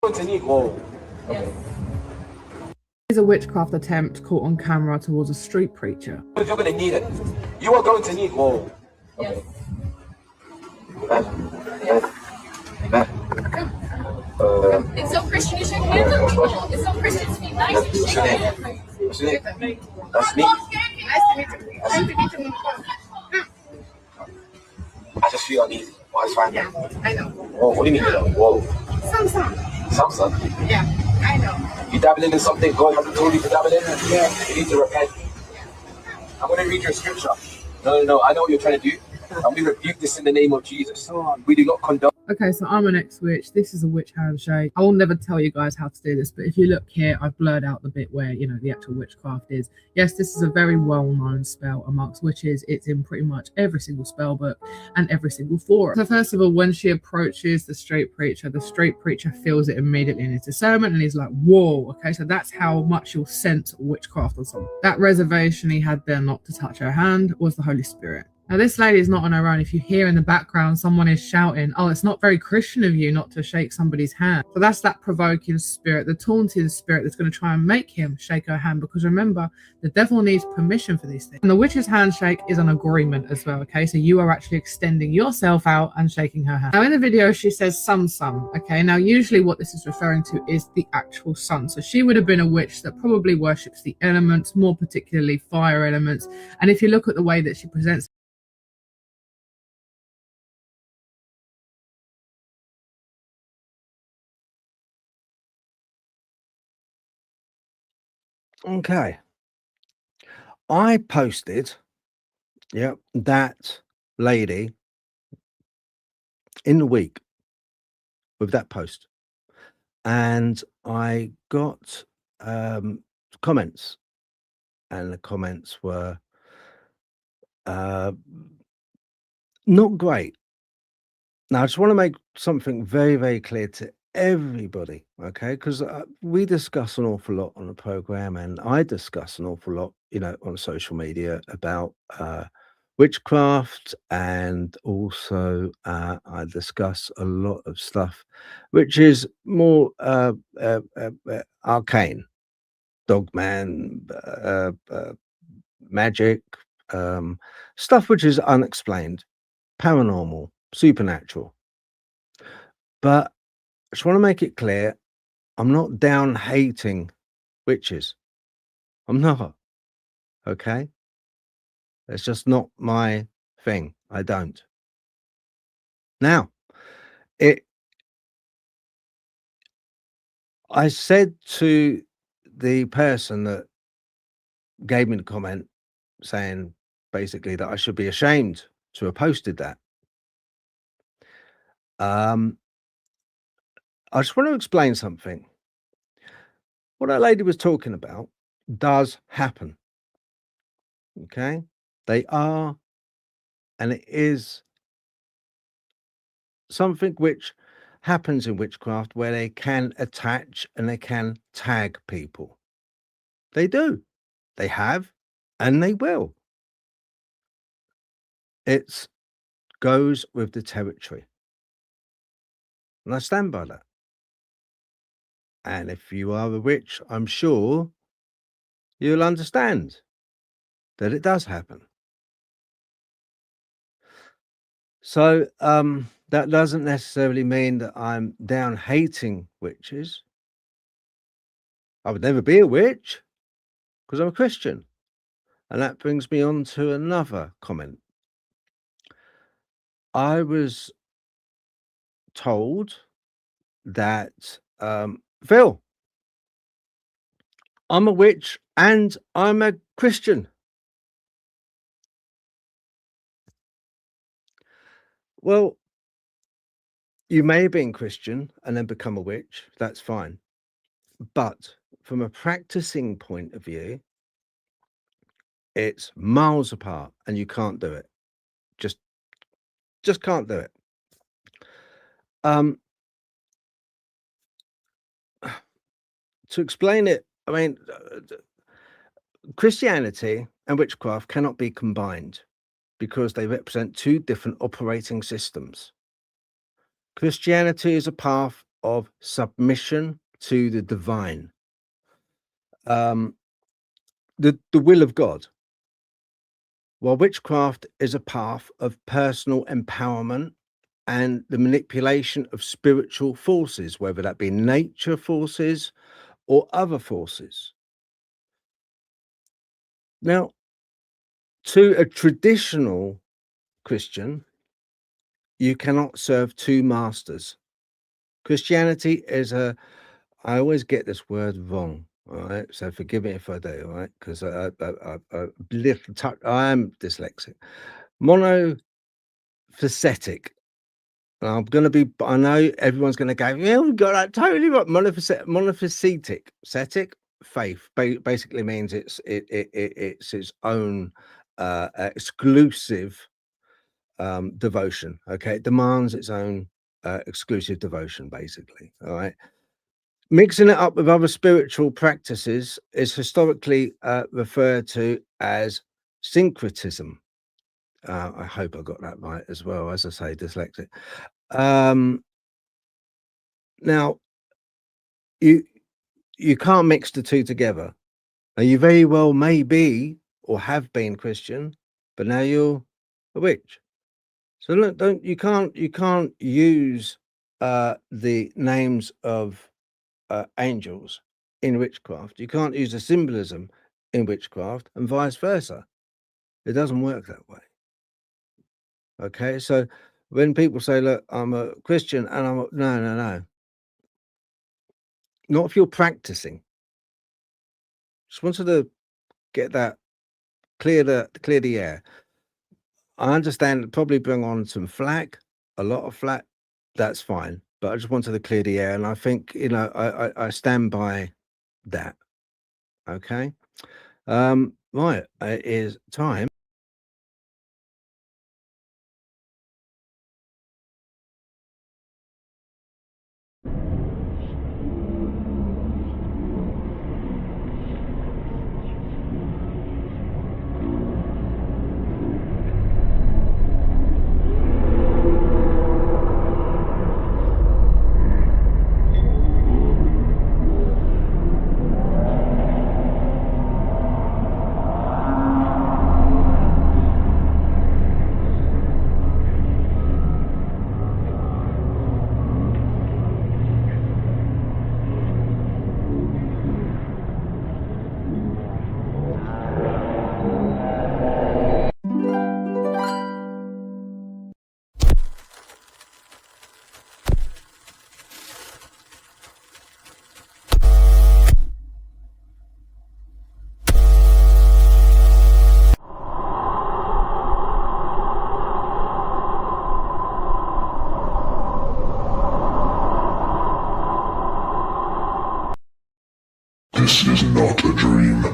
Whoa. Yes. Is a witchcraft attempt caught on camera towards a street preacher. You're going to need it. You are going to need whoa. Yes. It's so Christian, you should handle people. It's so Christian to be nice. What's your name? What's your name? That's me. I just feel uneasy. Oh, it's fine. Yeah, I know. Whoa, what do you mean? Whoa. Some. Yeah, I know. You dabbling in something God hasn't told you to dabble in? Yeah. You need to repent. I'm going to read your scripture. No. I know what you're trying to do. And we rebuke this in the name of Jesus. We do not condone. Okay, so I'm an ex-witch. This is a witch handshake. I will never tell you guys how to do this, but if you look here, I've blurred out the bit where, you know, the actual witchcraft is. Yes, this is a very well-known spell amongst witches. It's in pretty much every single spell book and every single forum. So first of all, when she approaches the street preacher feels it immediately in his discernment and he's like, whoa, okay, so that's how much you'll sense witchcraft on someone. That reservation he had there not to touch her hand was the Holy Spirit. Now, this lady is not on her own. If you hear in the background someone is shouting, oh, it's not very Christian of you not to shake somebody's hand. So that's that provoking spirit, the taunting spirit that's going to try and make him shake her hand. Because remember, the devil needs permission for these things. And the witch's handshake is an agreement as well, okay? So you are actually extending yourself out and shaking her hand. Now, in the video, she says some, okay? Now, usually what this is referring to is the actual sun. So she would have been a witch that probably worships the elements, more particularly fire elements. And if you look at the way that she presents, okay, I posted, that lady in the week with that post, and I got comments, and the comments were not great. Now, I just want to make something very, very clear to everybody, okay? Because we discuss an awful lot on the program, and I discuss an awful lot, on social media about witchcraft, and also I discuss a lot of stuff which is more arcane, dogman, magic, stuff which is unexplained, paranormal, supernatural. But I just want to make it clear, I'm not down hating witches. I'm not. Okay? It's just not my thing. I don't. Now, I said to the person that gave me the comment saying basically that I should be ashamed to have posted that. I just want to explain something. What that lady was talking about does happen. Okay? They are, and it is something which happens in witchcraft where they can attach and they can tag people. They do. They have, and they will. It goes with the territory. And I stand by that. And if you are a witch, I'm sure you'll understand that it does happen. So that doesn't necessarily mean that I'm down hating witches. I would never be a witch because I'm a Christian. And that brings me on to another comment. I was told that, Phil, I'm a witch and I'm a Christian. Well, you may have been Christian and then become a witch. That's fine. But from a practicing point of view, it's miles apart and you can't do it. Just can't do it. To explain it, I mean, Christianity and witchcraft cannot be combined because they represent two different operating systems. Christianity is a path of submission to the divine, the will of God. While witchcraft is a path of personal empowerment and the manipulation of spiritual forces, whether that be nature forces or other forces. Now, to a traditional Christian, you cannot serve two masters. Christianity is I always get this word wrong, all right? So forgive me if I do, all right? Because I am dyslexic. Monophysetic. I'm going to be, I know everyone's going to go, yeah, we got that totally right. Monophysetic, faith basically means it's its own exclusive devotion. Okay, it demands its own exclusive devotion, basically. All right. Mixing it up with other spiritual practices is historically referred to as syncretism. I hope I got that right as well. As I say, dyslexic. Now, you can't mix the two together. Now, you very well may be or have been Christian, but now you're a witch. So look, you can't use the names of angels in witchcraft. You can't use the symbolism in witchcraft, and vice versa. It doesn't work that way. Okay, so when people say, "Look, I'm a Christian," and I'm no, not if you're practicing. Just wanted to get that clear the air. I understand probably bring on some flack, a lot of flack. That's fine, but I just wanted to clear the air, and I think I stand by that. Okay, right. It is time. This is not a dream.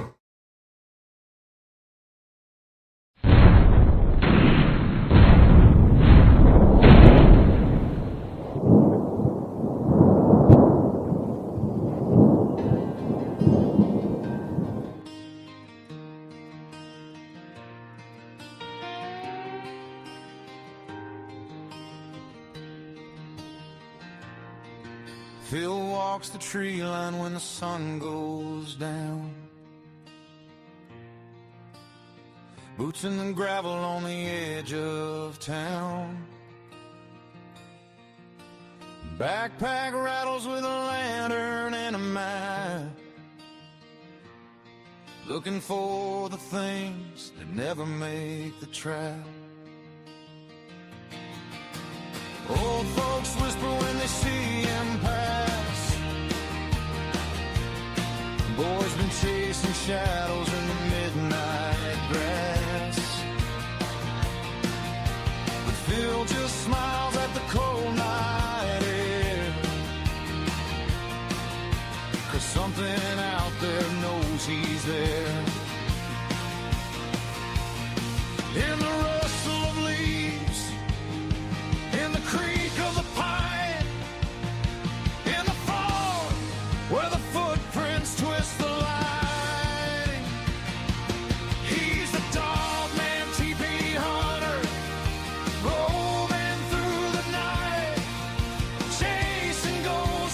Phil walks the tree line when the sun goes down. Boots in the gravel on the edge of town. Backpack rattles with a lantern and a map, looking for the things that never make the trap. Old folks whisper when they see him pass. Boys been chasing shadows in the midnight grass. But Phil just smiles at the cold night air, 'cause something out there knows he's there. In the rustle of leaves, in the creak of the pine, in the fog where the footprints twist the line. He's the dog man, TP hunter, roving through the night, chasing gold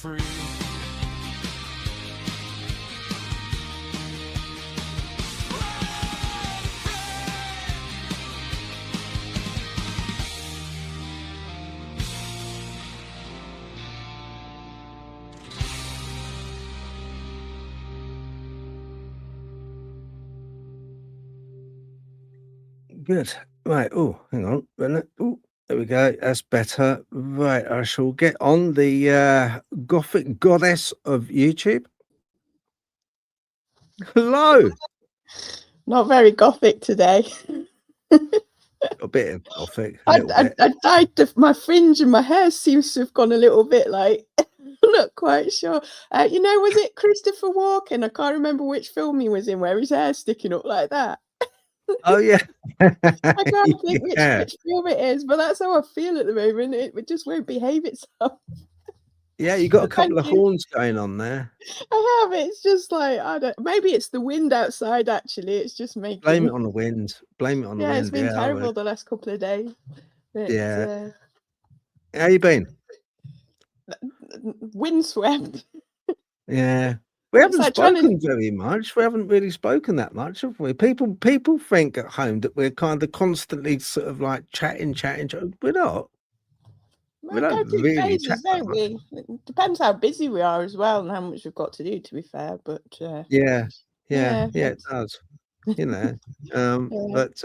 free. Good. Right. Oh, hang on. Oh, there we go. That's better. Right. I shall get on the Gothic goddess of YouTube. Hello. Not very gothic today. A bit of Gothic. A little bit. I dyed my fringe and my hair seems to have gone a little bit like, I'm not quite sure. You know, was it Christopher Walken? I can't remember which film he was in where his hair's sticking up like that. Oh, yeah. I can't think which film it is, but that's how I feel at the moment. It just won't behave itself. Yeah, you got a couple of horns going on there. I have. It's just like, maybe it's the wind outside, actually. It's just making... Blame it on the wind. Blame it on the wind. Yeah, it's been terrible the last couple of days. But, yeah. How you been? Windswept. Yeah. We haven't spoken very much. We haven't really spoken that much, have we? People think at home that we're kind of constantly sort of like chatting. We're not. We don't really chat, don't we? It depends how busy we are as well and how much we've got to do, to be fair. But yeah, it does. You know, but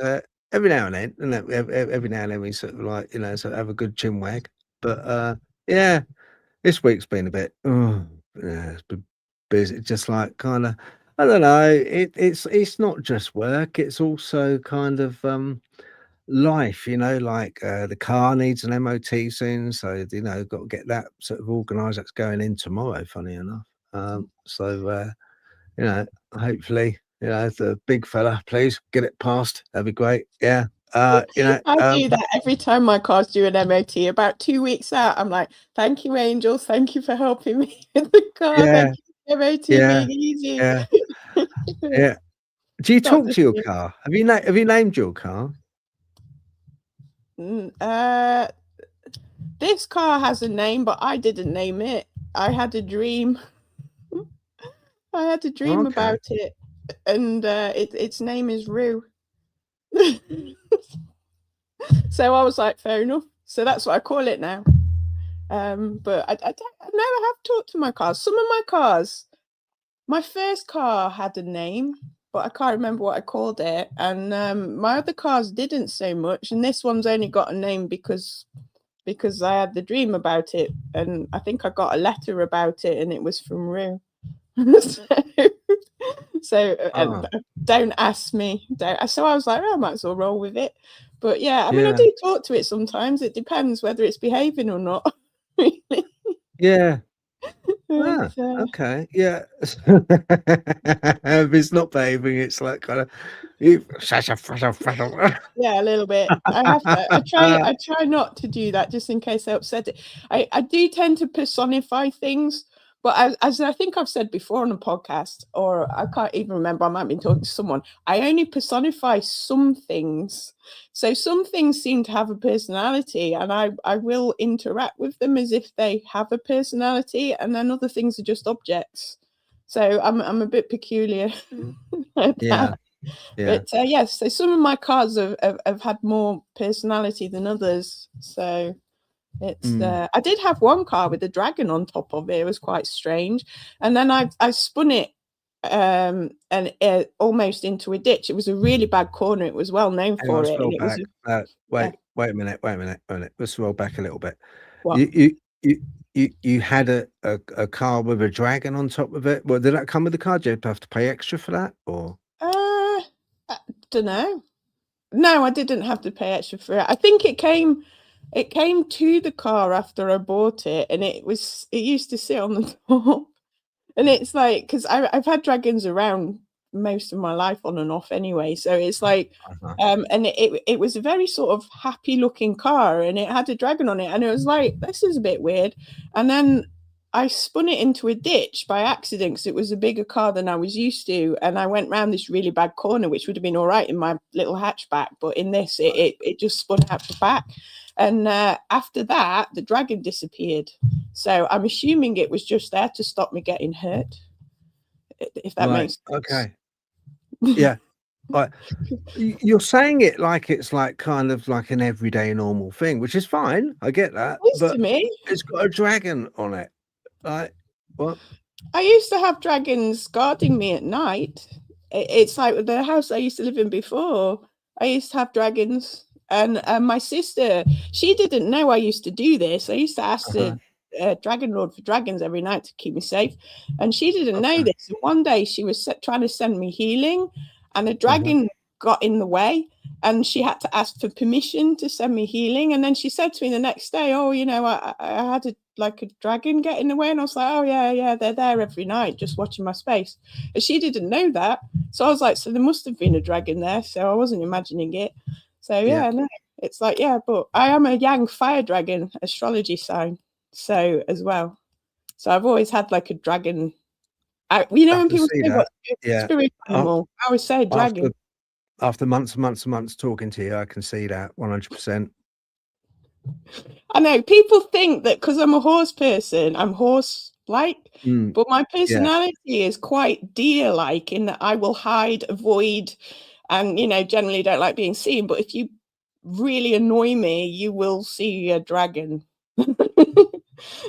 every now and then, we sort of like, you know, sort of have a good chin wag. But yeah, this week's been a bit. It's been busy. Just like kind of, I don't know. It's not just work. It's also kind of life, you know, like the car needs an MOT soon, so you know, got to get that sort of organized. That's going in tomorrow, funny enough. So you know, hopefully, you know, the big fella, please get it passed. That'd be great. Yeah. You know, I do that every time my car's due an MOT. About 2 weeks out, I'm like, thank you, Angel, thank you for helping me with the car. Yeah. Thank you, MOT being easy. Yeah. Yeah. Do you talk to your car? Have you named your car? This car has a name, but I didn't name it. I had a dream. I had a dream about it, and its name is Rue. So I was like, fair enough. So that's what I call it now. But I never have talked to my cars. Some of my cars, my first car had a name, but I can't remember what I called it. And my other cars didn't so much. And this one's only got a name because I had the dream about it. And I got a letter about it, and it was from Rue. So don't ask me. So I was like, I might as well roll with it. But yeah, I mean, I do talk to it sometimes. It depends whether it's behaving or not. Really. Yeah. Okay. Yeah. If it's not behaving, it's like kind of yeah, a little bit. I try not to do that just in case I upset it. I do tend to personify things, but as I think I've said before on a podcast, or I can't even remember, I might be talking to someone, I only personify some things. So some things seem to have a personality, and I will interact with them as if they have a personality, and then other things are just objects. So I'm a bit peculiar. Like that. But yes, so some of my cards have had more personality than others. So it's I did have one car with a dragon on top of it. It was quite strange, and then I spun it and almost into a ditch. It was a really bad corner. It was well known for it. Wait a minute. Let's roll back a little bit. What? You had a car with a dragon on top of it. Well, did that come with the car? Did you have to pay extra for that, or? I don't know. No, I didn't have to pay extra for it. I think it came to the car after I bought it, and it used to sit on the top. And it's like, because I've had dragons around most of my life on and off anyway, so it's like and it was a very sort of happy looking car, and it had a dragon on it, and it was like, this is a bit weird. And then I spun it into a ditch by accident because it was a bigger car than I was used to, and I went round this really bad corner, which would have been all right in my little hatchback, but in this, it just spun out the back. And after that, the dragon disappeared. So I'm assuming it was just there to stop me getting hurt, if that makes sense. Okay. Yeah. You're saying it like it's like kind of like an everyday normal thing, which is fine. I get that. But To me, it's got a dragon on it. Like, what? I used to have dragons guarding me at night. It's like the house I used to live in before. I used to have dragons. And my sister, she didn't know I used to do this. I used to ask the Dragon Lord for dragons every night to keep me safe. And she didn't know this. And one day she was trying to send me healing, and a dragon got in the way. And she had to ask for permission to send me healing. And then she said to me the next day, oh, you know, I had a dragon get in the way. And I was like, oh, yeah, they're there every night just watching my space. And she didn't know that. So I was like, so there must have been a dragon there. So I wasn't imagining it. So, no, it's like, but I am a Yang fire dragon astrology sign. So as well. So I've always had like a dragon. When people say what spirit animal, I always say dragon. After months and months and months talking to you, I can see that 100%. I know people think that because I'm a horse person, I'm horse-like, but my personality is quite deer-like in that I will hide, avoid, and, you know, generally don't like being seen. But if you really annoy me, you will see a dragon.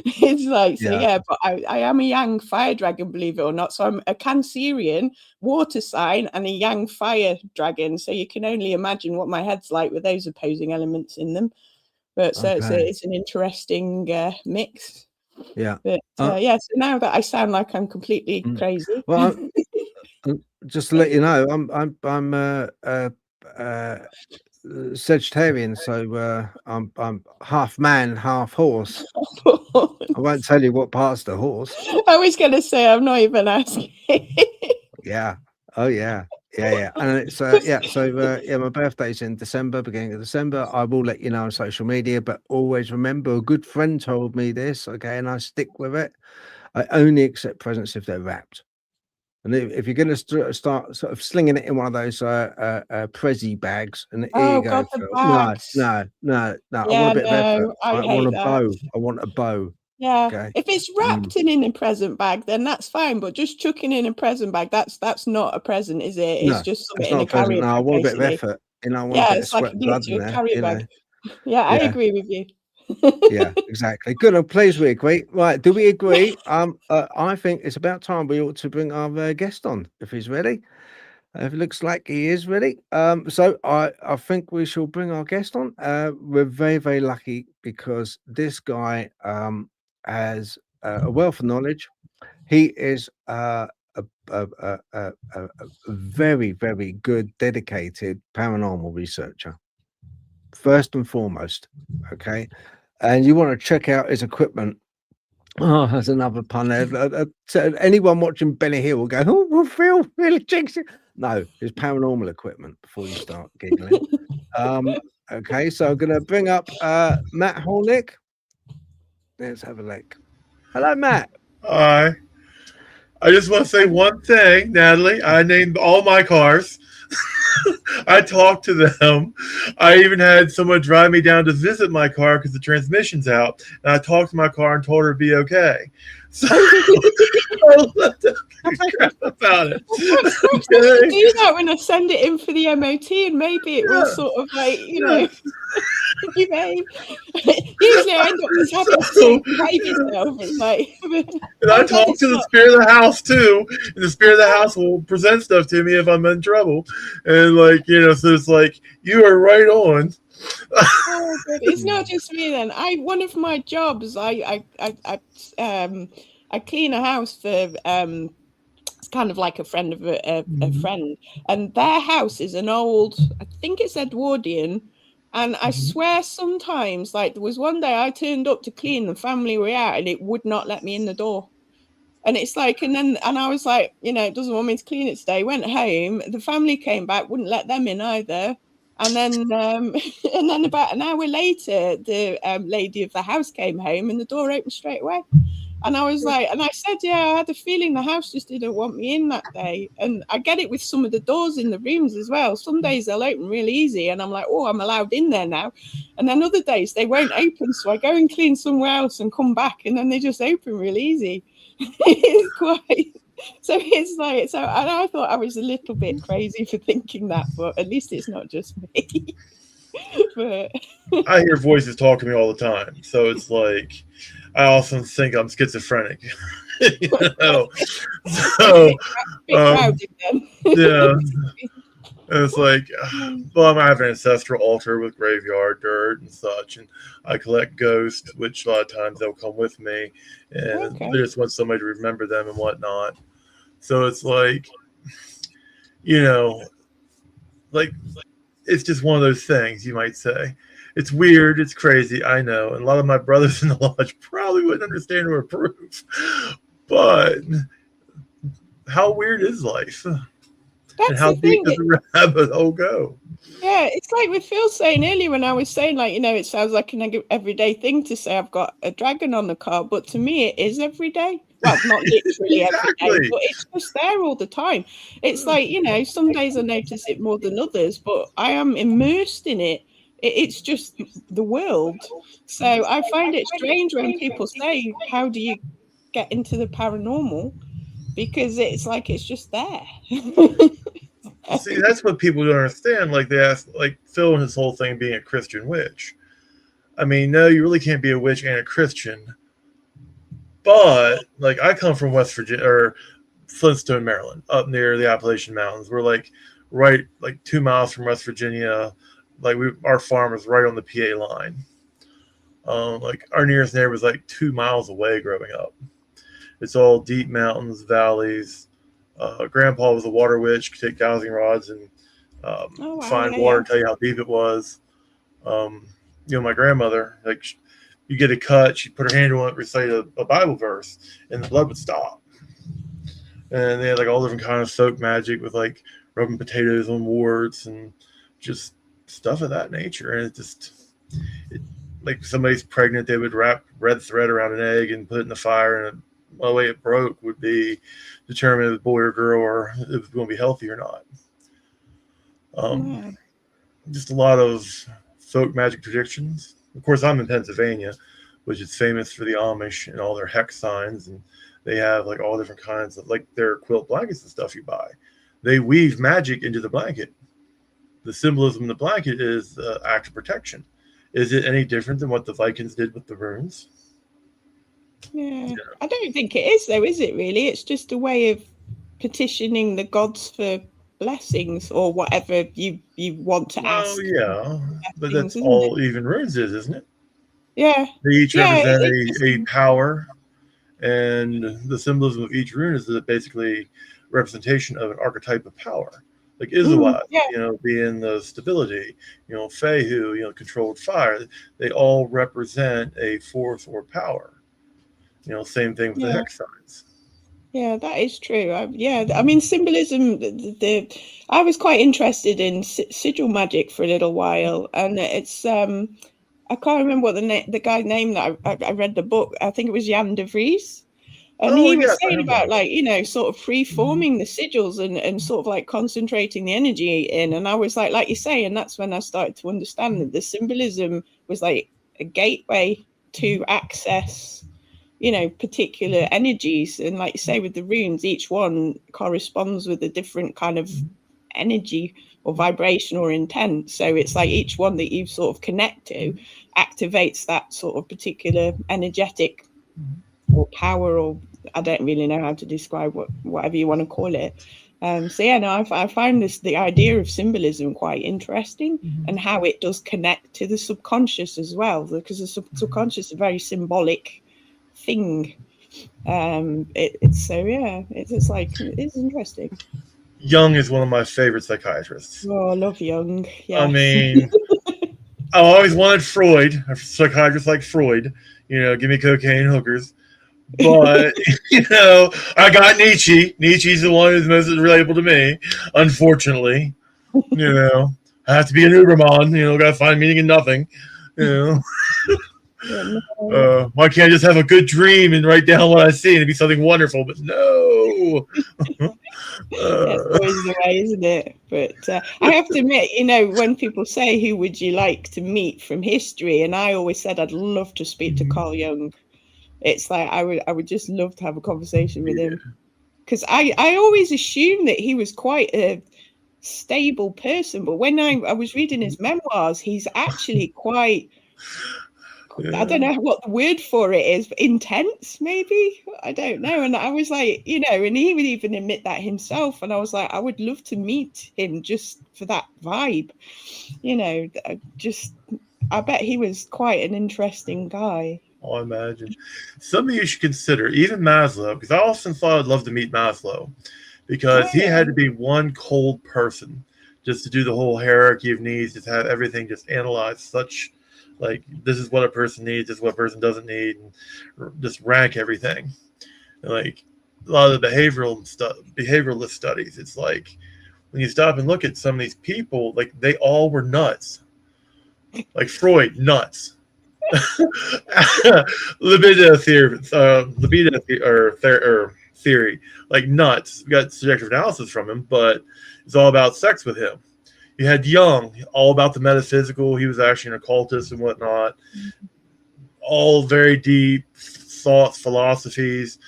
It's like, but I am a Yang fire dragon, believe it or not. So I'm a Cancerian water sign and a Yang fire dragon. So you can only imagine what my head's like with those opposing elements in them. But so it's an interesting mix. Yeah. But so now that I sound like I'm completely crazy. Well, just to let you know, I'm Sagittarian, so I'm half man, half horse. I won't tell you what part's the horse. I was going to say, I'm not even asking. Yeah. Oh yeah. And it's my birthday's in December, beginning of December. I will let you know on social media, but always remember, a good friend told me this, okay, and I stick with it. I only accept presents if they're wrapped. And if you're going to start sort of slinging it in one of those Prezi bags, and here you go. God, the bags. No. I want a bit of effort. I want a bow. I want a bow. Yeah. Okay. If it's wrapped in a present bag, then that's fine. But just chucking in a present bag, that's not a present, is it? It's just something in a carrier bag. No, I want a bit of effort. You know, I want a bit of sweat blood in there. Carrier bag. Yeah, I agree with you. Yeah, exactly. Good. I'm pleased we agree. Right, do we agree? I think it's about time we ought to bring our guest on if he's ready. If it looks like he is ready. So I think we shall bring our guest on. We're very, very lucky because this guy has a wealth of knowledge. He is a very, very good, dedicated paranormal researcher. First and foremost, okay, and you want to check out his equipment. Oh, there's another pun there. Anyone watching Benny Hill will go, "Oh, Phil really checks it." No, his paranormal equipment before you start giggling. Okay, so I'm going to bring up Matt Hornick. Let's have a look. Hello, Matt. Hi. I just want to say one thing, Natalie. I named all my cars. I talked to them. I even had someone drive me down to visit my car because the transmission's out. And I talked to my car and told her to be okay. So about it. Okay. Do that when I send it in for the MOT, and maybe it will sort of like, you know. You know, usually I end up just having to behave yourself. It's like, and I talk to the spirit of the house too, and the spirit of the house will present stuff to me if I'm in trouble. And like, you know, so it's like you are right on. Oh, it's not just me then. One of my jobs, I clean a house for it's kind of like a friend of a friend, and their house is an old, I think it's Edwardian. And I swear sometimes, like there was one day I turned up to clean, the family were out and it would not let me in the door. And it's like, and I was like, you know, it doesn't want me to clean it today. Went home, the family came back, wouldn't let them in either. And then about an hour later, the lady of the house came home and the door opened straight away. And I was like, and I said, yeah, I had a feeling the house just didn't want me in that day. And I get it with some of the doors in the rooms as well. Some days they'll open really easy and I'm like, oh, I'm allowed in there now. And then other days they won't open. So I go and clean somewhere else and come back and then they just open really easy. It's quite, so it's like, so and I thought I was a little bit crazy for thinking that, but at least it's not just me. But I hear voices talk to me all the time. So it's like, I often think I'm schizophrenic. You know? So, yeah. And it's like, well, I have an ancestral altar with graveyard dirt and such, and I collect ghosts, which a lot of times they'll come with me, and they just want somebody to remember them and whatnot. So it's like, you know, like it's just one of those things, you might say. It's weird, it's crazy, I know, and a lot of my brothers in the lodge probably wouldn't understand or approve. But how weird is life? And how deep does the rabbit hole go? Yeah, it's like with Phil saying earlier when I was saying, like, you know, it sounds like an everyday thing to say I've got a dragon on the car, but to me it is every day. Well, not literally every day, but it's just there all the time. It's like, you know, some days I notice it more than others, but I am immersed in it. It's just the world. So I find it strange when people say, how do you get into the paranormal? Because it's like it's just there. See, that's what people don't understand. Like they ask, like Phil and his whole thing being a Christian witch. I mean, no, you really can't be a witch and a Christian. But like, I come from West Virginia or Flintstone, Maryland, up near the Appalachian Mountains. We're like right like 2 miles from West Virginia. Like our farm is right on the PA line. Like our nearest neighbor was like 2 miles away growing up. It's all deep mountains, valleys. Grandpa was a water witch, could take dowsing rods and find water and tell you how deep it was. You know, my grandmother, like, you get a cut, she'd put her hand on it, recite a Bible verse, and the blood would stop. And they had like all different kinds of soap magic with like rubbing potatoes on warts and just stuff of that nature. And like if somebody's pregnant, they would wrap red thread around an egg and put it in the fire, and the way it broke would be determine if it was boy or girl or if it was going to be healthy or not. Just a lot of folk magic predictions. Of course, I'm in Pennsylvania, which is famous for the Amish and all their hex signs, and they have like all different kinds of like their quilt blankets and stuff you buy. They weave magic into the blanket. The symbolism in the blanket is the act of protection. Is it any different than what the Vikings did with the runes? Yeah, I don't think it is, though, is it really? It's just a way of petitioning the gods for blessings or whatever you want to ask. Oh, yeah, but that's all even runes is, isn't it? Yeah. They each represent a power, and the symbolism of each rune is basically representation of an archetype of power. Like Izawat, you know, being the stability, you know, Fehu, you know, controlled fire. They all represent a force or power. You know, same thing with the hex signs. Yeah, that is true. I mean, symbolism. I was quite interested in sigil magic for a little while, and it's I can't remember what the guy's name that I read the book. I think it was Jan de Vries, and he was saying about like, you know, sort of free-forming the sigils and sort of like concentrating the energy in. And I was like you say, and that's when I started to understand that the symbolism was like a gateway to access, you know, particular energies. And like you say, with the runes, each one corresponds with a different kind of energy or vibration or intent. So it's like each one that you sort of connect to activates that sort of particular energetic or power, or I don't really know how to describe whatever you want to call it. So yeah, no, I find the idea of symbolism quite interesting, and how it does connect to the subconscious as well, because the subconscious is a very symbolic thing. It's interesting. Jung is one of my favorite psychiatrists. Oh, I love Jung. Yeah. I mean, I always wanted Freud, a psychiatrist like Freud. You know, give me cocaine hookers. But, you know, I got Nietzsche. Nietzsche's the one who's most relatable to me, unfortunately. You know, I have to be an Uberman. You know, got to find meaning in nothing. You know. Why can't I just have a good dream and write down what I see and it'd be something wonderful? But no. That's always the way, isn't it? But I have to admit, when people say, who would you like to meet from history? And I always said, I'd love to speak to Carl Jung. It's like, I would just love to have a conversation with him. Because I always assumed that he was quite a stable person. But when I was reading his memoirs, he's actually quite... I don't know what the word for it is, but intense, maybe. I don't know. And I was like, and he would even admit that himself. And I was like, I would love to meet him just for that vibe. I bet he was quite an interesting guy. Oh, I imagine. Something you should consider, even Maslow, because I often thought I'd love to meet Maslow, because he had to be one cold person just to do the whole hierarchy of needs, just have everything just analyzed such. Like, this is what a person needs, this is what a person doesn't need, and just rank everything. And like a lot of the behavioralist studies, it's like when you stop and look at some of these people, like they all were nuts. Like Freud, nuts. Libido theory, like nuts. We got subjective analysis from him, but it's all about sex with him. You had Jung, all about the metaphysical. He was actually an occultist and whatnot. All very deep thoughts, philosophies.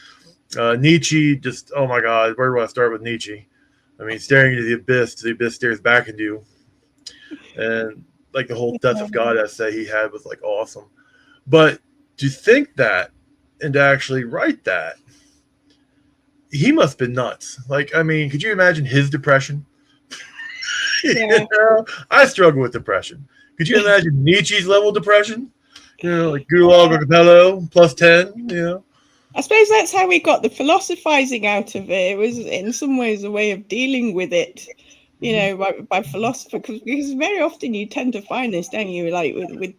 Nietzsche, just, oh my God, where do I start with Nietzsche? I mean, staring into the abyss stares back into you. And like the whole Death of God essay he had was like awesome. But to think that and to actually write that, he must have been nuts. Like, I mean, could you imagine his depression? Yeah. I struggle with depression. Could you imagine Nietzsche's level of depression? Like Gulag or Capello plus 10, I suppose that's how we got the philosophizing out of it. It was in some ways a way of dealing with it, by philosophy, because very often you tend to find this, don't you? Like with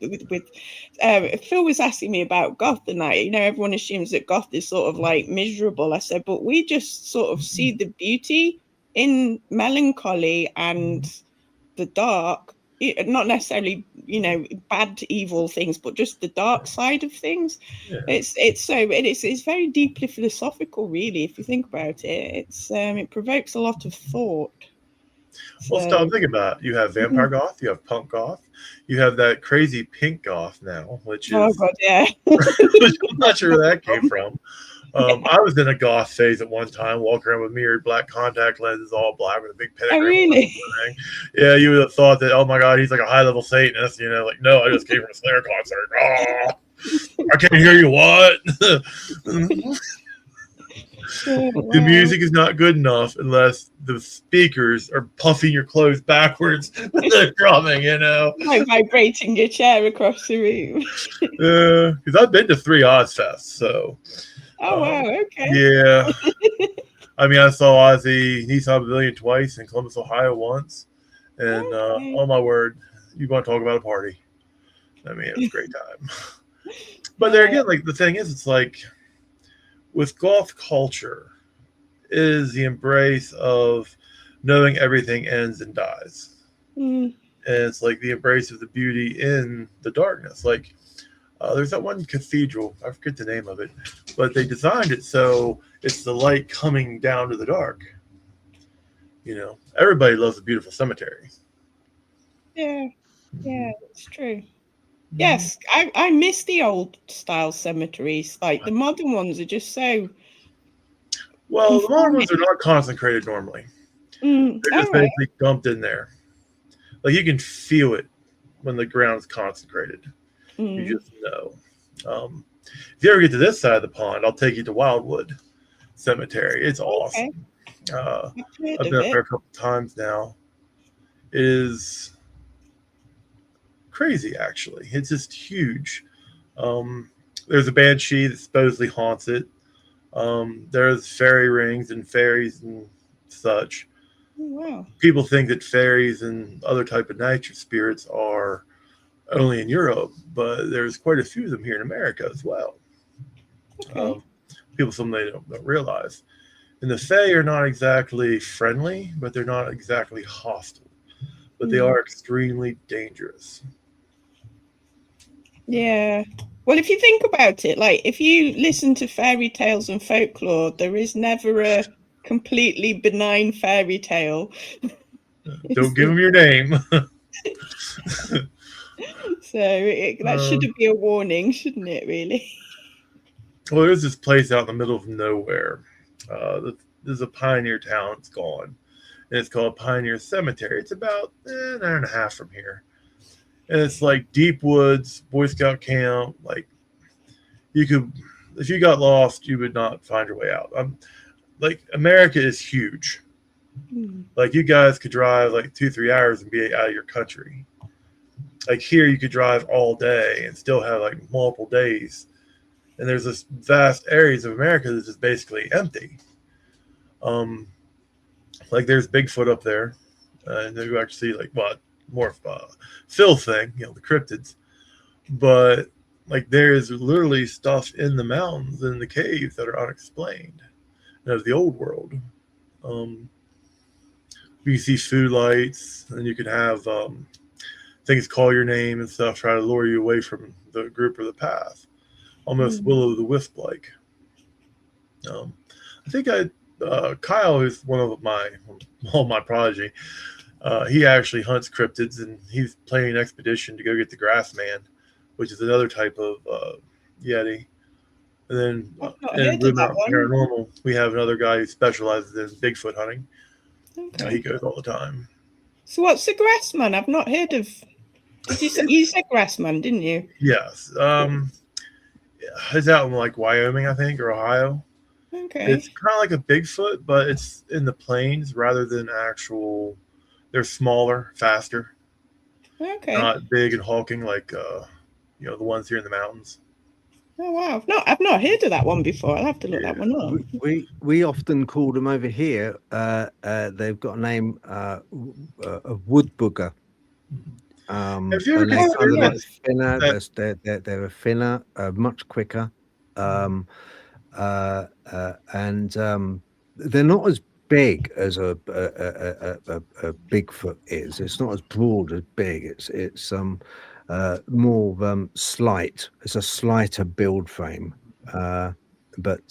Phil was asking me about goth, and everyone assumes that goth is sort of like miserable. I said, but we just sort of see the beauty in melancholy and the dark, not necessarily bad evil things, but just the dark side of things. It's very deeply philosophical, really, if you think about it. It provokes a lot of thought. Well, stop thinking about it. You have vampire goth, you have punk goth, you have that crazy pink goth now, which is which I'm not sure where that came from. I was in a goth phase at one time, walking around with mirrored black contact lenses, all black with a big pentagram. Oh, really? Yeah, you would have thought that, oh my God, he's like a high-level Satanist. Like, no, I just came from a Slayer concert. Oh, I can't hear you. What? The music is not good enough unless the speakers are puffing your clothes backwards when they're drumming, Like vibrating your chair across the room. Because I've been to 3 Ozfests, so... Oh, wow, okay. Yeah. I mean, I saw Ozzy Nissan Pavilion twice in Columbus, Ohio once. And, oh my word, you want to talk about a party. I mean, it was a great time. But there again, like, the thing is, it's like, with goth culture, is the embrace of knowing everything ends and dies. And it's like the embrace of the beauty in the darkness. Like, there's that one cathedral, I forget the name of it, but they designed it so it's the light coming down to the dark. Everybody loves a beautiful cemetery. Yeah, it's true. Yes, I miss the old style cemeteries. Like the modern ones are just so... Well, the modern ones are not consecrated normally. They're just basically dumped in there. Like you can feel it when the ground's consecrated. You just know. If you ever get to this side of the pond, I'll take you to Wildwood Cemetery. It's awesome. I've been up there a couple times now. It is crazy, actually. It's just huge. There's a banshee that supposedly haunts it. There's fairy rings and fairies and such. Oh, wow. People think that fairies and other type of nature spirits are only in Europe, but there's quite a few of them here in America as well. Okay. People something they don't realize. And the Fae are not exactly friendly, but they're not exactly hostile. But they are extremely dangerous. Yeah. Well, if you think about it, like if you listen to fairy tales and folklore, there is never a completely benign fairy tale. Don't give them your name. So that should be a warning, shouldn't it, really? Well, there's this place out in the middle of nowhere. There's a pioneer town. It's gone. And it's called Pioneer Cemetery. It's about an hour and a half from here. And it's like deep woods, Boy Scout camp. Like, you could, if you got lost, you would not find your way out. Like, America is huge. Like, you guys could drive like 2-3 hours and be out of your country. Like, here you could drive all day and still have like multiple days. And there's this vast areas of America that's just basically empty. Like, there's Bigfoot up there. And then you actually see like what more of a Phil thing, you know, the cryptids. But like, there's literally stuff in the mountains and the caves that are unexplained. Of the old world. You see food lights, and you can have things call your name and stuff, try to lure you away from the group or the path. Almost Will-o' the Wisp like. I think Kyle, who's one of my prodigy, he actually hunts cryptids, and he's planning an expedition to go get the Grassman, which is another type of Yeti. And then in Blue Mountain Paranormal, we have another guy who specializes in Bigfoot hunting. Okay. He goes all the time. So what's the Grassman? I've not heard of. Did you said Grassman, didn't you? Yes. It's out in like Wyoming, I think, or Ohio. Okay. It's kind of like a Bigfoot, but it's in the plains rather than actual. They're smaller, faster. Okay. Not big and hulking like the ones here in the mountains. Oh wow! I've not heard of that one before. I'll have to look that one up. We often call them over here. They've got a name of wood booger. Have you ever considered they're a thinner, much quicker, and they're not as big as a Bigfoot is. It's not as broad as big. It's more slight. It's a slighter build frame, but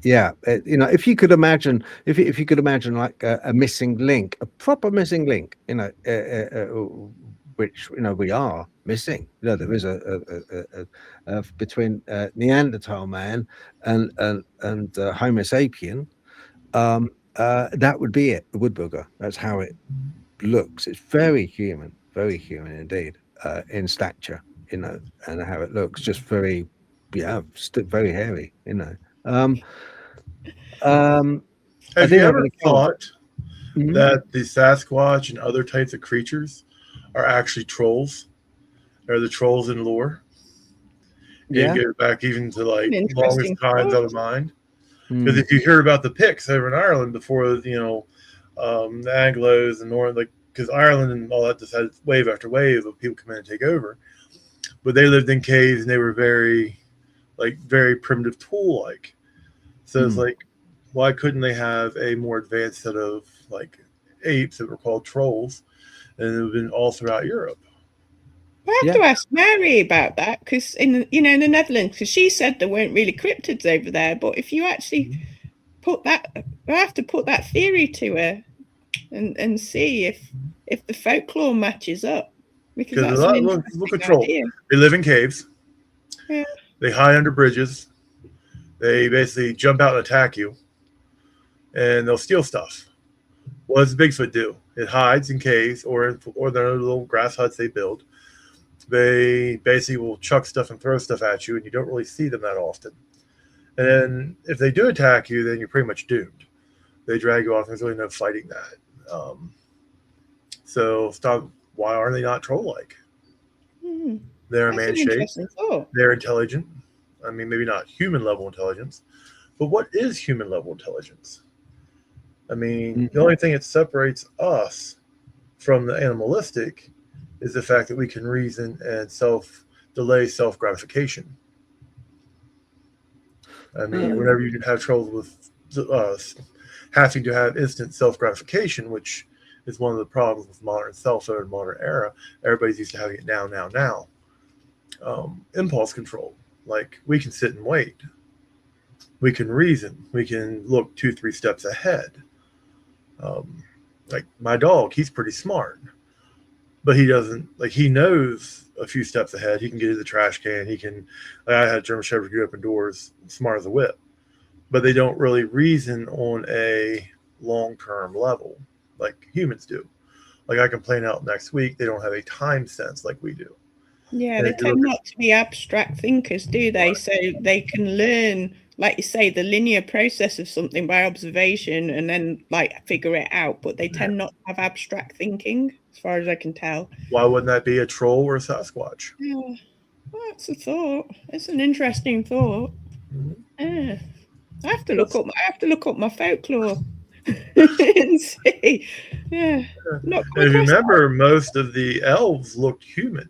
if you could imagine, if you could imagine like a missing link, a proper missing link, which we are missing. There is a between Neanderthal man and Homo sapien. That would be it. The wood booger. That's how it looks. It's very human indeed. In stature, and how it looks, just very, very hairy, Have you ever thought that the Sasquatch and other types of creatures are actually trolls? They're the trolls in lore. Yeah. You go back even to like longest times out of mind. Because if you hear about the Picts over in Ireland before, the Anglos and North, like. Because Ireland and all that just had wave after wave of people come in and take over. But they lived in caves and they were very primitive tool-like. So it's like, why couldn't they have a more advanced set of like apes that were called trolls, and it would have been all throughout Europe? I have to ask Mary about that, because in the Netherlands, because she said there weren't really cryptids over there. But if you actually put that, I have to put that theory to her. And see if the folklore matches up, because that's look at trolls. They live in caves. Yeah. They hide under bridges. They basically jump out and attack you, and they'll steal stuff. What does Bigfoot do? It hides in caves or their little grass huts they build. They basically will chuck stuff and throw stuff at you, and you don't really see them that often. And then if they do attack you, then you're pretty much doomed. They drag you off. There's really no fighting that. So stop. Why are they not troll-like? They're a man shape. They're intelligent. I mean, maybe not human level intelligence, but what is human level intelligence? I mean, the only thing that separates us from the animalistic is the fact that we can reason and delay self-gratification. I mean, whenever you have trouble with having to have instant self-gratification, which is one of the problems with modern cell phone and modern era. Everybody's used to having it now. impulse control. Like, we can sit and wait. We can reason. We can look 2-3 steps ahead. Like my dog, he's pretty smart, but he doesn't, like, he knows a few steps ahead. He can get to the trash can. He can, like, I had a German Shepherd get open doors, smart as a whip, but they don't really reason on a long-term level like humans do. Like, I can plan out next week. They don't have a time sense like we do. Yeah, And they if you tend look not to be abstract thinkers, do they? So they can learn, like you say, the linear process of something by observation and then like figure it out. But they tend not to have abstract thinking, as far as I can tell. Why wouldn't that be a troll or a Sasquatch? Yeah, well, that's a thought. It's an interesting thought. Yeah. I have to look up my folklore and see. Yeah. Not come And if you across remember, most of the elves looked human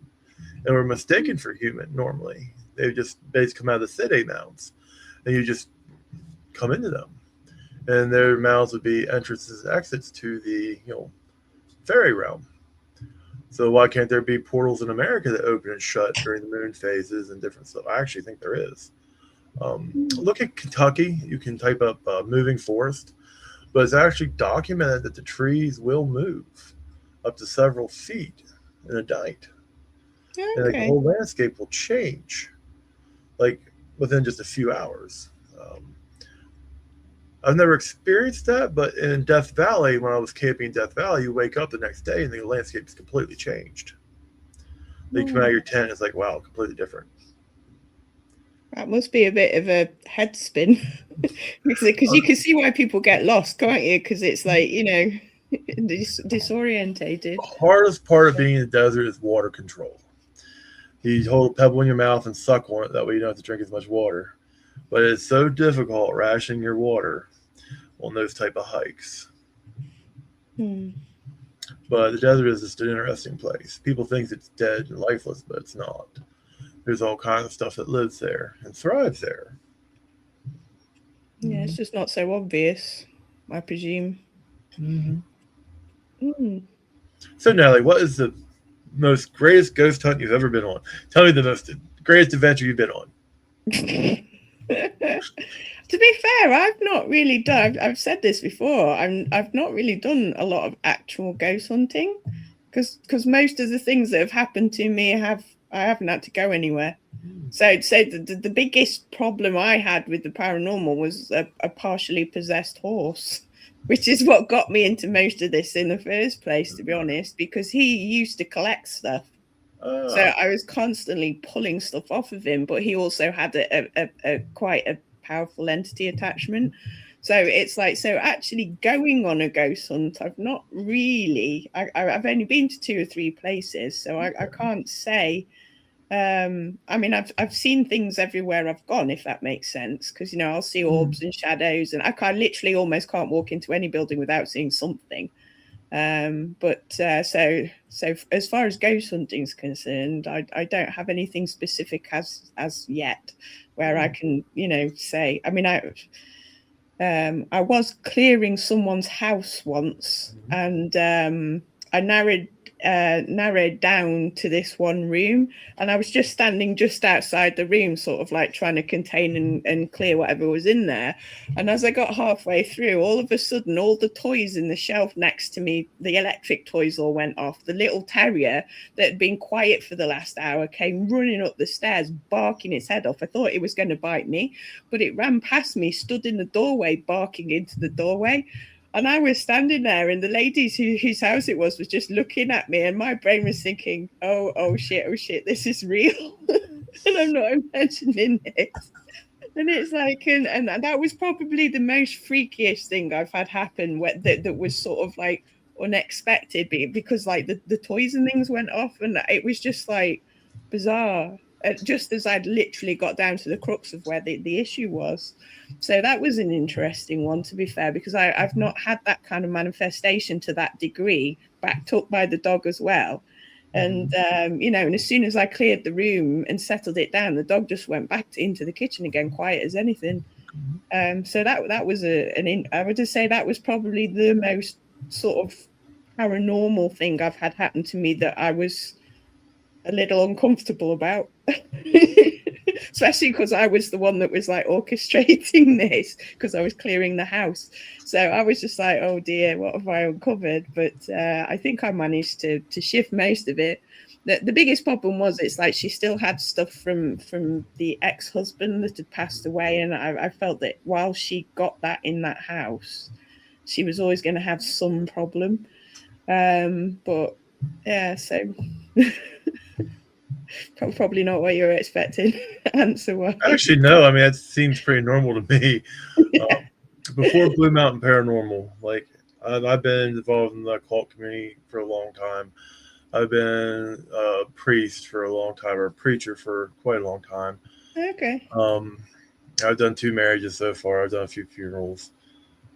and were mistaken for human normally. They come out of the city mounds, and you just come into them. And their mouths would be entrances and exits to the, fairy realm. So why can't there be portals in America that open and shut during the moon phases and different stuff? I actually think there is. Look at Kentucky. You can type up moving forest, but it's actually documented that the trees will move up to several feet in a night. Okay. And like, the whole landscape will change, like, within just a few hours. I've never experienced that, but in Death Valley, when I was camping in Death Valley, you wake up the next day and the landscape is completely changed. You come out of your tent, it's like, wow, completely different. That must be a bit of a head spin, because you can see why people get lost, can't you? Because it's like, disorientated. The hardest part of being in the desert is water control. You hold a pebble in your mouth and suck on it. That way you don't have to drink as much water. But it's so difficult rationing your water on those type of hikes. But the desert is just an interesting place. People think it's dead and lifeless, but it's not. There's all kinds of stuff that lives there and thrives there. Yeah, it's just not so obvious, I presume. So, Natalie, what is the greatest ghost hunt you've ever been on? Tell me the greatest adventure you've been on. To be fair, I've not really done, I've said this before, I've not really done a lot of actual ghost hunting, because most of the things that have happened to me I haven't had to go anywhere. So I'd say the biggest problem I had with the paranormal was a partially possessed horse, which is what got me into most of this in the first place, to be honest, because he used to collect stuff. So I was constantly pulling stuff off of him, but he also had a quite a powerful entity attachment. So it's like, so actually going on a ghost hunt, I've not really, I've only been to 2 or 3 places, so I can't say. I mean, I've seen things everywhere I've gone, if that makes sense, because, I'll see orbs and shadows, and I literally almost can't walk into any building without seeing something. So as far as ghost hunting is concerned, I don't have anything specific as yet where I can, say. I mean, I was clearing someone's house once, and I narrowed down to this one room, and I was just standing just outside the room, sort of like trying to contain and clear whatever was in there. And as I got halfway through, all of a sudden, all the toys in the shelf next to me, the electric toys all went off. The little terrier that had been quiet for the last hour came running up the stairs, barking its head off. I thought it was going to bite me, but it ran past me, stood in the doorway, barking into the doorway. And I was standing there, and the ladies whose house it was just looking at me, and my brain was thinking, oh shit, this is real. And I'm not imagining it. And it's like, and that was probably the most freakiest thing I've had happen that was sort of like unexpected, because like the toys and things went off, and it was just like bizarre. Just as I'd literally got down to the crux of where the issue was. So that was an interesting one, to be fair, because I've not had that kind of manifestation to that degree, backed up by the dog as well. And, and as soon as I cleared the room and settled it down, the dog just went back into the kitchen again, quiet as anything. So that was I would just say that was probably the most sort of paranormal thing I've had happen to me that I was a little uncomfortable about. especially because I was the one that was like orchestrating this because I was clearing the house. So I was just like, oh dear, what have I uncovered? But I think I managed to shift most of it. The biggest problem was it's like she still had stuff from the ex-husband that had passed away, and I felt that while she got that in that house, she was always going to have some problem. But yeah, so probably not what you were expecting. Answer wise. Actually, no. I mean, that seems pretty normal to me. Before Blue Mountain Paranormal, like I've been involved in the occult community for a long time. I've been a priest for a long time, or a preacher for quite a long time. Okay. I've done 2 marriages so far. I've done a few funerals.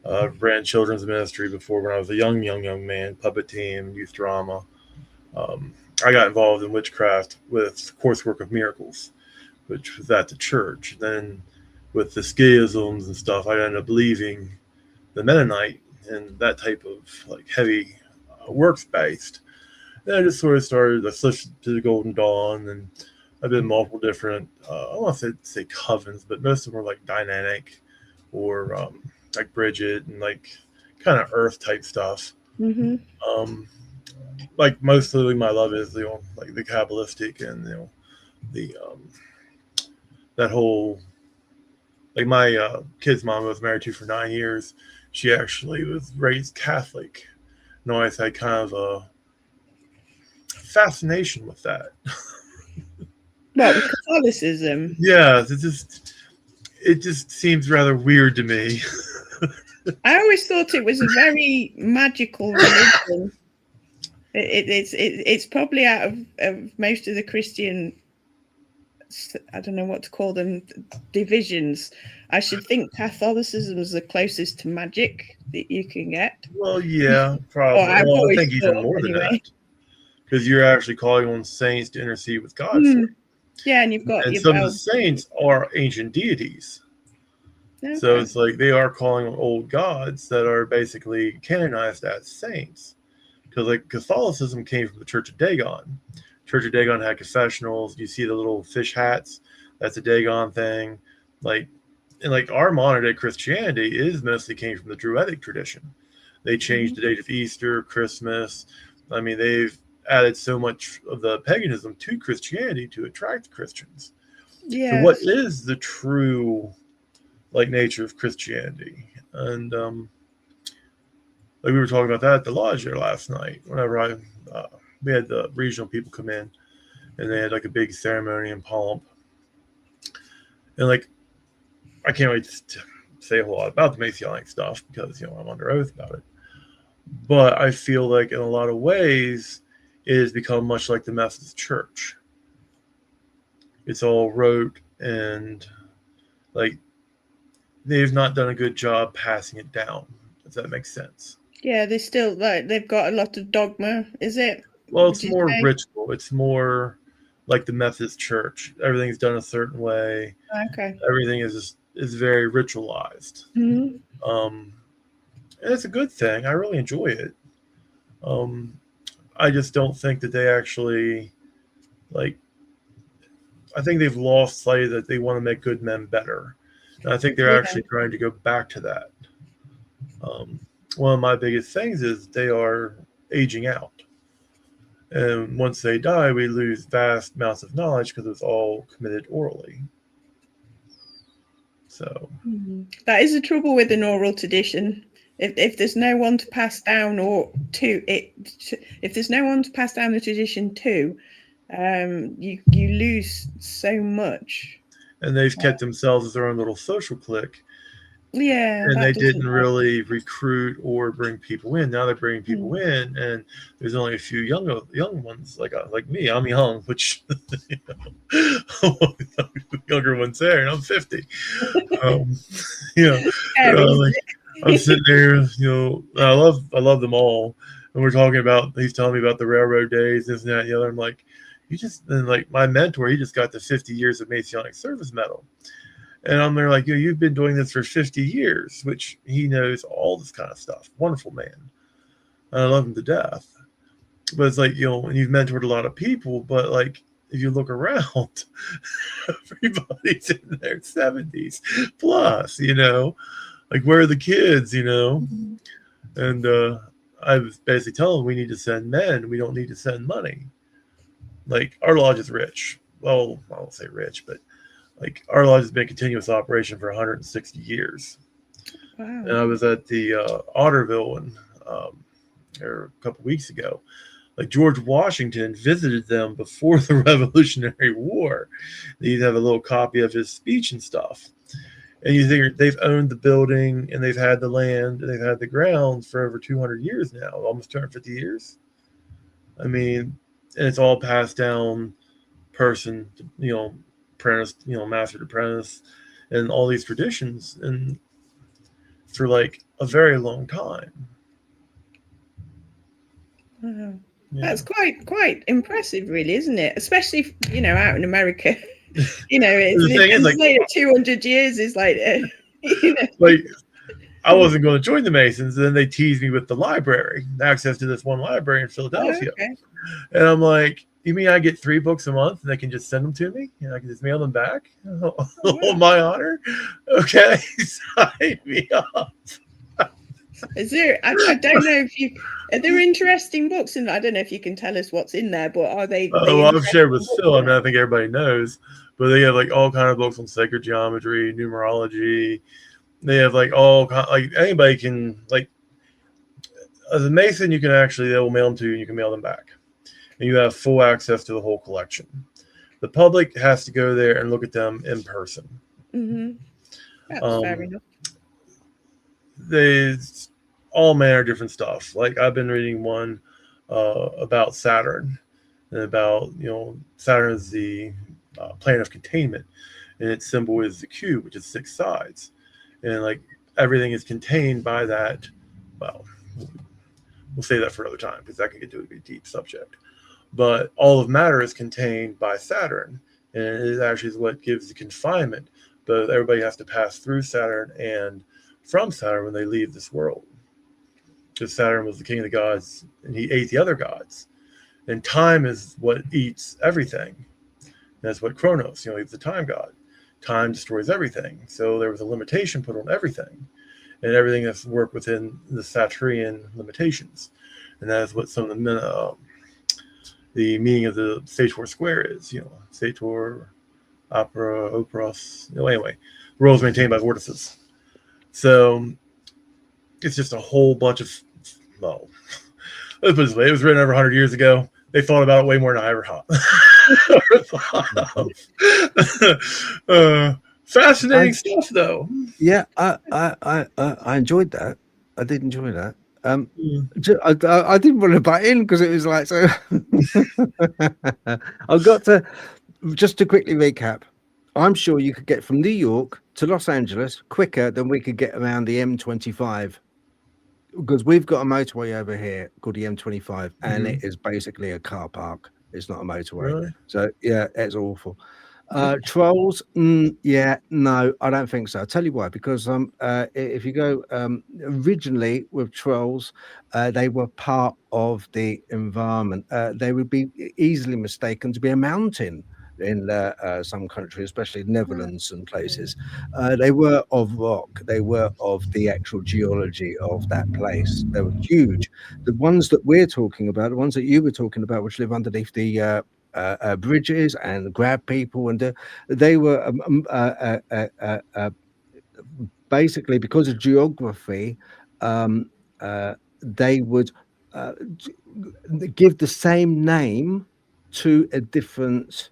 I've ran children's ministry before when I was a young man, puppet team, youth drama. I got involved in witchcraft with Coursework of Miracles, which was at the church. Then with the schisms and stuff, I ended up leaving the Mennonite and that type of like heavy works-based. Then I just sort of started, I switched to the Golden Dawn, and I've been in multiple different, I don't want to say covens, but most of them were like dynamic or like Bridget and like kind of earth type stuff. Mm-hmm. Like mostly my love is like the Kabbalistic and the that whole, like my kid's mom was married to for 9 years. She actually was raised Catholic, and always had kind of a fascination with that. Well, Catholicism. Yeah, it just seems rather weird to me. I always thought it was a very magical religion. It's probably out of most of the Christian, I don't know what to call them, divisions. I should think Catholicism is the closest to magic that you can get. Well, yeah, probably. Well, I think even more than that, because you're actually calling on saints to intercede with God. For you. Yeah, and you've got some of the saints are ancient deities. Okay. So it's like they are calling on old gods that are basically canonized as saints. Because like Catholicism came from the Church of Dagon. Church of Dagon had confessionals. You see the little fish hats. That's a Dagon thing. Like our modern day Christianity is mostly came from the Druidic tradition. They changed the date of Easter, Christmas. I mean, they've added so much of the paganism to Christianity to attract Christians. Yeah. So what is the true like nature of Christianity? And like we were talking about that at the lodge there last night. Whenever we had the regional people come in, and they had like a big ceremony and pomp. And like, I can't really say a whole lot about the Masonic stuff because I'm under oath about it. But I feel like in a lot of ways, it has become much like the Methodist Church. It's all rote, and like they've not done a good job passing it down. Does that make sense? Yeah, they still they've got a lot of dogma, is it? Well, it's more ritual. It's more like the Methodist Church. Everything's done a certain way. Okay. Everything is very ritualized. Mm-hmm. And it's a good thing. I really enjoy it. I just don't think that they actually I think they've lost sight that they want to make good men better. And I think they're actually trying to go back to that. One of my biggest things is they are aging out. And once they die, we lose vast amounts of knowledge because it's all committed orally. So that is the trouble with an oral tradition. If there's no one to pass down if there's no one to pass down the tradition to, you lose so much. And they've kept themselves as their own little social clique. Yeah, and they didn't really recruit or bring people in. Now they're bringing people in, and there's only a few young ones like me. I'm young, which younger ones there, and I'm 50. I'm sitting there. I love them all, and we're talking about. He's telling me about the railroad days, this and that, and the other. I'm like, my mentor, he just got the 50 years of Masonic service medal. And I'm there like, you've been doing this for 50 years, which he knows all this kind of stuff. Wonderful man. And I love him to death. But it's like, and you've mentored a lot of people, but like, if you look around, everybody's in their 70s plus, you know, like where are the kids, you know? And I was basically telling them we need to send men. We don't need to send money. Like our lodge is rich. Well, I won't say rich, but like our lodge has been in continuous operation for 160 years. Wow. And I was at the Otterville a couple weeks ago. Like George Washington visited them before the Revolutionary War. They have a little copy of his speech and stuff. And you think they've owned the building and they've had the land and they've had the grounds for over 200 years now, almost 250 years. I mean, and it's all passed down person, you know, apprentice, you know, master to apprentice, and all these traditions, and for like a very long time. Wow. Yeah. That's quite impressive, really, isn't it? Especially, you know, out in America. You know, The thing is, like, 200 years is like, you know. Like, I wasn't going to join the Masons, and then they teased me with the library, access to this one library in Philadelphia. Okay. And I'm like, you mean I get 3 books a month and they can just send them to me and I can just mail them back? Oh, my honor. Okay, sign me up. Is there? I don't know if you. Are there interesting books? And I don't know if you can tell us what's in there, but are they? Well, I've shared with Phil. I mean, I think everybody knows, but they have like all kind of books on sacred geometry, numerology. They have like all like anybody can like. As a Mason, you can actually they will mail them to you, and you can mail them back, and you have full access to the whole collection. The public has to go there and look at them in person. Mm-hmm. That's fair enough. There's all manner of different stuff. Like I've been reading one about Saturn, and about, you know, Saturn is the planet of containment, and its symbol is the cube, which is 6 sides, and like everything is contained by that. Well, we'll say that for another time because that can get to a deep subject. But all of matter is contained by Saturn, and it actually is what gives the confinement. But everybody has to pass through Saturn and from Saturn when they leave this world. Because Saturn was the king of the gods, and he ate the other gods. And time is what eats everything. And that's what Kronos, you know, he's the time god. Time destroys everything. So there was a limitation put on everything. And everything has to work within the Saturnian limitations. And that is what some of the meaning of the Sator square is, you know, Sator, Opera, Operos. You know, anyway, the world is maintained by vortices. So it's just a whole bunch of, well, let's put it this way, it was written over 100 years ago. They thought about it way more than I ever thought. Fascinating stuff, though. Yeah, I enjoyed that. I did enjoy that. I didn't want to butt in because it was like so. I've got to just to quickly recap. I'm sure you could get from New York to Los Angeles quicker than we could get around the M25, because we've got a motorway over here called the M25, and it is basically a car park. It's not a motorway. Really? So yeah, it's awful. Trolls, yeah, no, I don't think so. I'll tell you why. Because if you go originally with trolls, they were part of the environment. They would be easily mistaken to be a mountain in some countries, especially Netherlands and places. They were of rock. They were of the actual geology of that place. They were huge. The ones that we're talking about, the ones that you were talking about, which live underneath the bridges and grab people, and they were basically, because of geography, they would give the same name to a different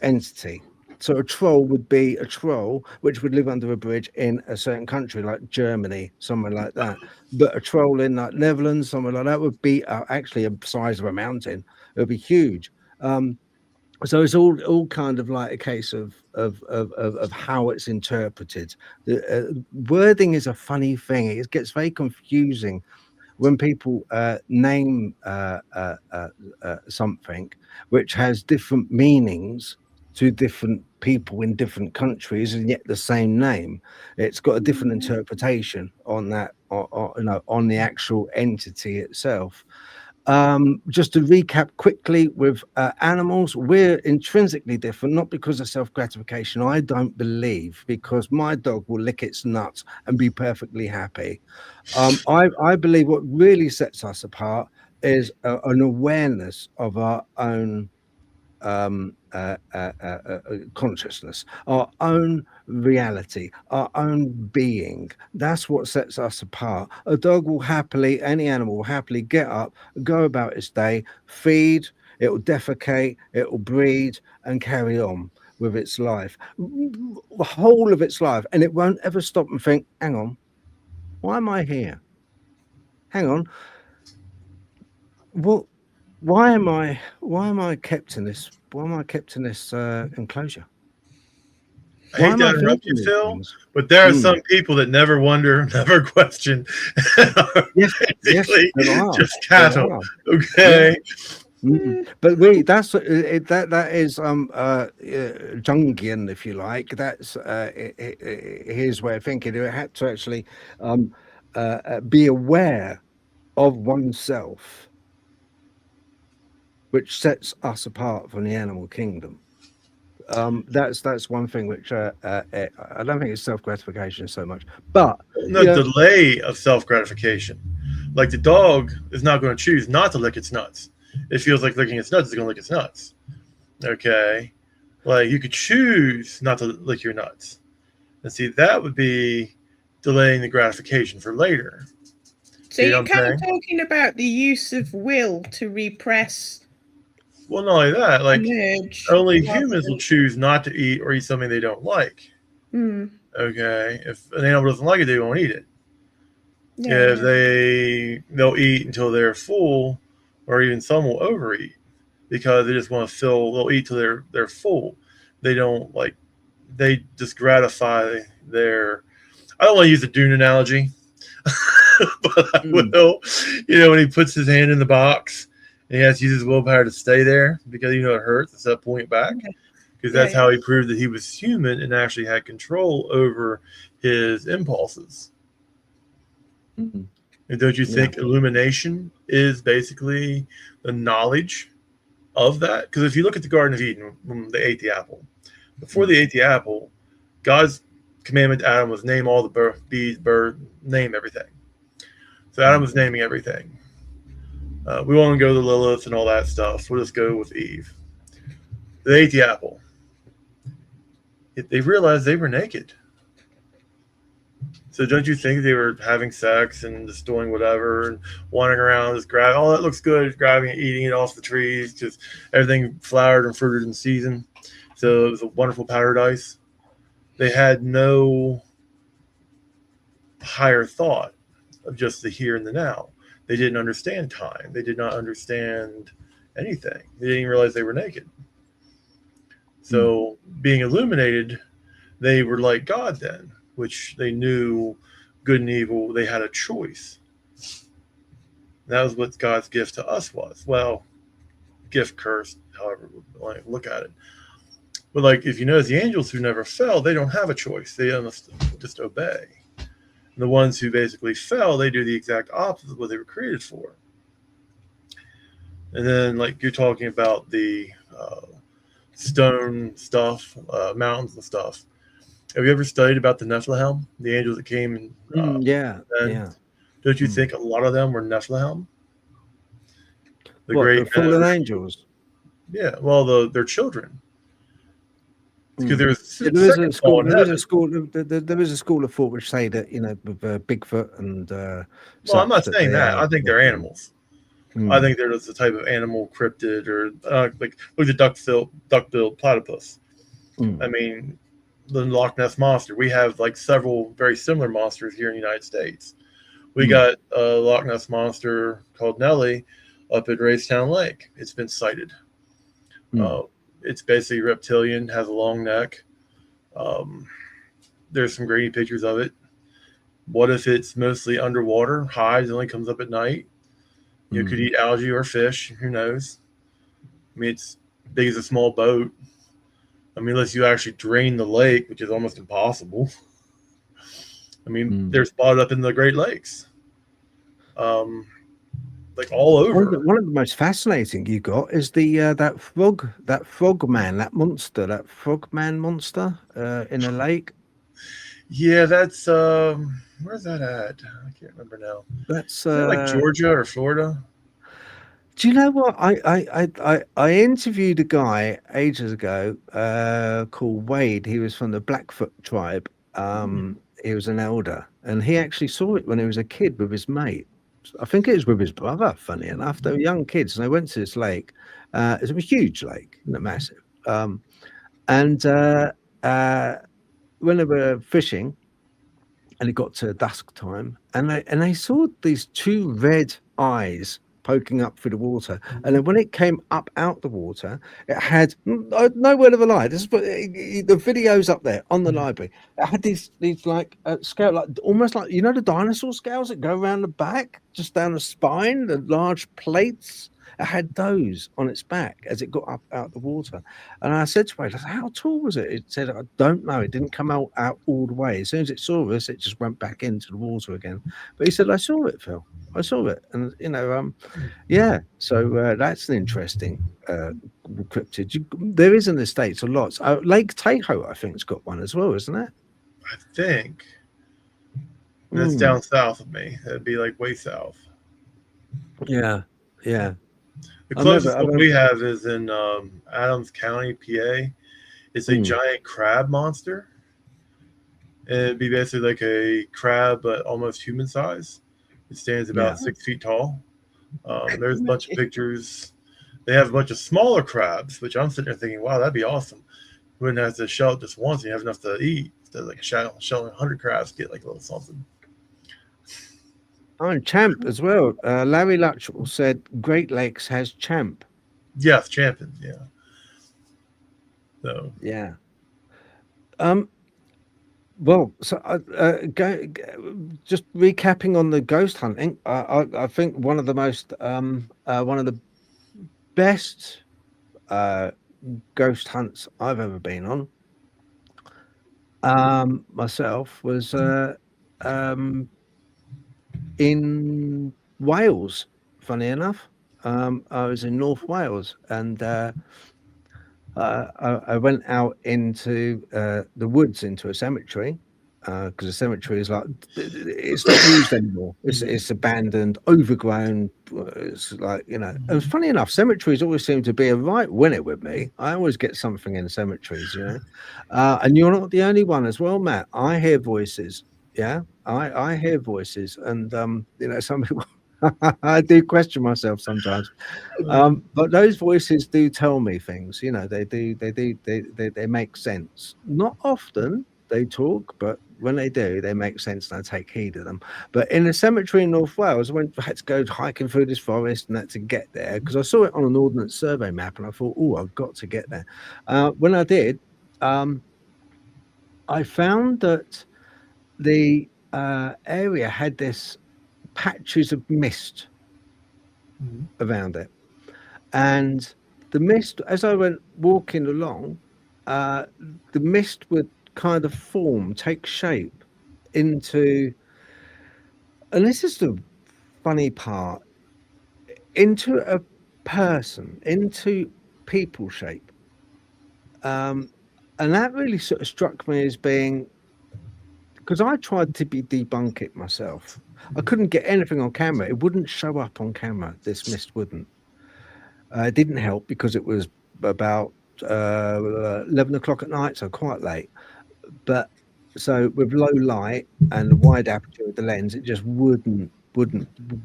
entity. So a troll would be a troll which would live under a bridge in a certain country like Germany, somewhere like that. But a troll in like Netherlands, somewhere like that, would be actually a size of a mountain. It would be huge. So it's all kind of like a case of how it's interpreted. The wording is a funny thing. It gets very confusing when people name something which has different meanings to different people in different countries, and yet the same name. It's got a different interpretation on that, on the actual entity itself. Just to recap quickly with animals, we're intrinsically different, not because of self-gratification. I don't believe, because my dog will lick its nuts and be perfectly happy. I believe what really sets us apart is an awareness of our own consciousness, our own reality, our own being. That's what sets us apart. A dog will happily, any animal will happily get up, go about its day, feed, it will defecate, it will breed, and carry on with its life, the whole of its life, and it won't ever stop and think, hang on, why am I here? Hang on, well, why am I kept in this? Why am I kept in this enclosure? I hate to interrupt you, Phil, but there are some people that never wonder, never question. Yes, basically yes, just cattle. Okay. Yeah. But that is Jungian, if you like. That's his way of thinking. It had to actually be aware of oneself, which sets us apart from the animal kingdom. That's one thing which I don't think it's self-gratification so much, but no delay of self-gratification. Like the dog is not going to choose not to lick its nuts. It feels like licking its nuts, it's going to lick its nuts. Okay, like you could choose not to lick your nuts, and see that would be delaying the gratification for later. So you're kind of talking about the use of will to repress. Well, not only that, like only humans will choose not to eat or eat something they don't like. Okay, if an animal doesn't like it, they won't eat it. Yeah, they'll eat until they're full, or even some will overeat because they just want to fill. They'll eat till they're full. They don't like. They just gratify their. I don't want to use the Dune analogy, but I will. You know, when he puts his hand in the box. And he has to use his willpower to stay there because it hurts. Instead of pulling it back, because that's how he proved that he was human and actually had control over his impulses. And don't you think illumination is basically the knowledge of that? Because if you look at the Garden of Eden when they ate the apple, before they ate the apple, God's commandment to Adam was name all the bees, birds, name everything. So Adam was naming everything. We won't go to Lilith and all that stuff. We'll just go with Eve. They ate the apple. They realized they were naked. So don't you think they were having sex and just doing whatever and wandering around, just grabbing, oh, that looks good, grabbing it, eating it off the trees, just everything flowered and fruited in season. So it was a wonderful paradise. They had no higher thought of just the here and the now. They didn't understand time. They did not understand anything. They didn't even realize they were naked. So being illuminated, they were like God then, which they knew good and evil. They had a choice. That was what God's gift to us was. Well, gift, cursed, however you look at it. But like, if you notice, the angels who never fell, they don't have a choice. They must just obey. The ones who basically fell, they do the exact opposite of what they were created for. And then, like you're talking about the stone stuff, mountains and stuff. Have you ever studied about the Nephilim, the angels that came? And, Don't you think a lot of them were Nephilim? The fallen angels. Yeah, well, their children. Because there is a school of thought which say that with Bigfoot and well, I'm not saying that. I think they're animals. I think they're just a type of animal cryptid, or like look at duck-billed platypus. I mean, the Loch Ness monster. We have like several very similar monsters here in the United States. We got a Loch Ness monster called Nellie up at Raystown Lake. It's been sighted. It's basically reptilian, has a long neck. There's some grainy pictures of it. What if it's mostly underwater, hides, only comes up at night? You could eat algae or fish. Who knows? I mean, it's big as a small boat. I mean, unless you actually drain the lake, which is almost impossible. I mean, they're spotted up in the Great Lakes. Like like all One over. one of the most fascinating you got is the that frog man, that monster, that frogman monster in a lake. Yeah, that's where's that at? I can't remember now. That's Is that like Georgia or Florida? do you know what I interviewed a guy ages ago called Wade. He was from the Blackfoot tribe. He was an elder, and he actually saw it when he was a kid with his mate. I think it was with his brother, funny enough. They were young kids, and they went to this lake. It was a huge lake, massive. And when they were fishing, and it got to dusk time, and they saw these two red eyes poking up through the water, and then when it came up out the water, it had no word of a lie. This is what the video's up there on the library. It had these like scale, like almost like, you know, the dinosaur scales that go around the back, just down the spine, the large plates. It had those on its back as it got up out the water. And I said to Wade, how tall was it? It said, I don't know. It didn't come out all the way. As soon as it saw us, it just went back into the water again. But he said, I saw it, Phil. I saw it. And, you know, yeah. So that's an interesting cryptid. There is in the States a lot. Lake Tahoe, I think, has got one as well, isn't it? I think. That's down south of me. That'd be like way south. Yeah. Yeah. The closest one we have is in Adams County, PA. It's a giant crab monster. And it'd be basically like a crab, but almost human size. It stands about 6 feet tall. There's a bunch of pictures. They have a bunch of smaller crabs, which I'm sitting there thinking, wow, that'd be awesome. You wouldn't have to shell it just once and you have enough to eat. Instead of like shelling 100 crabs, get like a little something. Oh, and Champ as well. Larry Luttrell said Great Lakes has Champ. Yes, champions, yeah. So yeah. Well, so just recapping on the ghost hunting. I think one of the most one of the best ghost hunts I've ever been on myself was in Wales. Funny enough, I was in North Wales, and I went out into the woods, into a cemetery, because the cemetery is like, it's not used anymore. It's abandoned, overgrown. It's like, you know. And funny enough, cemeteries always seem to be a right winner with me. I always get something in cemeteries, you know. And you're not the only one as well, Matt. I hear voices. Yeah, I hear voices, and you know, some people. I do question myself sometimes, but those voices do tell me things. You know, they make sense. Not often they talk, but when they do, they make sense, and I take heed of them. But in a cemetery in North Wales, I had to go hiking through this forest and that to get there, because I saw it on an ordnance survey map, and I thought, oh, I've got to get there. When I did, I found that the area had this patches of mist around it, and the mist, as I went walking along, the mist would kind of take shape into, and this is the funny part, into a person, into people shape, and that really sort of struck me as being, because I tried to debunk it myself. I couldn't get anything on camera. It wouldn't show up on camera. This mist wouldn't. It didn't help because it was about 11 o'clock at night, so quite late. But so with low light and the wide aperture of the lens, it just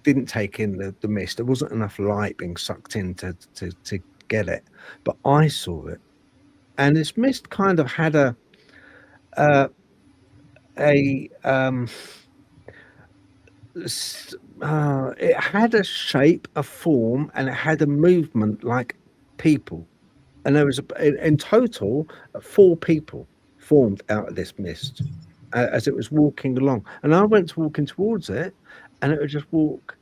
didn't take in the mist. There wasn't enough light being sucked in to get it. But I saw it, and this mist kind of had it had a shape, a form, and it had a movement like people. And there was in total 4 people formed out of this mist as it was walking along. And I went walking towards it, and it would just walk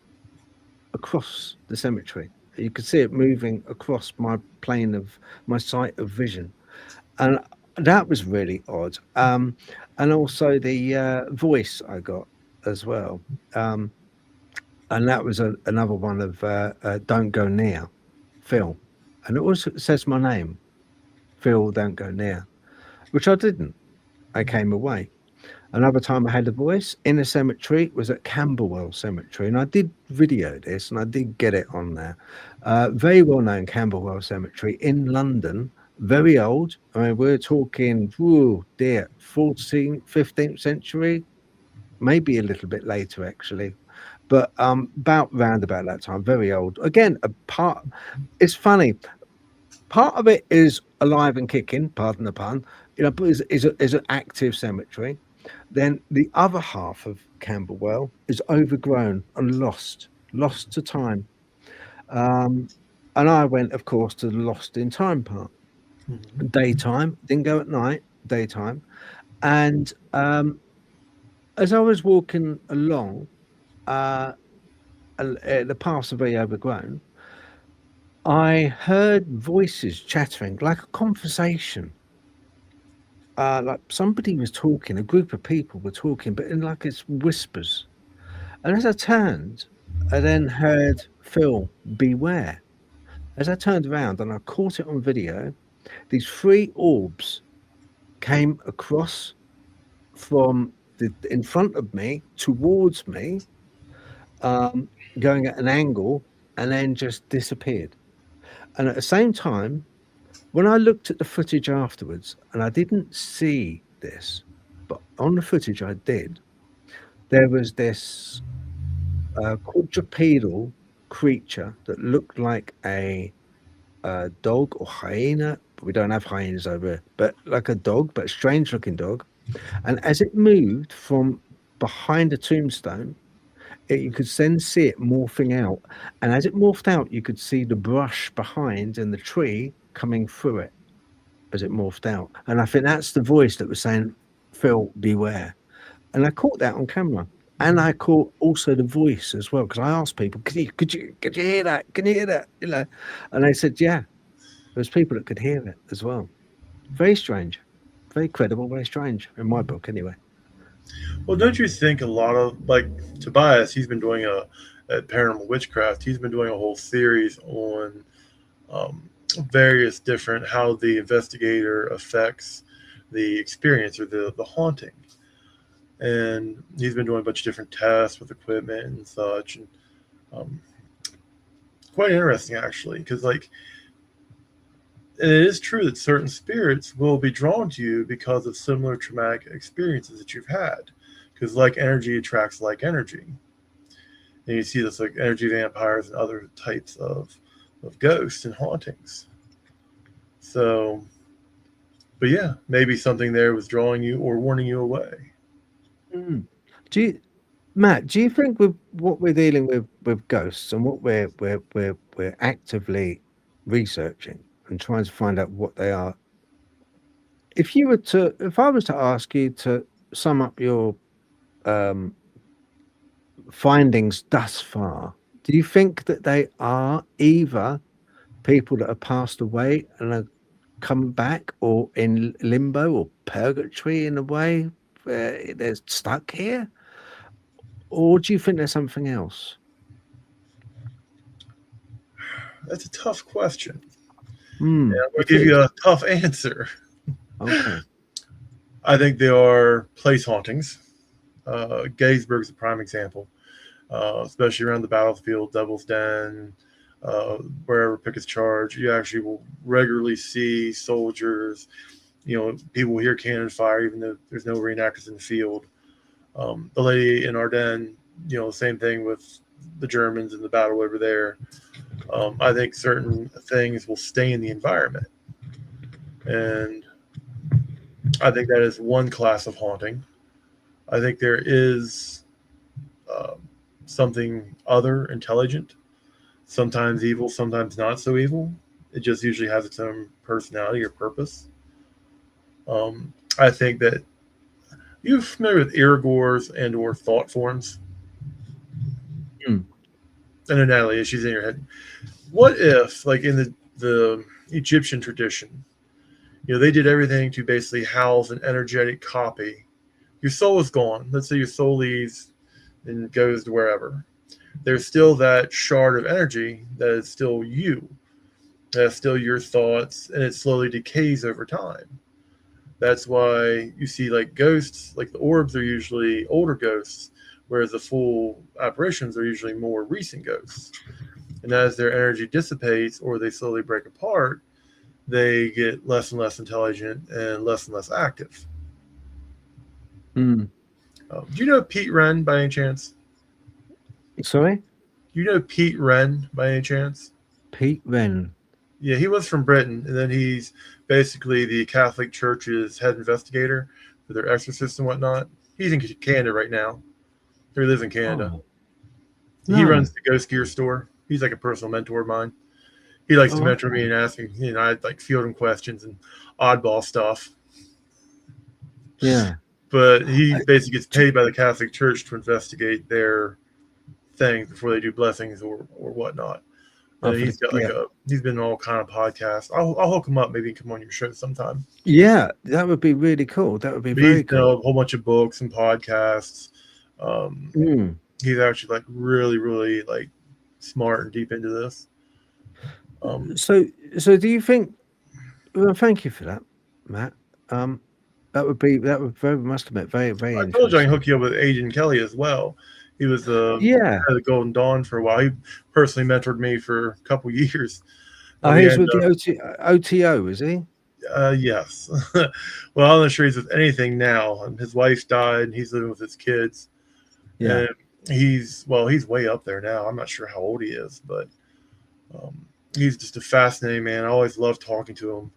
across the cemetery. You could see it moving across my plane of my sight of vision, and that was really odd. And also the voice I got as well. and that was another one of Don't Go Near, Phil, and it also says my name, Phil, don't go near, which I didn't. I came away. Another time I had a voice in a cemetery was at Camberwell Cemetery, and I did video this, and I did get it on there. Very well known Camberwell Cemetery in London, very old. I mean, we're talking, oh dear, 14th, 15th century, maybe a little bit later actually, but about that time, very old. Again, it's funny. Part of it is alive and kicking, pardon the pun, but is an active cemetery. Then the other half of Camberwell is overgrown and lost to time. And I went, of course, to the lost in time part. Daytime, didn't go at night, daytime. And as I was walking along, the paths are very overgrown, I heard voices chattering, like a conversation. Like somebody was talking, a group of people were talking, but in like it's whispers. And as I turned, I then heard, Phil, beware. As I turned around and I caught it on video, these 3 orbs came across from in front of me towards me, going at an angle, and then just disappeared. And at the same time, when I looked at the footage afterwards, and I didn't see this, but on the footage I did, there was this quadrupedal creature that looked like a dog or hyena, but we don't have hyenas over here, but like a dog, but a strange looking dog. And as it moved from behind a tombstone, you could then see it morphing out. And as it morphed out, you could see the brush behind and the tree coming through it as it morphed out. And I think that's the voice that was saying, Phil, beware. And I caught that on camera. And I caught also the voice as well, because I asked people, could you hear that? Can you hear that? And they said, yeah. There's people that could hear it as well. Very strange. Very credible, very strange, in my book anyway. Well, don't you think a lot of, like Tobias, he's been doing at Paranormal Witchcraft, he's been doing a whole series on various different, how the investigator affects the experience or the haunting. And he's been doing a bunch of different tests with equipment and such. And quite interesting, actually, because like, it is true that certain spirits will be drawn to you because of similar traumatic experiences that you've had. Because like energy attracts like energy. And you see this like energy vampires and other types of ghosts and hauntings. So, but yeah, maybe something there was drawing you or warning you away. Matt, do you think with what we're dealing with ghosts and what we're actively researching and trying to find out what they are, if I was to ask you to sum up your findings thus far, do you think that they are either people that have passed away and are come back, or in limbo or purgatory in a way where they're stuck here? Or do you think there's something else? That's a tough question. Yeah, I'll give you a tough answer. Okay. I think there are place hauntings. Gettysburg's a prime example, especially around the battlefield, Devil's Den, wherever Pickett's Charge. You actually will regularly see soldiers, people hear cannon fire, even though there's no reenactors in the field. The lady in Ardennes, same thing with the Germans in the battle over there. I think certain things will stay in the environment. And I think that is one class of haunting. I think there is something other, intelligent, sometimes evil, sometimes not so evil. It just usually has its own personality or purpose. I think that you're familiar with egregores and or thought forms. I know, Natalie, she's in your head. What if, like in the Egyptian tradition, they did everything to basically house an energetic copy. Your soul is gone. Let's say your soul leaves and goes to wherever. there's still that shard of energy that is still you. That's still your thoughts, and it slowly decays over time. That's why you see like ghosts, like the orbs are usually older ghosts, whereas the full apparitions are usually more recent ghosts. And as their energy dissipates or they slowly break apart, they get less and less intelligent and less active. Mm. Do you know Pete Wren by any chance? Sorry? Do you know Pete Wren by any chance? Pete Wren. Yeah, he was from Britain, and then he's basically the Catholic Church's head investigator for their exorcists and whatnot. He's in Canada right now. He lives in Canada. Oh. He No. runs the Ghost Gear store. He's like a personal mentor of mine. He likes to mentor me and ask me, I like field him questions and oddball stuff. Yeah. But he basically gets paid by the Catholic Church to investigate their things before they do blessings or whatnot. And he's got like he's been on all kind of podcasts. I'll hook him up. Maybe he can come on your show sometime. Yeah, that would be really cool. That would be very cool. A whole bunch of books and podcasts. He's actually like really like smart and deep into this. So do you think? Well, thank you for that, Matt. That would must admit very I told you I can hook you up with Agent Kelly as well. He was the head of Golden Dawn for a while. He personally mentored me for a couple years. He's with the OTO, is he? Yes. Well, I'm not sure he's with anything now. His wife died, and he's living with his kids. Yeah. And he's way up there now. I'm not sure how old he is, but he's just a fascinating man. I always loved talking to him.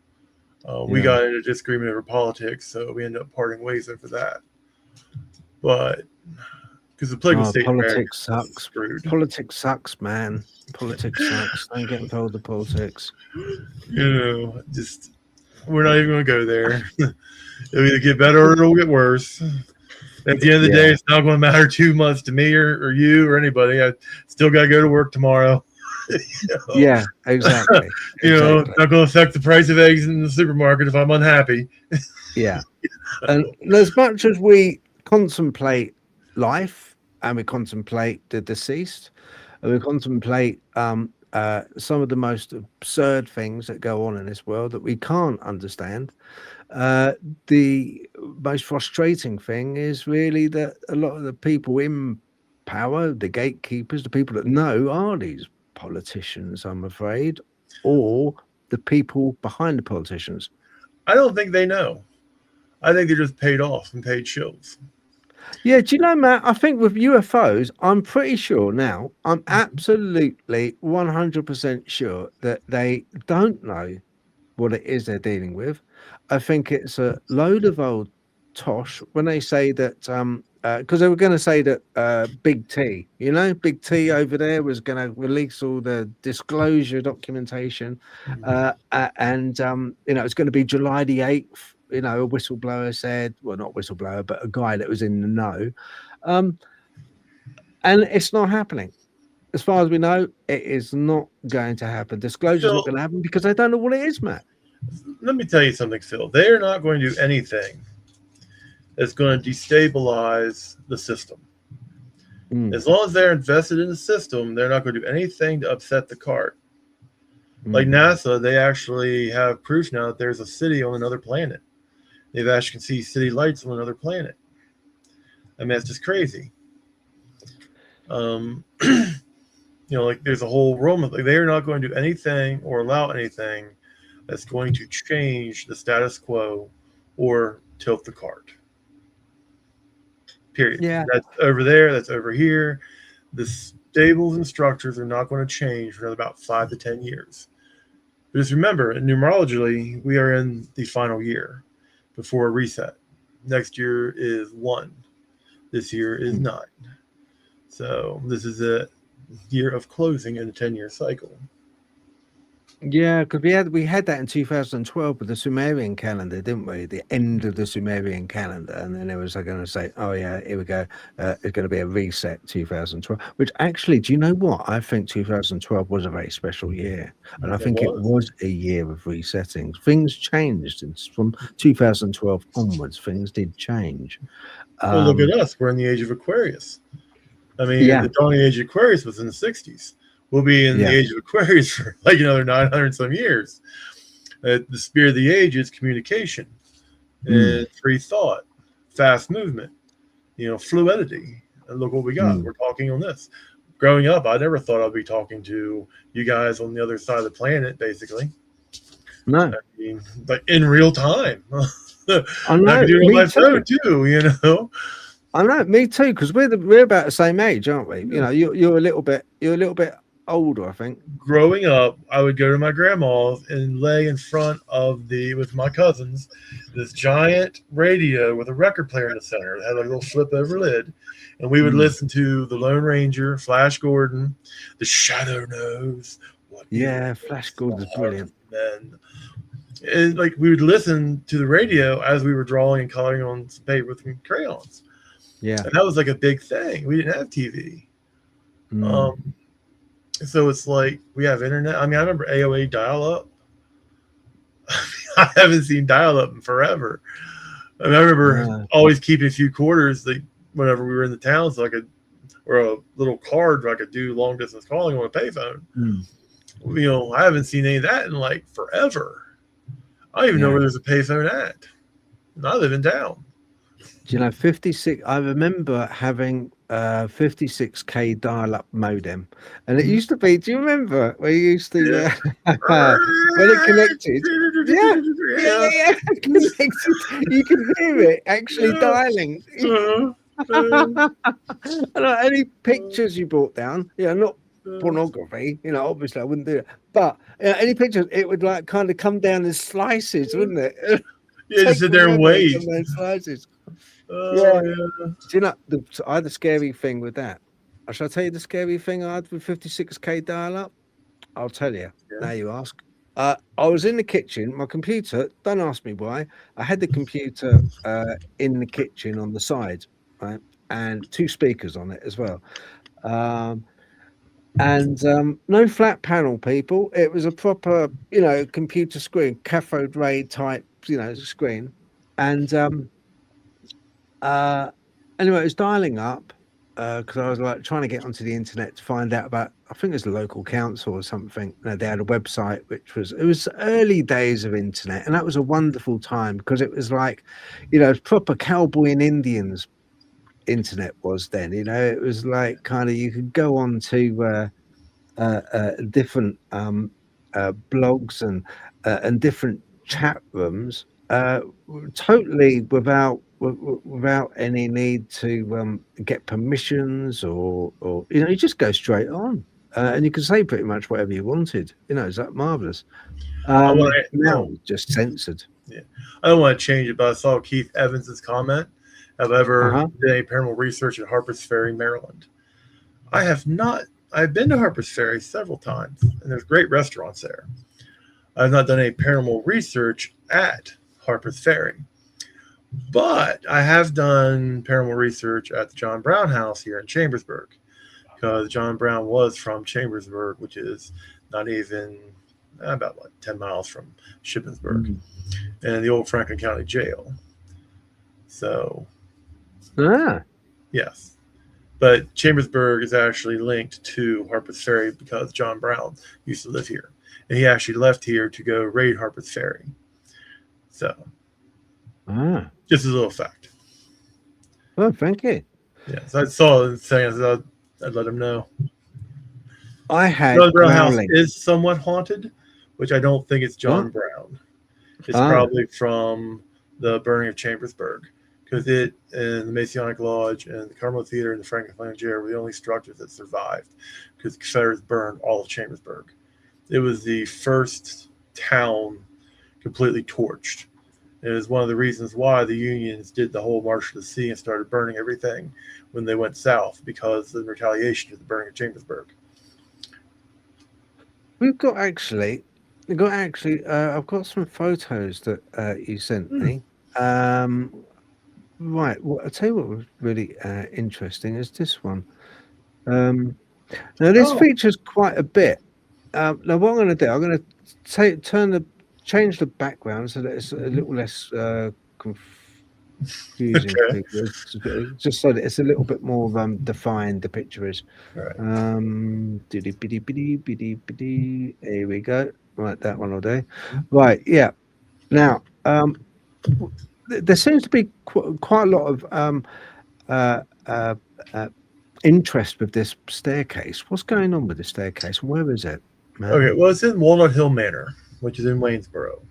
We got into disagreement over politics, so we ended up parting ways over that. But because the political state politics sucks. Screwed. Politics sucks, man. Politics sucks. Don't get involved in politics. Just we're not even going to go there. It'll either get better or it'll get worse. At the end of the day, it's not going to matter too much to me or you or anybody. I still got to go to work tomorrow. Yeah, exactly. It's not going to affect the price of eggs in the supermarket if I'm unhappy. Yeah. And as much as we contemplate life and we contemplate the deceased and we contemplate some of the most absurd things that go on in this world that we can't understand, the most frustrating thing is really that a lot of the people in power, the gatekeepers, the people that know, are these politicians, I'm afraid, or the people behind the politicians. I don't think they know. I think they're just paid off and paid shills. Yeah, do you know, Matt, I think with UFOs, I'm pretty sure now, I'm absolutely 100% sure that they don't know what it is they're dealing with. I think it's a load of old tosh when they say that, because they were going to say that Big T, Big T over there was going to release all the disclosure documentation, and it's going to be July the 8th. A whistleblower said, well, not whistleblower, but a guy that was in the know. And it's not happening. As far as we know, it is not going to happen. Disclosure is not going to happen because I don't know what it is, Matt. Let me tell you something, Phil. They are not going to do anything that's going to destabilize the system. As long as they're invested in the system, they're not going to do anything to upset the cart. Like NASA, they actually have proof now that there's a city on another planet. They've actually can see city lights on another planet. I mean, it's just crazy. Like there's a whole realm of, like, they are not going to do anything or allow anything that's going to change the status quo or tilt the cart. Period. Yeah. That's over there. That's over here. The stables and structures are not going to change for another about 5 to 10 years. But just remember, numerologically, we are in the final year before a reset. Next year is 1. This year is 9. So this is a year of closing in a 10-year cycle. Yeah, because we had that in 2012 with the Sumerian calendar, didn't we? The end of the Sumerian calendar, and then it was going to say, "Oh yeah, here we go. It's going to be a reset 2012." Which actually, do you know what? I think 2012 was a very special year, and I think it was a year of resetting. Things changed from 2012 onwards. Things did change. Well, look at us. We're in the age of Aquarius. I mean, Yeah. the dawning age of Aquarius was in the 60s. We'll be in Yeah. the age of Aquarius for like another 900 some years. The spirit of the age is communication and free thought, fast movement, fluidity. And look what we got. We're talking on this. Growing up, I never thought I'd be talking to you guys on the other side of the planet, basically. No. I mean, like in real time. I know. I can do it on Me my too. phone too, I know, me too, because we're about the same age, aren't we? You know, you're a little bit older, I think. Growing up, I would go to my grandma's and lay in front of with my cousins, this giant radio with a record player in the center. It had like a little flip over lid. And we would listen to the Lone Ranger, Flash Gordon, the Shadow Knows. Flash Gordon's brilliant. And like we would listen to the radio as we were drawing and coloring on some paper with some crayons. Yeah. And that was like a big thing. We didn't have TV. So it's like we have internet. I mean, I remember AOA dial-up. I haven't seen dial-up in forever. I remember always keeping a few quarters whenever we were in the town, so I could, or a little card where I could do long distance calling on a payphone. I haven't seen any of that in like forever. I don't even know where there's a payphone at. And I live in town. Do you know 56? I remember having 56K dial-up modem, and it used to be. Do you remember where you used to when it connected? Yeah. Connected. You could hear it actually dialing. Any pictures you brought down? Not pornography. Obviously I wouldn't do it. But any pictures, it would like kind of come down in slices, wouldn't it? Just sit there and wait. Slices. Do you know I had a scary thing with that? Shall I tell you the scary thing I had with 56K dial-up? I'll tell you. Now you ask. I was in the kitchen, my computer, don't ask me why. I had the computer in the kitchen on the side, right? And 2 speakers on it as well. And no flat panel, people. It was a proper, computer screen, cathode ray type, screen. And anyway, it was dialing up because I was like trying to get onto the internet to find out about, I think it was the local council or something. They had a website it was early days of internet, and that was a wonderful time because it was like, proper cowboy and Indians internet was then. It was like kind of you could go on to different blogs and different chat rooms totally without any need to get permissions or you just go straight on and you can say pretty much whatever you wanted. Is that marvelous? Now just censored. I don't want to change it, but I saw Keith Evans's comment. Have I ever done any paranormal research at Harpers Ferry, Maryland? I have not. I've been to Harpers Ferry several times, and there's great restaurants there. I've not done any paranormal research at Harpers Ferry, but I have done paranormal research at the John Brown House here in Chambersburg, because John Brown was from Chambersburg, which is not even about 10 miles from Shippensburg, and the old Franklin County Jail. So, yes. But Chambersburg is actually linked to Harpers Ferry because John Brown used to live here. And he actually left here to go raid Harpers Ferry. So, just a little fact. Oh, thank you. Yes, I saw it saying I'd let him know. I had John Brown House is somewhat haunted, which I don't think it's John Brown. It's probably from the burning of Chambersburg. Because it and the Masonic Lodge and the Carmel Theater and the Franklin County Jail were the only structures that survived because the Confederates burned all of Chambersburg. It was the first town completely torched. It was one of the reasons why the Unions did the whole March to the Sea and started burning everything when they went south, because of the retaliation to the burning of Chambersburg. I've got some photos that you sent me. Right. Well, I'll tell you what was really interesting is this one. Now, this features quite a bit. Now, what I'm going to do, I'm going to change the background so that it's a little less Fusing Okay. figures, just so that it's a little bit more defined. The picture is. Right. Here we go. Right, that one will do. Right, yeah. Now, there seems to be quite a lot of interest with this staircase. What's going on with the staircase? Where is it, Matt? Okay, well, it's in Walnut Hill Manor, which is in Waynesboro.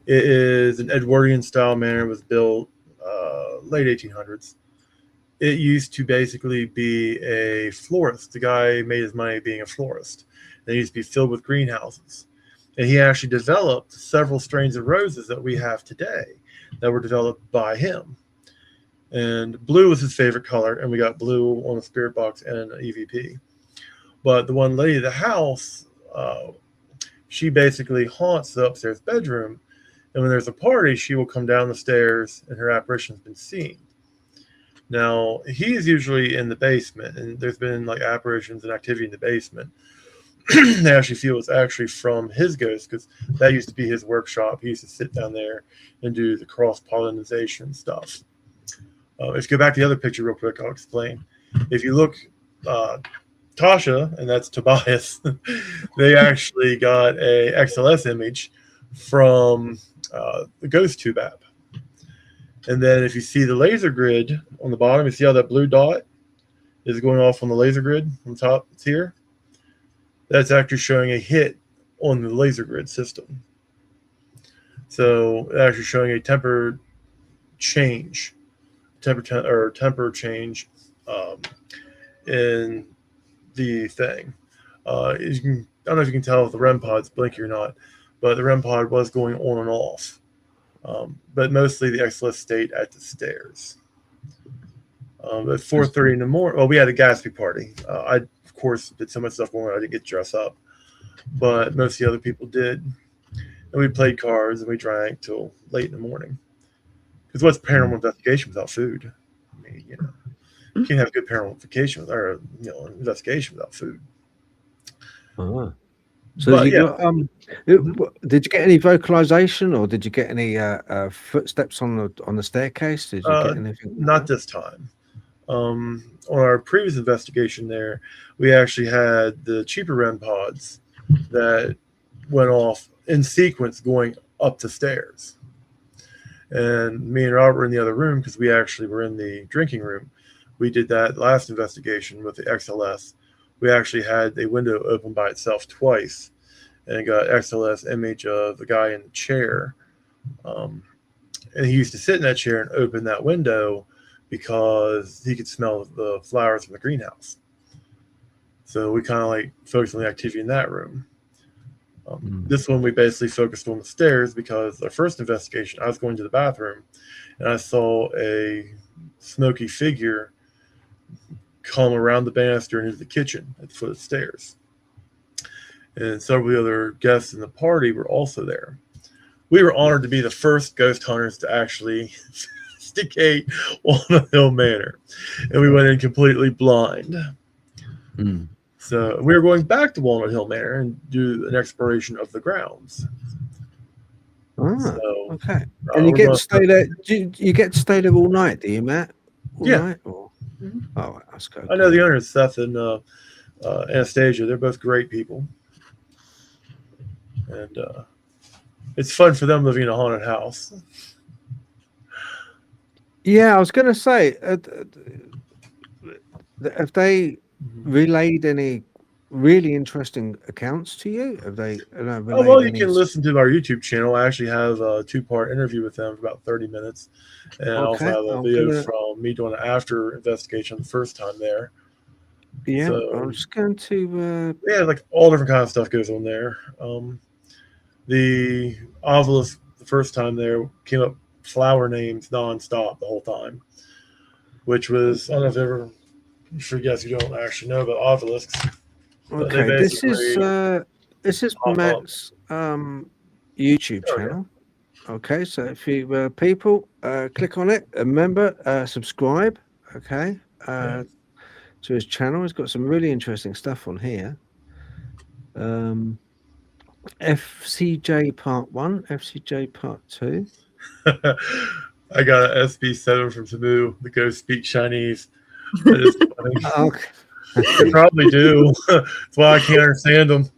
It is an Edwardian style manor. It was built late 1800s. It used to basically be a florist. The guy made his money being a florist. It used to be filled with greenhouses. And he actually developed several strains of roses that we have today that were developed by him. And blue was his favorite color, and we got blue on the spirit box and an EVP. But the one lady of the house, she basically haunts the upstairs bedroom. And when there's a party, she will come down the stairs, and her apparition's been seen. Now, he's usually in the basement, and there's been like apparitions and activity in the basement. They actually feel it's actually from his ghost, because that used to be his workshop. He used to sit down there and do the cross-pollination stuff. If you go back to the other picture real quick, I'll explain. If you look, Tasha, and that's Tobias, they actually got a XLS image from the ghost tube app. And then if you see the laser grid on the bottom, you see how that blue dot is going off on the laser grid on the top? It's here. That's actually showing a hit on the laser grid system. So actually showing a temper change in the thing. I don't know if you can tell if the REM pod's blinking or not, but the REM pod was going on and off. But mostly the XLS stayed at the stairs. At 4:30 in the morning, well, we had a Gatsby party. I, of course, did so much stuff going on, I didn't get dressed up. But most of the other people did. And we played cards and we drank till late in the morning. Because what's paranormal investigation without food? I mean, you can't have a good paranormal investigation without food. Uh-huh. So did you get any vocalization, or did you get any footsteps on the staircase? Did you get anything? Not this time. On our previous investigation there, we actually had the cheaper REM pods that went off in sequence going up the stairs. And me and Robert were in the other room because we actually were in the drinking room. We did that last investigation with the XLS. We actually had a window open by itself twice, and it got XLS image of the guy in the chair. And he used to sit in that chair and open that window because he could smell the flowers from the greenhouse. So we kind of like focused on the activity in that room. This one we basically focused on the stairs because our first investigation, I was going to the bathroom and I saw a smoky figure come around the banister and into the kitchen at the foot of the stairs. And several of the other guests in the party were also there. We were honored to be the first ghost hunters to actually investigate Walnut Hill Manor. And we went in completely blind. So we were going back to Walnut Hill Manor and do an exploration of the grounds. Okay. And you get to stay there. You get to stay there all night, do you, Matt? All night? Or? Oh, that's good. I know the owners, Seth and Anastasia. They're both great people, and it's fun for them living in a haunted house. Yeah, I was going to say, have they relayed any really interesting accounts to you? Have they? You can listen to our YouTube channel. I actually have a 2-part interview with them for about 30 minutes, and I also have a video from me doing an after investigation the first time there. Yeah, so, I'm just going to. Like all different kinds of stuff goes on there. The obelisk the first time there came up flower names nonstop the whole time, which was, I don't know if ever. I'm sure you guys who don't actually know about obelisks. Okay, this is Matt's YouTube channel. Okay, so if you people click on it, remember subscribe. Okay, to his channel. He's got some really interesting stuff on here. FCJ Part 1, FCJ Part 2. I got an SB7 from Taboo. The ghosts speak Chinese. That is funny. Okay. They probably do. That's why I can't understand them.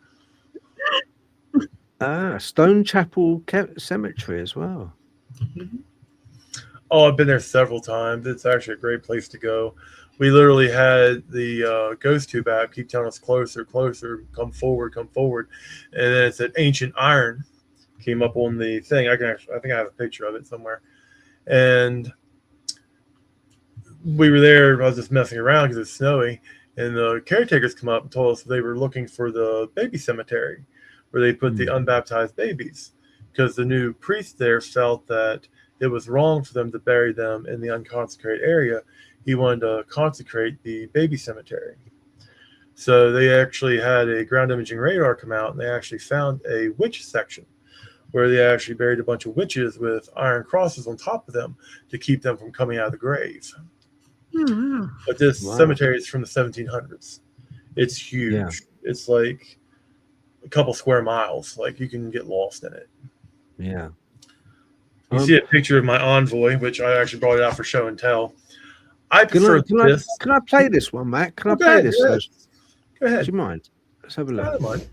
Stone Chapel Cemetery as well. Oh, I've been there several times. It's actually a great place to go. We literally had the Ghost Tube app keep telling us closer, closer, come forward, and then it said ancient iron came up on the thing. I think I have a picture of it somewhere, and we were there. I was just messing around because it's snowy, and the caretakers come up and told us they were looking for the baby cemetery where they put the unbaptized babies, because the new priest there felt that it was wrong for them to bury them in the unconsecrated area. He wanted to consecrate the baby cemetery. So they actually had a ground imaging radar come out, and they actually found a witch section where they actually buried a bunch of witches with iron crosses on top of them to keep them from coming out of the grave. But this cemetery is from the 1700s. It's huge. Yeah. It's like a couple square miles. Like, you can get lost in it. Yeah. You see a picture of my envoy, which I actually brought it out for show and tell. I prefer this. Can I play this one, Matt? Can I play this? Go ahead. Do you mind? Let's have a look. I don't mind.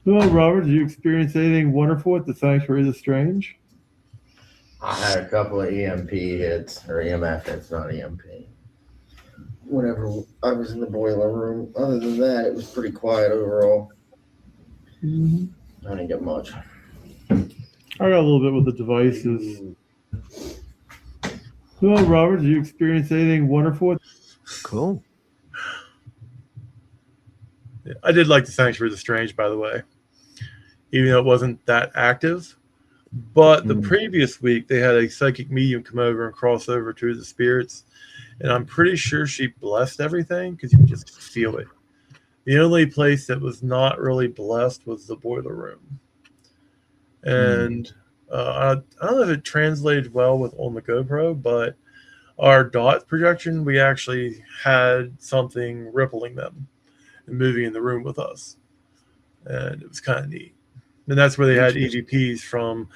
Well, Robert, did you experience anything wonderful at the Sanctuary of the Strange? I had a couple of EMP hits, or EMF hits, not EMP. Whenever I was in the boiler room, other than that, it was pretty quiet overall. I didn't get much. I got a little bit with the devices. Well, Robert, did you experience anything wonderful? Cool. I did like the Sanctuary of the Strange, by the way, even though it wasn't that active. But the previous week, they had a psychic medium come over and cross over to the spirits, and I'm pretty sure she blessed everything because you could just feel it. The only place that was not really blessed was the boiler room. And I don't know if it translated well on the GoPro, but our dot projection, we actually had something rippling them and moving in the room with us. And it was kind of neat. And that's where they had EVPs from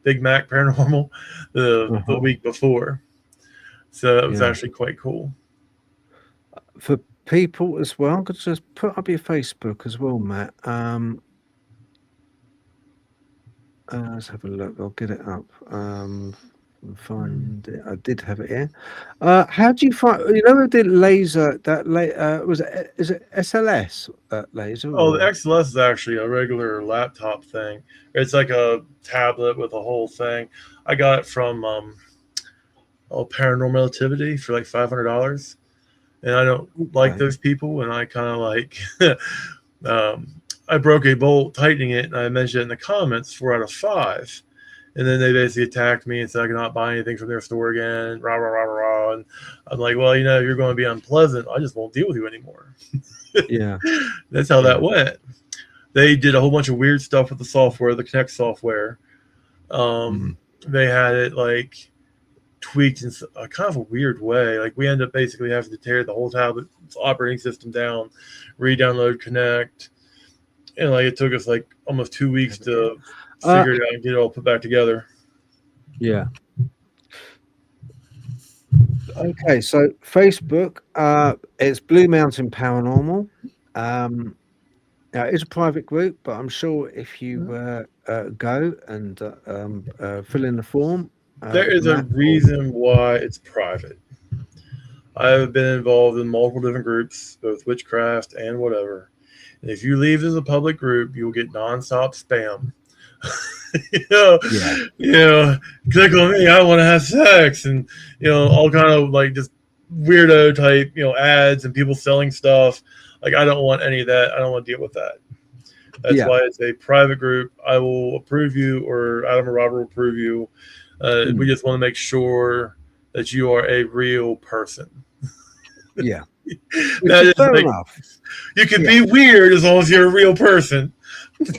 Big Mac Paranormal the week before. So that was actually quite cool. For people as well, could just put up your Facebook as well, Matt. Let's have a look. I'll get it up. Find it. I did have it here. How do you find? You know, the laser that was it? Is it SLS that laser? Oh, the XLS is actually a regular laptop thing. It's like a tablet with a whole thing. I got it from Paranormal Activity for like $500, and I don't like those people, and I kind of like. I broke a bolt tightening it, and I mentioned it in the comments 4 out of 5. And then they basically attacked me and said I could not buy anything from their store again. Rah, rah, rah, rah, rah. And I'm like, well, if you're going to be unpleasant, I just won't deal with you anymore. Yeah. That's how that went. They did a whole bunch of weird stuff with the software, the Connect software. They had it like tweaked in a kind of a weird way. Like, we ended up basically having to tear the whole tablet's operating system down, re-download Connect. And like, it took us like almost 2 weeks to figure it out and get it all put back together. Yeah. Okay, so Facebook, it's Blue Mountain Paranormal. It's a private group, but I'm sure if you go and fill in the form, there is a reason why it's private. I have been involved in multiple different groups, both witchcraft and whatever. And if you leave as a public group, you'll get nonstop spam. Click on me, I want to have sex, and all kind of like just weirdo type ads and people selling stuff. Like, I don't want any of that. I don't want to deal with that. That's why it's a private group. I will approve you, or Adam or Robert will approve you. We just want to make sure that you are a real person. Yeah. That is fair enough. You can be weird as long as you're a real person. You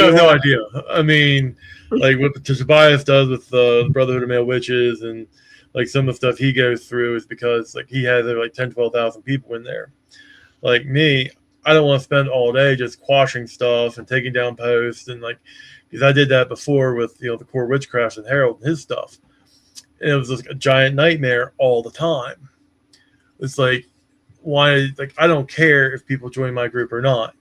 have no idea. I mean, like what Tobias does with the Brotherhood of Male Witches, and like some of the stuff he goes through is because like he has like 10, 12,000 people in there. Like me, I don't want to spend all day just quashing stuff and taking down posts and like, because I did that before with the core witchcraft and Harold and his stuff, and it was like a giant nightmare all the time. It's like, why? Like, I don't care if people join my group or not.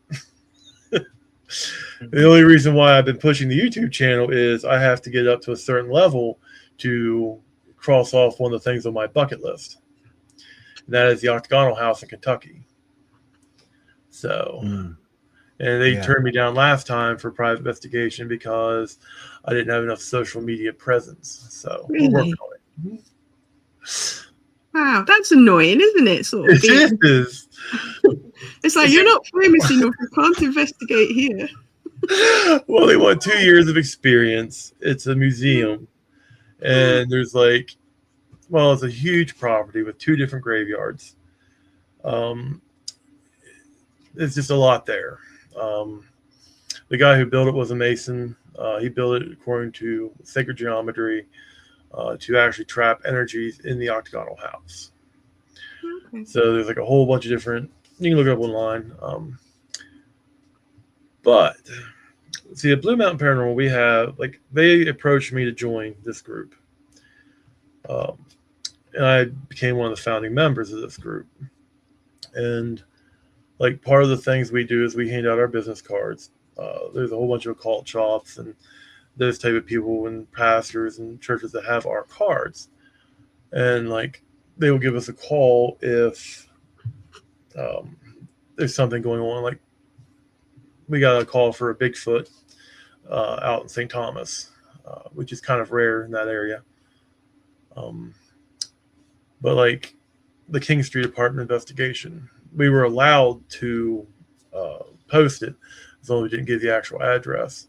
The only reason why I've been pushing the YouTube channel is I have to get up to a certain level to cross off one of the things on my bucket list. And that is the Octagonal House in Kentucky. So, and they turned me down last time for private investigation because I didn't have enough social media presence. So, we're working on it. Wow, that's annoying, isn't it? Sort of it is. It's like, you're not famous enough, you can't investigate here. Well, they want 2 years of experience. It's a museum. And there's like, well, it's a huge property with 2 different graveyards. It's just a lot there. The guy who built it was a Mason. He built it according to sacred geometry to actually trap energies in the Octagonal House. Okay. So there's like a whole bunch of different, you can look it up online. But see, at Blue Mountain Paranormal, we have, like, they approached me to join this group. And I became one of the founding members of this group. And like, part of the things we do is we hand out our business cards. There's a whole bunch of occult shops and those type of people and pastors and churches that have our cards. And like, they will give us a call if there's something going on. Like, we got a call for a Bigfoot out in St. Thomas, which is kind of rare in that area. But like the King Street apartment investigation, we were allowed to post it as long as we didn't give the actual address.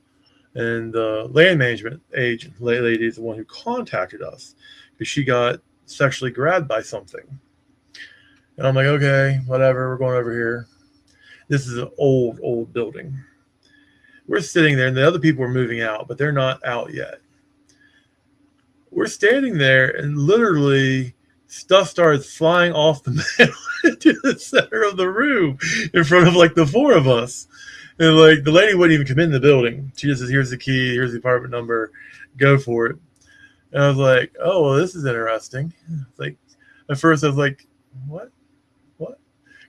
And the land management agent lady is the one who contacted us because she got sexually grabbed by something. And I'm like, okay, whatever, we're going over here. This is an old building. We're sitting there, and the other people are moving out, but they're not out yet. We're standing there, and literally stuff starts flying off the mantle into the center of the room in front of like the 4 of us. And like, the lady wouldn't even come in the building. She just says, here's the key, here's the apartment number, go for it. And I was like, oh, well, this is interesting. Like, at first I was like, what?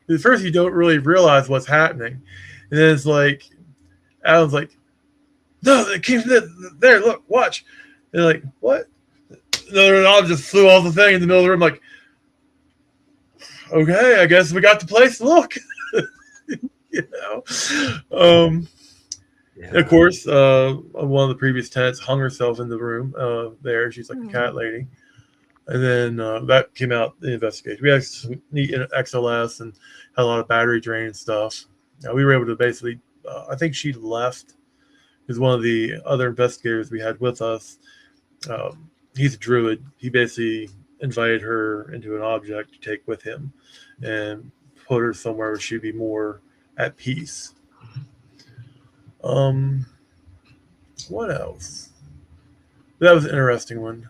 At first you don't really realize what's happening. And then it's like, Alan's like, no, they came there, look, watch. And they're like, what? Another knob just flew off the thing in the middle of the room. Like, okay, I guess we got the place to look. You know? And of course, one of the previous tenants hung herself in the room there. She's like a cat lady. And then that came out in the investigation. We had some neat XLS and had a lot of battery drain and stuff. We were able to basically, I think she left because one of the other investigators we had with us, he's a druid. He basically invited her into an object to take with him and put her somewhere where she'd be more at peace. What else? That was an interesting one.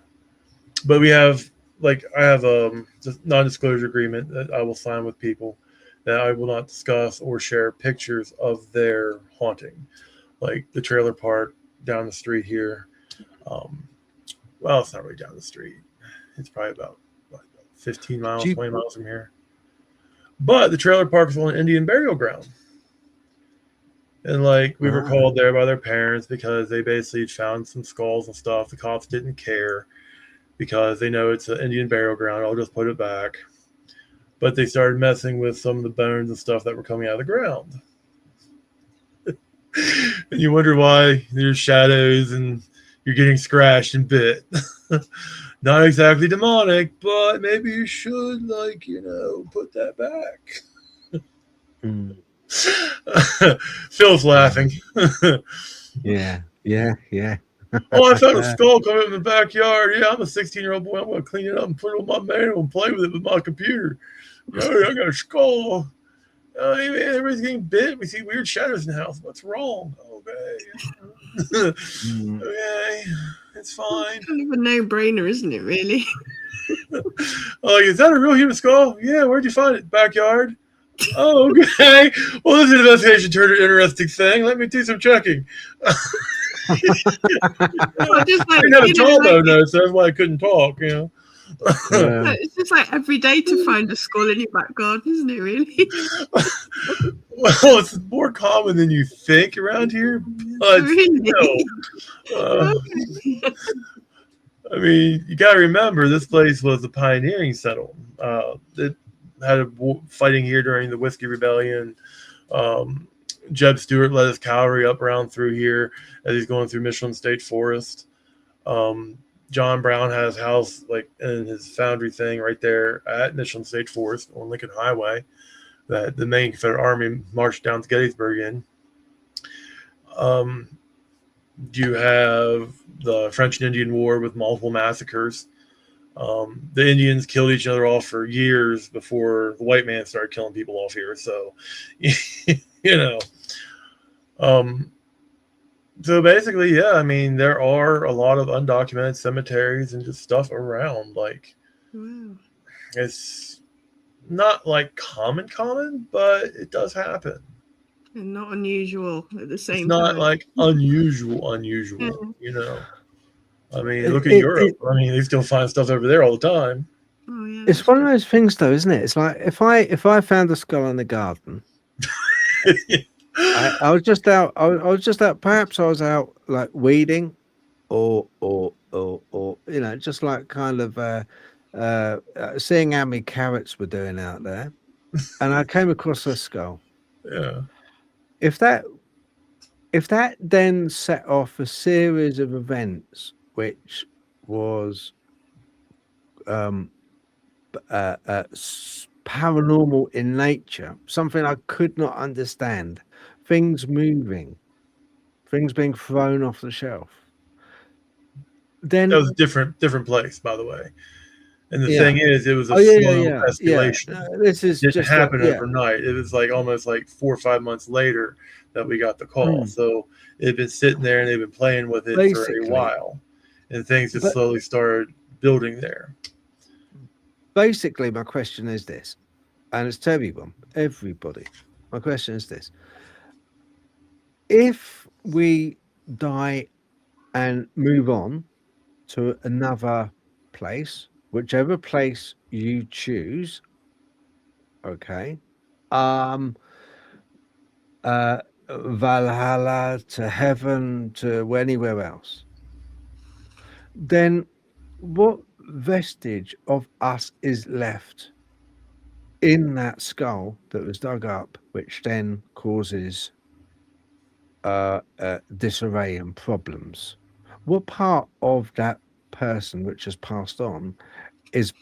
But we have, like, I have a non-disclosure agreement that I will sign with people that I will not discuss or share pictures of their haunting. Like the trailer park down the street here. Well, it's not really down the street. It's probably about 15 miles, 20 miles from here. But the trailer park is on an Indian burial ground. And like, we were called there by their parents because they basically found some skulls and stuff. The cops didn't care because they know it's an Indian burial ground. I'll just put it back. But they started messing with some of the bones and stuff that were coming out of the ground. And you wonder why there's shadows and you're getting scratched and bit. Not exactly demonic, but maybe you should, like, you know, put that back. Phil's laughing. Yeah. Oh, I found a skull coming in the backyard. Yeah, I'm a 16-year-old boy. I'm going to clean it up and put it on my manual and play with it with my computer. Oh, I got a skull. Oh, hey, man, everybody's getting bit. We see weird shadows in the house. What's wrong? Okay. Okay, it's fine. It's kind of a no-brainer, isn't it, really? Oh, is that a real human skull? Yeah, where'd you find it? Backyard? Oh, okay. Well, this investigation turned an interesting thing. Let me do some checking. Well, just I like, didn't have a you know, jawbone, like, though, so that's why I couldn't talk, you know. Yeah. it's just like every day to find a skull in your back garden, isn't it, really? Well, it's more common than you think around here, but Really? still. I mean, you got to remember, this place was a pioneering settlement. It had a fighting here during the Whiskey Rebellion. Jeb Stewart led his cavalry up around through here as he's going through Michelin State Forest. John Brown had his house like in his foundry thing right there at Michelin State Forest on Lincoln Highway that the main Confederate Army marched down to Gettysburg in. You have the French and Indian War with multiple massacres. The Indians killed each other off for years before the white man started killing people off here. So, you know. So basically, yeah, I mean, there are a lot of undocumented cemeteries and just stuff around. Like, Wow. it's not like common, but it does happen. And not unusual at the same It's not time. like unusual, Yeah. you know. I mean, look at Europe. I mean, they still find stuff over there all the time. Oh, yeah, It's one of those things, though, isn't it? It's like if I found a skull in the garden, I was just out. I was just out. Perhaps I was out like weeding, or you know, just like kind of seeing how many carrots were doing out there, and I came across a skull. Yeah. If that then set off a series of events which was paranormal in nature, something I could not understand, things moving, things being thrown off the shelf, then That was a different place, by the way. And the Yeah. thing is, it was a Oh, yeah, slow yeah. escalation. This is It didn't just happen yeah. overnight. It was like almost like 4 or 5 months later that we got the call. Hmm. So it had been sitting there and they've been playing with it for Basically. a while. And things just But- slowly started building there. Basically, my question is this, and it's to everybody. My question is this: if we die and move on to another place, whichever place you choose, okay, Valhalla, to heaven, to anywhere else, then what vestige of us is left in that skull that was dug up, which then causes disarray and problems? What part of that person which has passed on is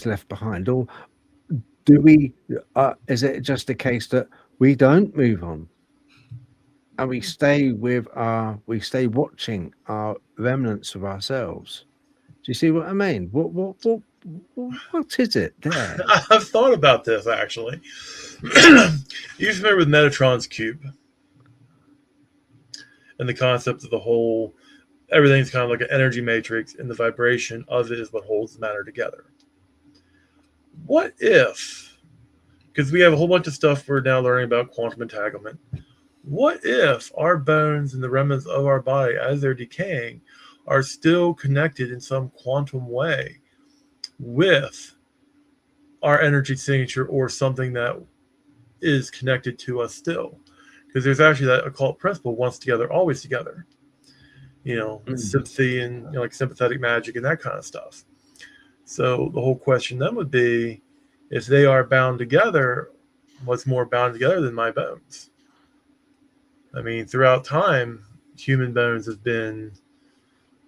left behind? Or do we is it just a case that we don't move on and we stay watching our remnants of ourselves? Do you see what I mean? What is it there? I've thought about this actually. You familiar with Metatron's cube and the concept of the whole, everything's kind of like an energy matrix, and the vibration of it is what holds matter together. What if, because we have a whole bunch of stuff we're now learning about quantum entanglement, what if our bones and the remnants of our body as they're decaying are still connected in some quantum way with our energy signature or something that is connected to us still? Because there's actually that occult principle, once together, always together. You know, sympathy and like sympathetic magic and that kind of stuff. So the whole question then would be, if they are bound together, what's more bound together than my bones? I mean, throughout time, human bones have been,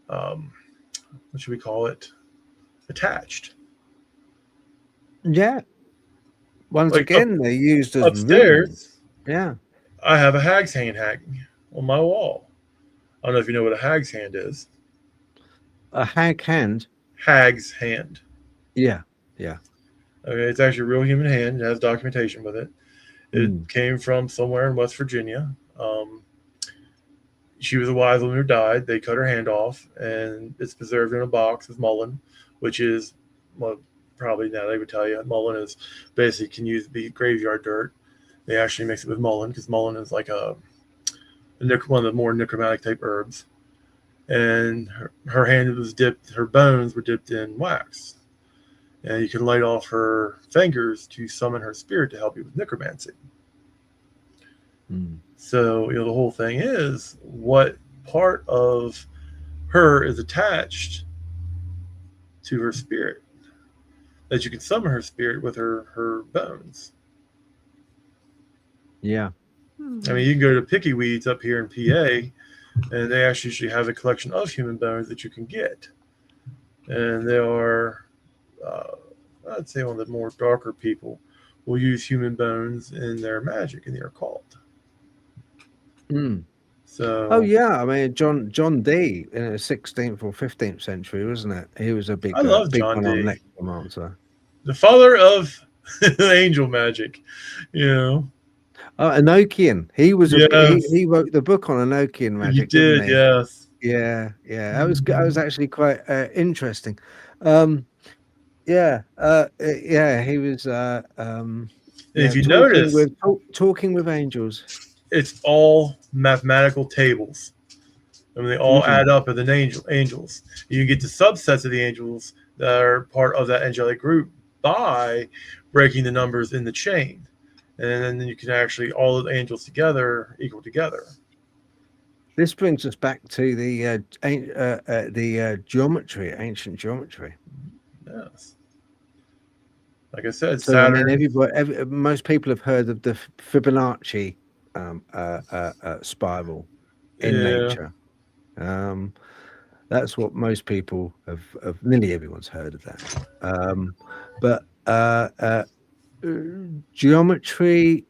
what should we call it? Attached. Yeah. Once Like again, they're used as upstairs. Yeah. I have a hag's hand hanging on my wall. I don't know if you know what a hag's hand is. A hag hand. Hag's hand. Yeah. Yeah. Okay, it's actually a real human hand. It has documentation with it. It came from somewhere in West Virginia. She was a wise woman who died. They cut her hand off, and it's preserved in a box with mullein, which is, well, probably now they would tell you mullein is basically can use be graveyard dirt. They actually mix it with mullein because mullein is like one of the more necromantic type herbs. And her hand was dipped, her bones were dipped in wax. And you can light off her fingers to summon her spirit to help you with necromancy. So, the whole thing is what part of her is attached to her spirit that you can summon her spirit with her bones. Yeah. I mean, you can go to Picky Weeds up here in PA, and they actually have a collection of human bones that you can get. And they are, I'd say, one of the more darker people will use human bones in their magic, in their occult. So, Oh yeah, I mean John Dee in the 16th or 15th century, wasn't it? He was a big, I love big John one on Dee. necromancer. The father of angel magic, Oh, Enochian. He was he wrote the book on Enochian magic. He did, didn't he? yes. Yeah. That was actually quite interesting. He was if you notice, talking with angels. It's all mathematical tables. I mean, they all add up as an angels. You can get to subsets of the angels that are part of that angelic group by breaking the numbers in the chain. And then you can actually, all the angels together equal together. This brings us back to the geometry, ancient geometry. Yes. Like I said, so Saturn. I mean, most people have heard of the Fibonacci spiral in nature. That's what most people have nearly everyone's heard of that. But geometry,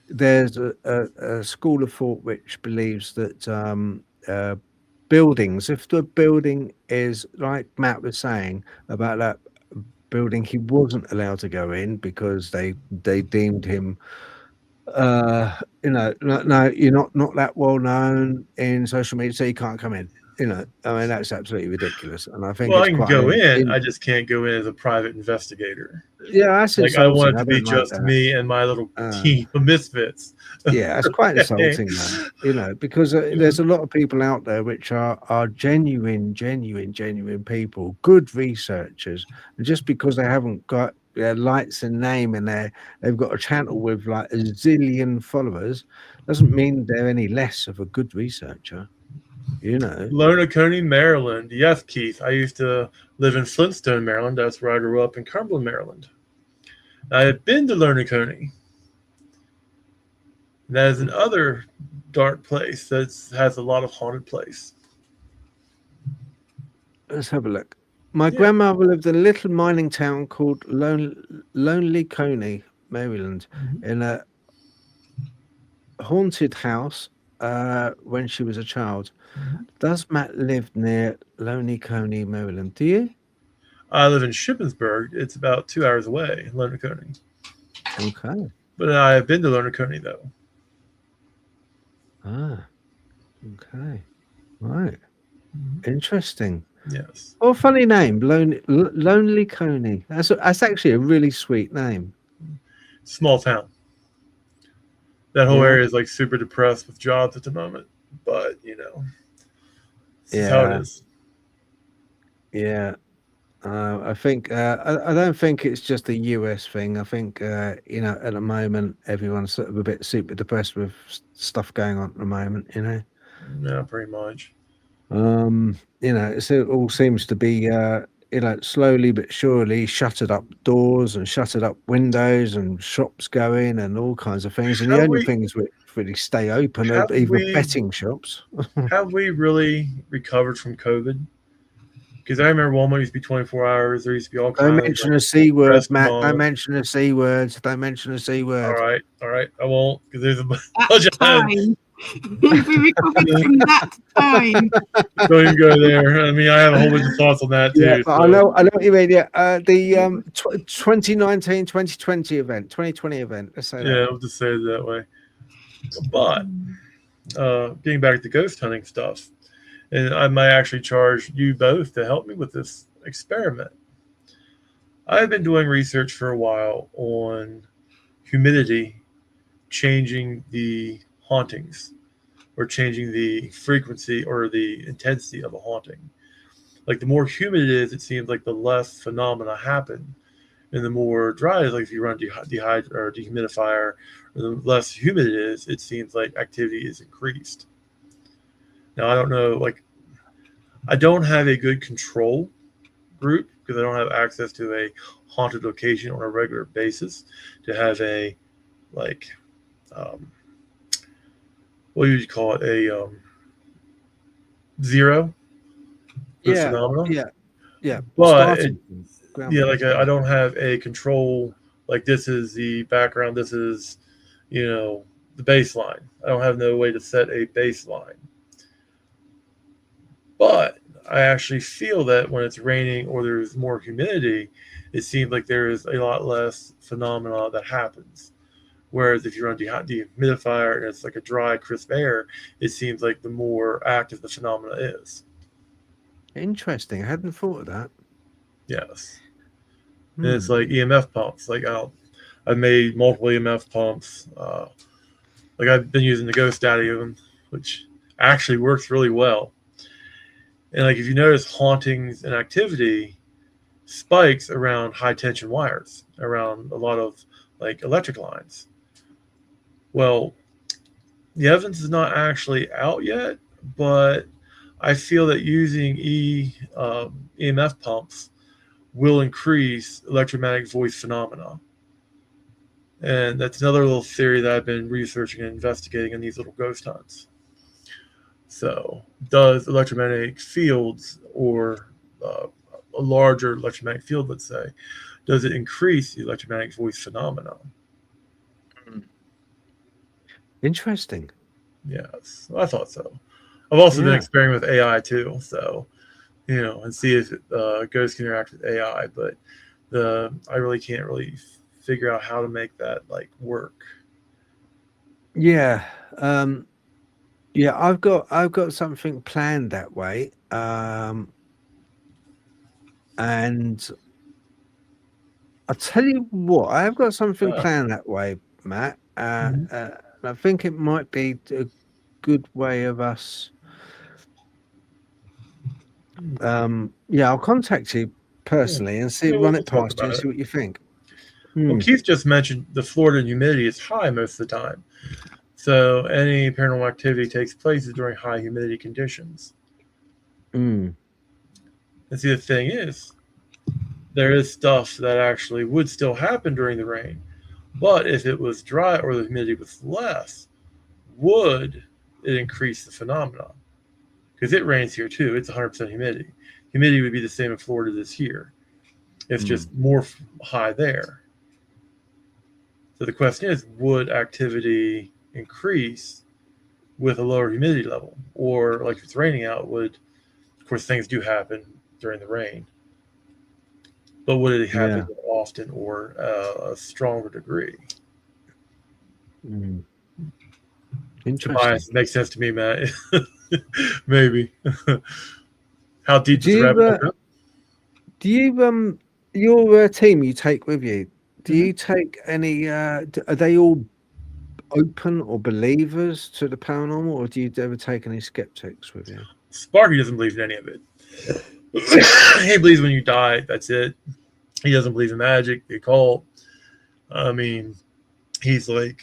there's a school of thought which believes that buildings, if the building is like Matt was saying about that building, he wasn't allowed to go in because they deemed him no, you're not that well known in social media, so you can't come in. I mean, that's absolutely ridiculous. And I think I can go in. I just can't go in as a private investigator. Yeah, that's like I want it to be just me and my little team of misfits. Yeah, it's quite insulting, man. Because there's a lot of people out there which are genuine people, good researchers, and just because they haven't got their lights and name and they've got a channel with like a zillion followers doesn't mean they're any less of a good researcher. Lona Coney, Maryland. Yes, Keith. I used to live in Flintstone, Maryland. That's where I grew up, in Cumberland, Maryland. I have been to Lona Coney. That is another dark place that has a lot of haunted place. Let's have a look. My grandmother lived in a little mining town called Lonely Coney, Maryland, in a haunted house when she was a child. Does Matt live near Lonely Coney, Maryland? Do you? I live in Shippensburg. It's about 2 hours away, Lona Coney. Okay. But I have been to Lona Coney, though. Ah. Okay. Right. Interesting. Yes. Oh, funny name, Lonely Coney. That's actually a really sweet name. Small town. That whole area is like super depressed with jobs at the moment, but that's how it is. Yeah. I think I don't think it's just a US thing. I think at the moment everyone's sort of a bit super depressed with stuff going on at the moment. Yeah, pretty much. It all seems to be slowly but surely shuttered up doors and shuttered up windows and shops going and all kinds of things. And the only things which really stay open are even betting shops. Have we really recovered from COVID? Because I remember Walmart used to be 24 hours. There used to be all kinds of... Don't mention a C word, Matt. Don't mention a C word. Don't mention a C word. All right. I won't, because there's a bunch of time. We recovered from that time. Don't even go there. I mean, I have a whole bunch of thoughts on that, too. Yeah, but I know what you mean. Yeah, the 2019, 2020 event, 2020 event. Let's say that. Yeah, I'll just say it that way. But getting back to ghost hunting stuff, and I might actually charge you both to help me with this experiment. I've been doing research for a while on humidity changing the hauntings or changing the frequency or the intensity of a haunting. Like the more humid it is, it seems like the less phenomena happen. And the more dry it is, like if you run or dehumidifier, or the less humid it is, it seems like activity is increased. Now, I don't know, like, I don't have a good control group because I don't have access to a haunted location on a regular basis to have a, like, what do you call it? A zero for Yeah, phenomena. yeah. But Starting ground yeah, rules, like I don't have a control. Like this is the background. This is, the baseline. I don't have no way to set a baseline. But I actually feel that when it's raining or there's more humidity, it seems like there is a lot less phenomena that happens. Whereas if you run dehumidifier and it's like a dry, crisp air, it seems like the more active the phenomena is. Interesting. I hadn't thought of that. Yes. And it's like EMF pumps. Like I've made multiple EMF pumps. Like I've been using the Ghost Daddy of them, which actually works really well. And like if you notice hauntings and activity spikes around high tension wires, around a lot of like electric lines. Well, the evidence is not actually out yet, but I feel that using EMF pumps will increase electromagnetic voice phenomena. And that's another little theory that I've been researching and investigating in these little ghost hunts. So, does electromagnetic fields or a larger electromagnetic field, let's say, does it increase the electromagnetic voice phenomena? Interesting. Yes, I thought so. I've also been experimenting with AI too, so and see if ghosts can interact with AI. But I really can't really figure out how to make that like work. Yeah, yeah. I've got something planned that way, and I'll tell you what. I have got something planned that way, Matt. I think it might be a good way of us. Yeah, I'll contact you personally and run it past you and see what you think. Well, Keith just mentioned the Florida humidity is high most of the time. So any paranormal activity takes place during high humidity conditions. And see, the thing is, there is stuff that actually would still happen during the rain. But if it was dry or the humidity was less, would it increase the phenomena? Because it rains here too. It's 100% humidity. Humidity would be the same in Florida as here. It's just more high there. So the question is, would activity increase with a lower humidity level? Or like if it's raining out, of course things do happen during the rain. But would it happen often or a stronger degree? Interesting. Makes sense to me, Matt. Maybe. How deep is the rabbit hole? Do you your team you take with you? Do you take any? Are they all open or believers to the paranormal, or do you ever take any skeptics with you? Sparky doesn't believe in any of it. He believes when you die, that's it. He doesn't believe in magic, the occult. I mean, he's like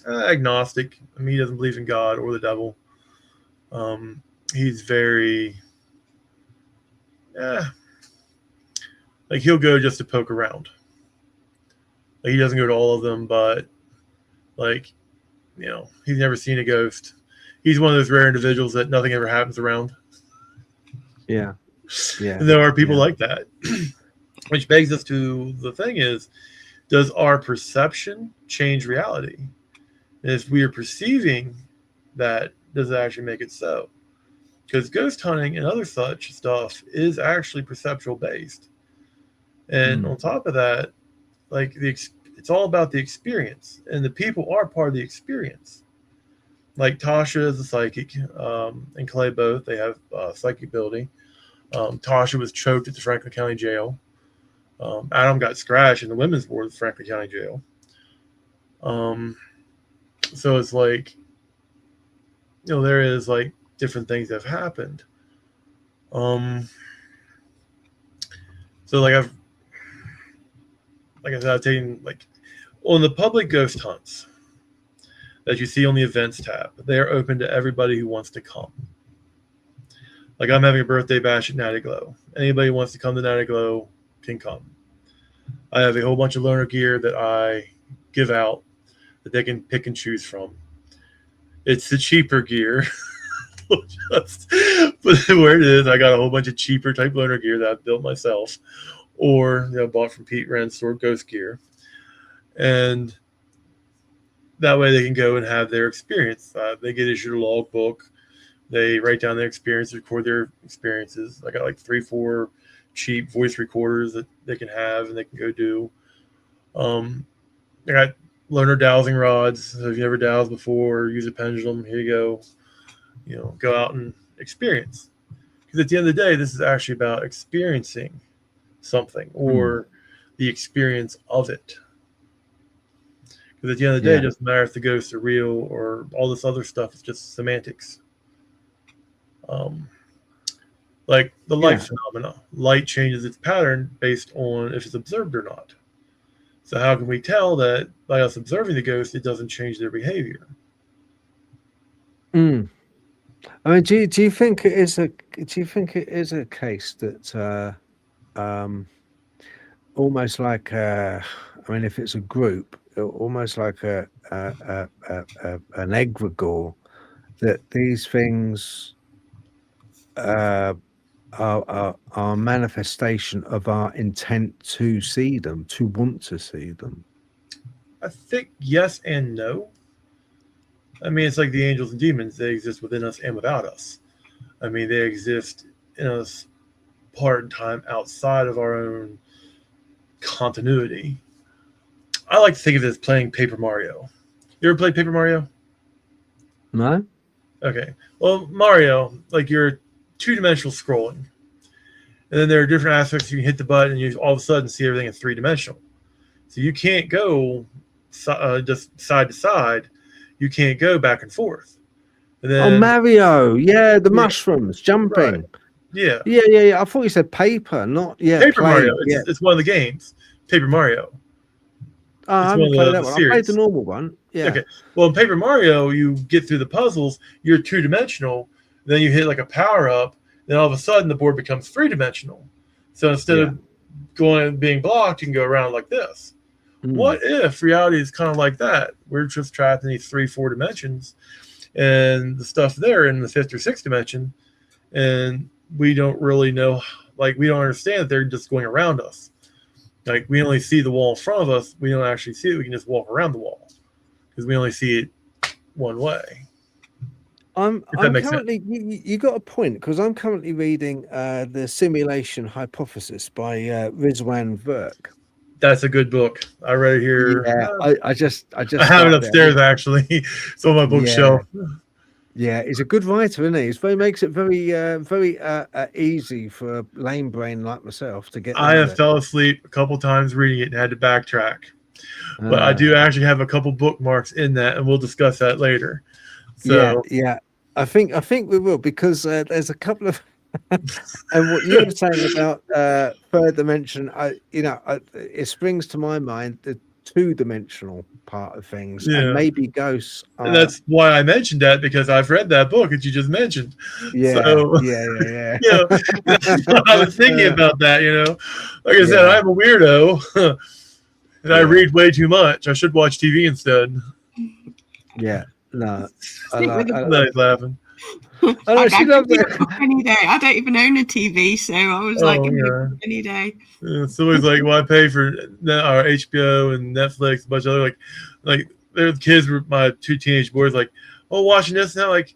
agnostic. I mean, he doesn't believe in God or the devil. He's very, like he'll go just to poke around. Like he doesn't go to all of them, but like, he's never seen a ghost. He's one of those rare individuals that nothing ever happens around. Yeah. And there are people like that. Which begs us to the thing is, does our perception change reality? And if we are perceiving that, does it actually make it so? Because ghost hunting and other such stuff is actually perceptual based. And on top of that, like it's all about the experience. And the people are part of the experience. Like Tasha is a psychic, and Clay both. They have psychic ability. Tasha was choked at the Franklin County Jail. Adam got scratched in the women's ward of the Franklin County Jail. So it's like, there is like different things that have happened. So like I said, I've taken like on the public ghost hunts that you see on the events tab, they are open to everybody who wants to come. Like I'm having a birthday bash at Natty Glow. Anybody who wants to come to Natty Glow can come. I have a whole bunch of loaner gear that I give out that they can pick and choose from. It's the cheaper gear. Just put it where it is. I got a whole bunch of cheaper type loaner gear that I've built myself, or bought from Pete Wren's store, Ghost Gear, and that way they can go and have their experience. They get issued a log book. They write down their experience, record their experiences. I got like 3-4 cheap voice recorders that they can have and they can go do. I got loaner dowsing rods. So if you never dowsed before, use a pendulum, here you go. Go out and experience. Because at the end of the day, this is actually about experiencing something or the experience of it. Because at the end of the day, it doesn't matter if the ghosts are real or all this other stuff. It's just semantics. Like the light phenomena. Light changes its pattern based on if it's observed or not. So how can we tell that by us observing the ghost, it doesn't change their behavior? I mean, do you think it is a case that almost like I mean, if it's a group, almost like an egregore, that these things are a manifestation of our intent to see them, to want to see them? I think yes and no. I mean, it's like the angels and demons. They exist within us and without us. I mean, they exist in us part and time outside of our own continuity. I like to think of it as playing Paper Mario. You ever played Paper Mario? No. Okay. Well, Mario, like you're two-dimensional scrolling. And then there are different aspects. You can hit the button and you all of a sudden see everything in three-dimensional. So you can't go just side to side. You can't go back and forth. And then, Mario, the mushrooms jumping. Right. Yeah. I thought you said paper, not Paper Mario. It's one of the games. Paper Mario. I haven't played that one. I played the normal one. Yeah. Okay. Well, in Paper Mario, you get through the puzzles. You're two-dimensional. Then you hit like a power-up. Then all of a sudden, the board becomes three-dimensional. So instead of going and being blocked, you can go around like this. What if reality is kind of like that? We're just trapped in these 3-4 dimensions, and the stuff there in the 5th or 6th dimension, and we don't really know, like we don't understand that they're just going around us. Like we only see the wall in front of us. We don't actually see it. We can just walk around the wall because we only see it one way. I'm currently, you got a point, because I'm currently reading The Simulation Hypothesis by Rizwan Virk. That's a good book. I read it here. Yeah, I just I have it upstairs actually. It's on my bookshelf. Yeah, he's a good writer, isn't he? He makes it very easy for a lame brain like myself to get. I have fell asleep a couple times reading it and had to backtrack. But I do actually have a couple bookmarks in that, and we'll discuss that later. So yeah. I think we will, because there's a couple of and what you were saying about third dimension, it springs to my mind the two-dimensional part of things, and maybe ghosts. And that's why I mentioned that, because I've read that book that you just mentioned. Yeah. I was thinking about that. Like I said, I'm a weirdo, and I read way too much. I should watch TV instead. Yeah. No, Nice laughing. I any day. I don't even own a TV, so I was any day. Yeah, somebody's like, "Well, I pay for our HBO and Netflix, a bunch of other like their kids were my two teenage boys, like, oh, watching this now. Like,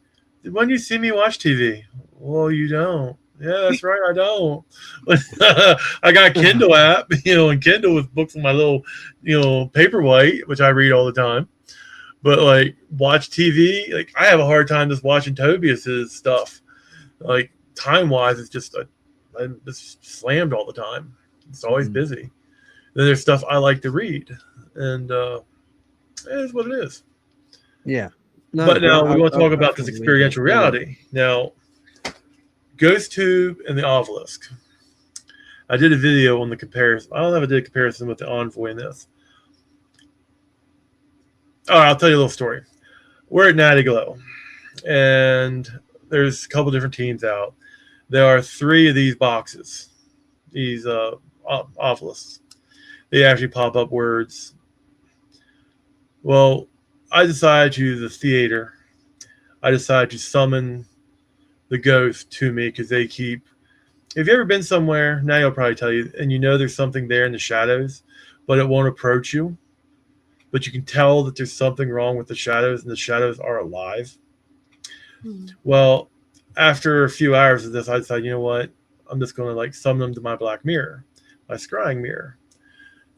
when do you see me watch TV? Well, you don't. Yeah, that's right, I don't. I got a Kindle app, and Kindle with books on my little, paperweight, which I read all the time. But like watch TV, like I have a hard time just watching Tobias's stuff. Like time wise, it's just it's slammed all the time. It's always busy. Then there's stuff I like to read, and it is what it is. Yeah. No, but now I- we want to I- talk I about this think we experiential do. Yeah. reality. Now, Ghost Tube and the Obelisk. I did a video on the comparison. I don't know if I did a comparison with the Envoy in this. All right, I'll tell you a little story. We're at Natty Glow, and there's a couple different teams out. There are 3 of these boxes, these obelisks. They actually pop up words. Well, I decided to use the theater. I decided to summon the ghost to me because they keep. If you've ever been somewhere, now you'll probably tell you, and you know there's something there in the shadows, but it won't approach you. But you can tell that there's something wrong with the shadows, and the shadows are alive. Well, after a few hours of this, I decided, you know what? I'm just going to like summon them to my black mirror, my scrying mirror.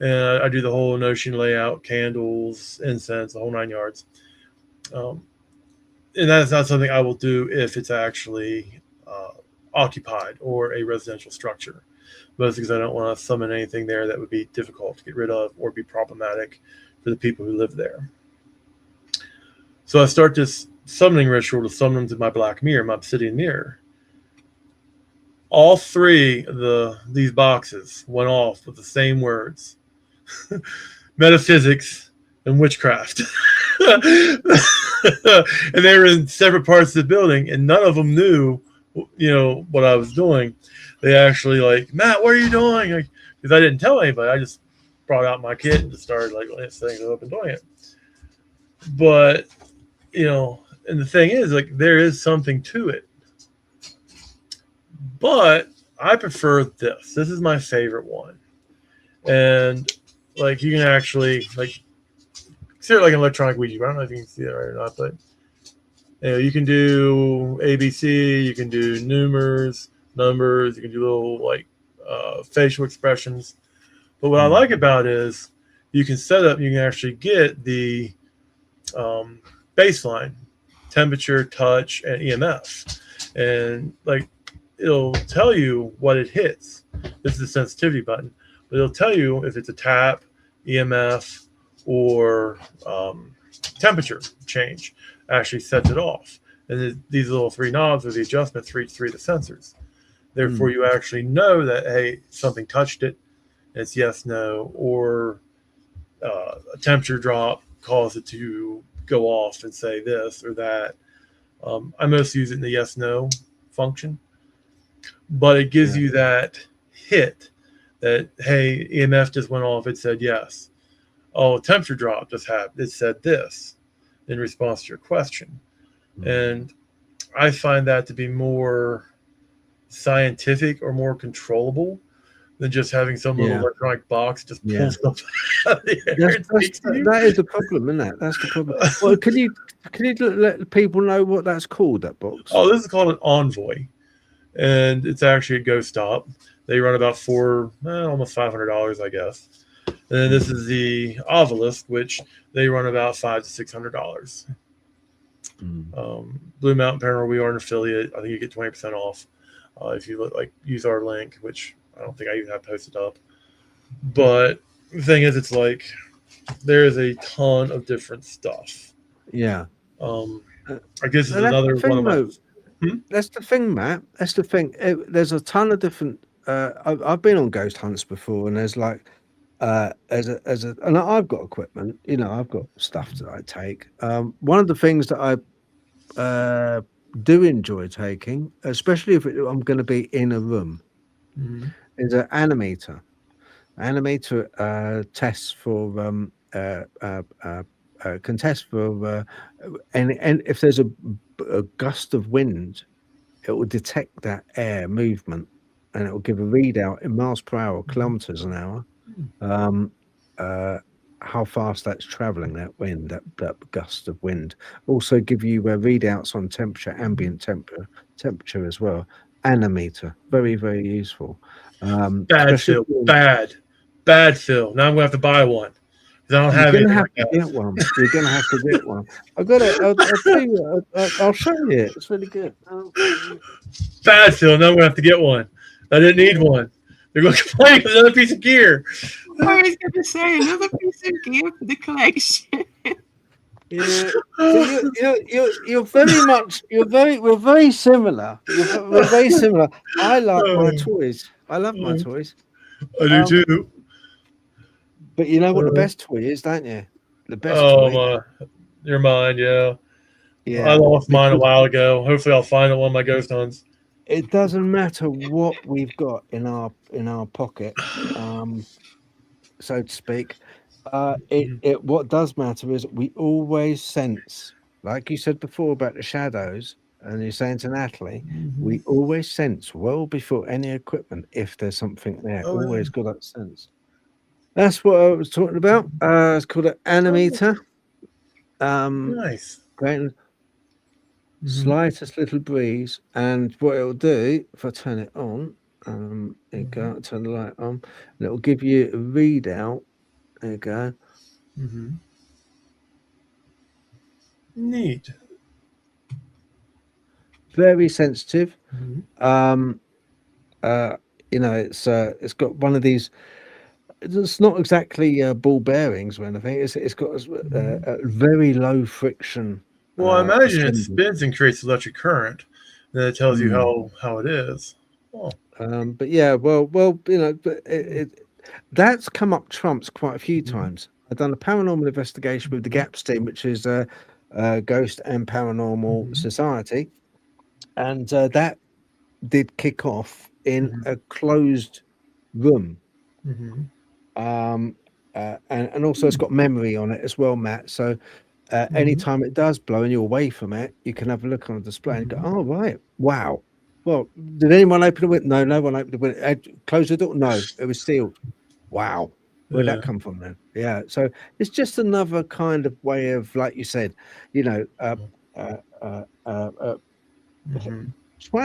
And I do the whole notion layout, candles, incense, the whole 9 yards. And that is not something I will do if it's actually occupied or a residential structure. Mostly because I don't want to summon anything there that would be difficult to get rid of or be problematic for the people who live there. So I start this summoning ritual to summon them to my black mirror, my obsidian mirror. All 3 of these boxes went off with the same words. Metaphysics and witchcraft. And they were in separate parts of the building, and none of them knew, what I was doing. They actually like, Matt, what are you doing? Because I didn't tell anybody. I just brought out my kit and just started like setting it up and doing it. But, and the thing is, like, there is something to it. But I prefer this. This is my favorite one. And like you can actually like consider it like an electronic Ouija. I don't know if you can see it right or not, but you can do ABC, you can do numbers, you can do little like facial expressions. But what I like about it is you can set up, you can actually get the baseline, temperature, touch, and EMF. And like it'll tell you what it hits. This is the sensitivity button. But it'll tell you if it's a tap, EMF, or temperature change. Actually sets it off. And these little 3 knobs are the adjustments for each 3 of the sensors. Therefore, you actually know that, hey, something touched it. And it's yes, no, or a temperature drop caused it to go off and say this or that. I mostly use it in the yes, no function. But it gives you that hit. That, hey, EMF just went off. It said yes. Oh, temperature drop just happened. It said this in response to your question. And I find that to be more scientific or more controllable than just having some little electronic box just pull stuff out of the air. That is the problem, isn't it? That's the problem. Well, can you let people know what that's called, that box? Oh, this is called an Envoy. And it's actually a ghost stop. They run about almost $500, I guess. And then this is the Obelisk, which they run about $500 to $600. Blue Mountain Paranormal, we are an affiliate. I think you get 20% off if you use our link, which I don't think I even have posted up. But the thing is, it's like there is a ton of different stuff. Yeah. I guess it's another one of my. That's the thing, Matt. That's the thing. There's a ton of different. I've been on ghost hunts before, and there's like, and I've got equipment. I've got stuff that I take. One of the things that I do enjoy taking, especially if I'm going to be in a room, is an animator. Animator tests for can test for and if there's a gust of wind, it will detect that air movement, and it will give a readout in miles per hour, kilometers an hour, how fast that's traveling, that wind, that gust of wind. Also give you readouts on temperature, ambient temperature as well. Animator, very, very useful. Bad Phil. Bad Phil. Now I'm gonna have to buy one. I don't have it. You're gonna have to get one. I've got it. I'll show you it. It's really good. Bad Phil. Now I'm gonna have to get one. I didn't need one. They're going to complain with another piece of gear. I was going to say another piece of gear for the collection. Yeah, so we're very similar. We're very similar. I like my toys. I love my toys. I do too. But you know what the best toy is, don't you? The best Oh toy. your mind, yeah. Yeah. I lost mine a while ago. Hopefully, I'll find it on one of my ghost hunts. It doesn't matter what we've got in our pocket, so to speak. What does matter is we always sense, like you said before about the shadows, and you're saying to Natalie, we always sense well before any equipment if there's something there. Always got that sense. That's what I was talking about. It's called an animator. Nice. Great. Slightest little breeze, and what it'll do if I turn it on, turn the light on, and it'll give you a readout. There you go. Neat. Very sensitive. It's got one of these. It's not exactly ball bearings or anything. It's got a very low friction. Well, I imagine it spins and creates electric current. Then it tells you how it is. Oh. But yeah, well, that's come up trumps quite a few times. I've done a paranormal investigation with the GAPS team, which is Ghost and Paranormal Society, and that did kick off in a closed room. And also it's got memory on it as well, Matt. So anytime it does blow and you're away from it, you can have a look on the display and go, oh, right, wow. Well, did anyone open the window? No, no one opened the window. Close the door? No, it was sealed. Wow. Where'd that come from then? Yeah. So it's just another kind of way of, like you said, trying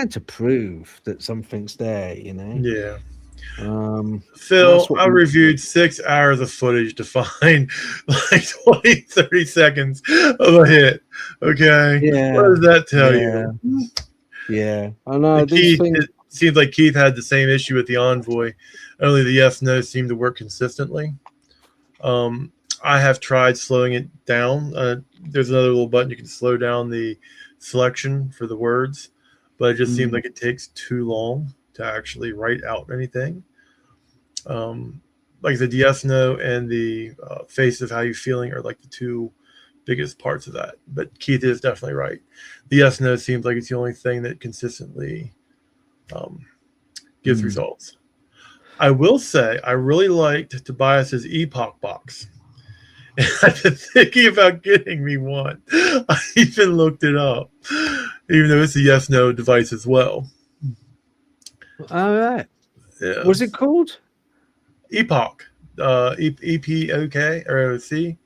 to prove that something's there, Yeah. Phil, I reviewed 6 hours of footage to find like 20, 30 seconds of a hit. Okay. Yeah. What does that tell you? Yeah. I know. It seems like Keith had the same issue with the Envoy. Only the yes, no seemed to work consistently. I have tried slowing it down. There's another little button you can slow down the selection for the words, but it just seems like it takes too long to actually write out anything. Like the yes, no, and the face of how you feeling are like the two biggest parts of that. But Keith is definitely right. The yes, no seems like it's the only thing that consistently gives results. I will say I really liked Tobias's Epoch box. And I've been thinking about getting me one. I even looked it up, even though it's a yes, no device as well. All right. Yeah. What's it called? Epoch. E-P-O-K or O-C.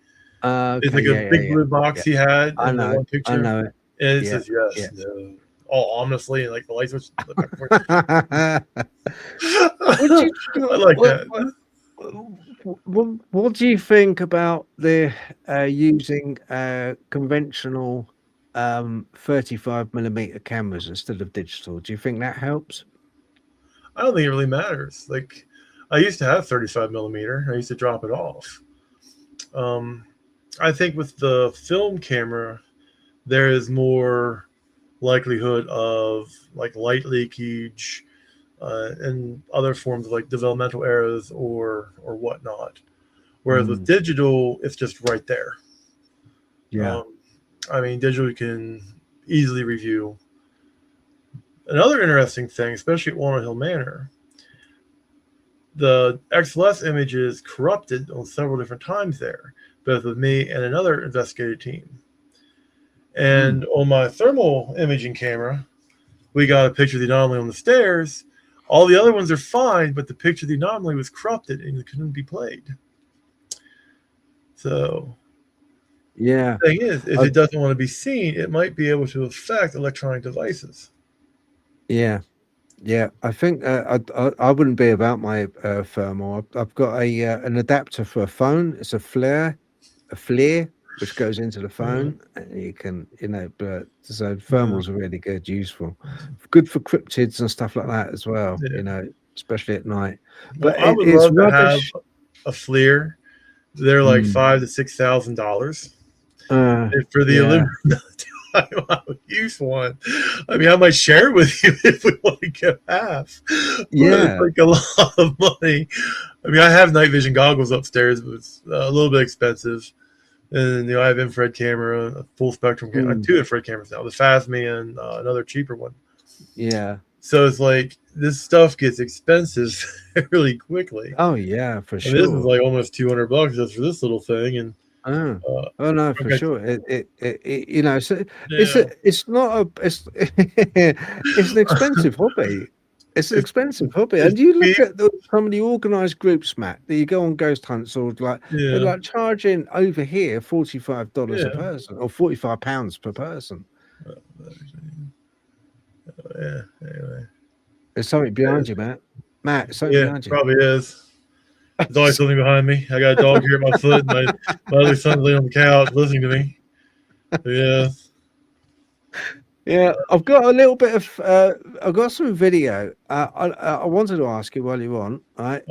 It's like a big blue box he had. I know. One picture. I know it. And it says yes, no. All ominously, and like the lights switch. I like that. What do you think about the using conventional 35mm cameras instead of digital? Do you think that helps? I don't think it really matters. Like, I used to have 35mm. I used to drop it off. I think with the film camera, there is more likelihood of like light leakage and other forms of like developmental errors or whatnot. Whereas with digital, it's just right there. Yeah. I mean, digital you can easily review. Another interesting thing, especially at Walnut Hill Manor, the XLS image is corrupted on several different times there, both with me and another investigative team. And on my thermal imaging camera, we got a picture of the anomaly on the stairs. All the other ones are fine, but the picture of the anomaly was corrupted and it couldn't be played. So, yeah. The thing is, if it doesn't want to be seen, it might be able to affect electronic devices. Yeah. Yeah, I think I wouldn't be about my thermal. I've got an adapter for a phone. It's a flare, which goes into the phone, and you can, but so thermals are really good, useful, good for cryptids and stuff like that as well. Especially at night. But I would it's love to have rubbish. a FLIR. They're like $5,000 to $6,000. For the Illuminati, I would use one. I mean, I might share it with you if we want to get half. Yeah, it's like a lot of money. I mean, I have night vision goggles upstairs, but it's a little bit expensive. And I have infrared camera, a full spectrum camera. I have 2 infrared cameras now, the Phasmi and another cheaper one. Yeah. So it's like this stuff gets expensive really quickly. Oh yeah, for sure. This is like almost $200 just for this little thing, and oh no, for sure. So Yeah. it's not a it's it's an expensive hobby. It's an expensive hobby, and you look at some of the organised groups, Matt, that you go on ghost hunts, or they're like charging over here $45 a person, or £45 per person. Anyway, there's something behind you, Matt. Matt, something behind you. Probably is. There's always something behind me. I got a dog here at my foot, and my other son's laying on the couch listening to me. Yeah, I've got a little bit of. I've got some video. I wanted to ask you while you're on. Right?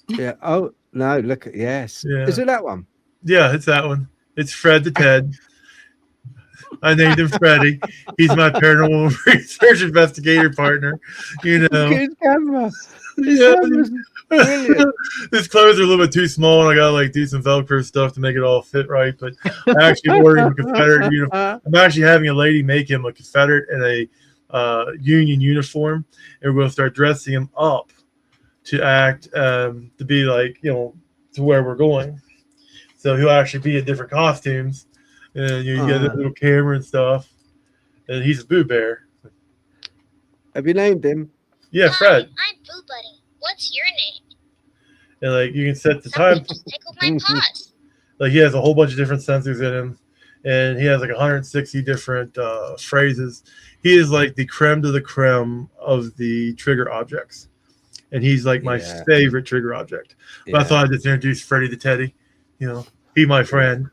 Yeah. Oh no! Look at yes. Yeah. Is it that one? Yeah, it's that one. It's Fred the Ted. I named him Freddie. He's my paranormal research investigator partner. Good camera. His clothes are a little bit too small, and I gotta do some Velcro stuff to make it all fit right. But I actually ordered him a Confederate uniform. I'm actually having a lady make him a Confederate and a Union uniform, and we're gonna start dressing him up to act to be to where we're going. So he'll actually be in different costumes. And you get a little camera and stuff. And he's a Boo Bear. Have you named him? Yeah, Fred. I'm Boo Buddy. What's your name? And you can set the time. Just tickled my paws. He has a whole bunch of different sensors in him. And he has 160 different phrases. He is the creme de la creme of the trigger objects. And he's my favorite trigger object. But I thought I'd just introduce Freddie the Teddy. Be my friend.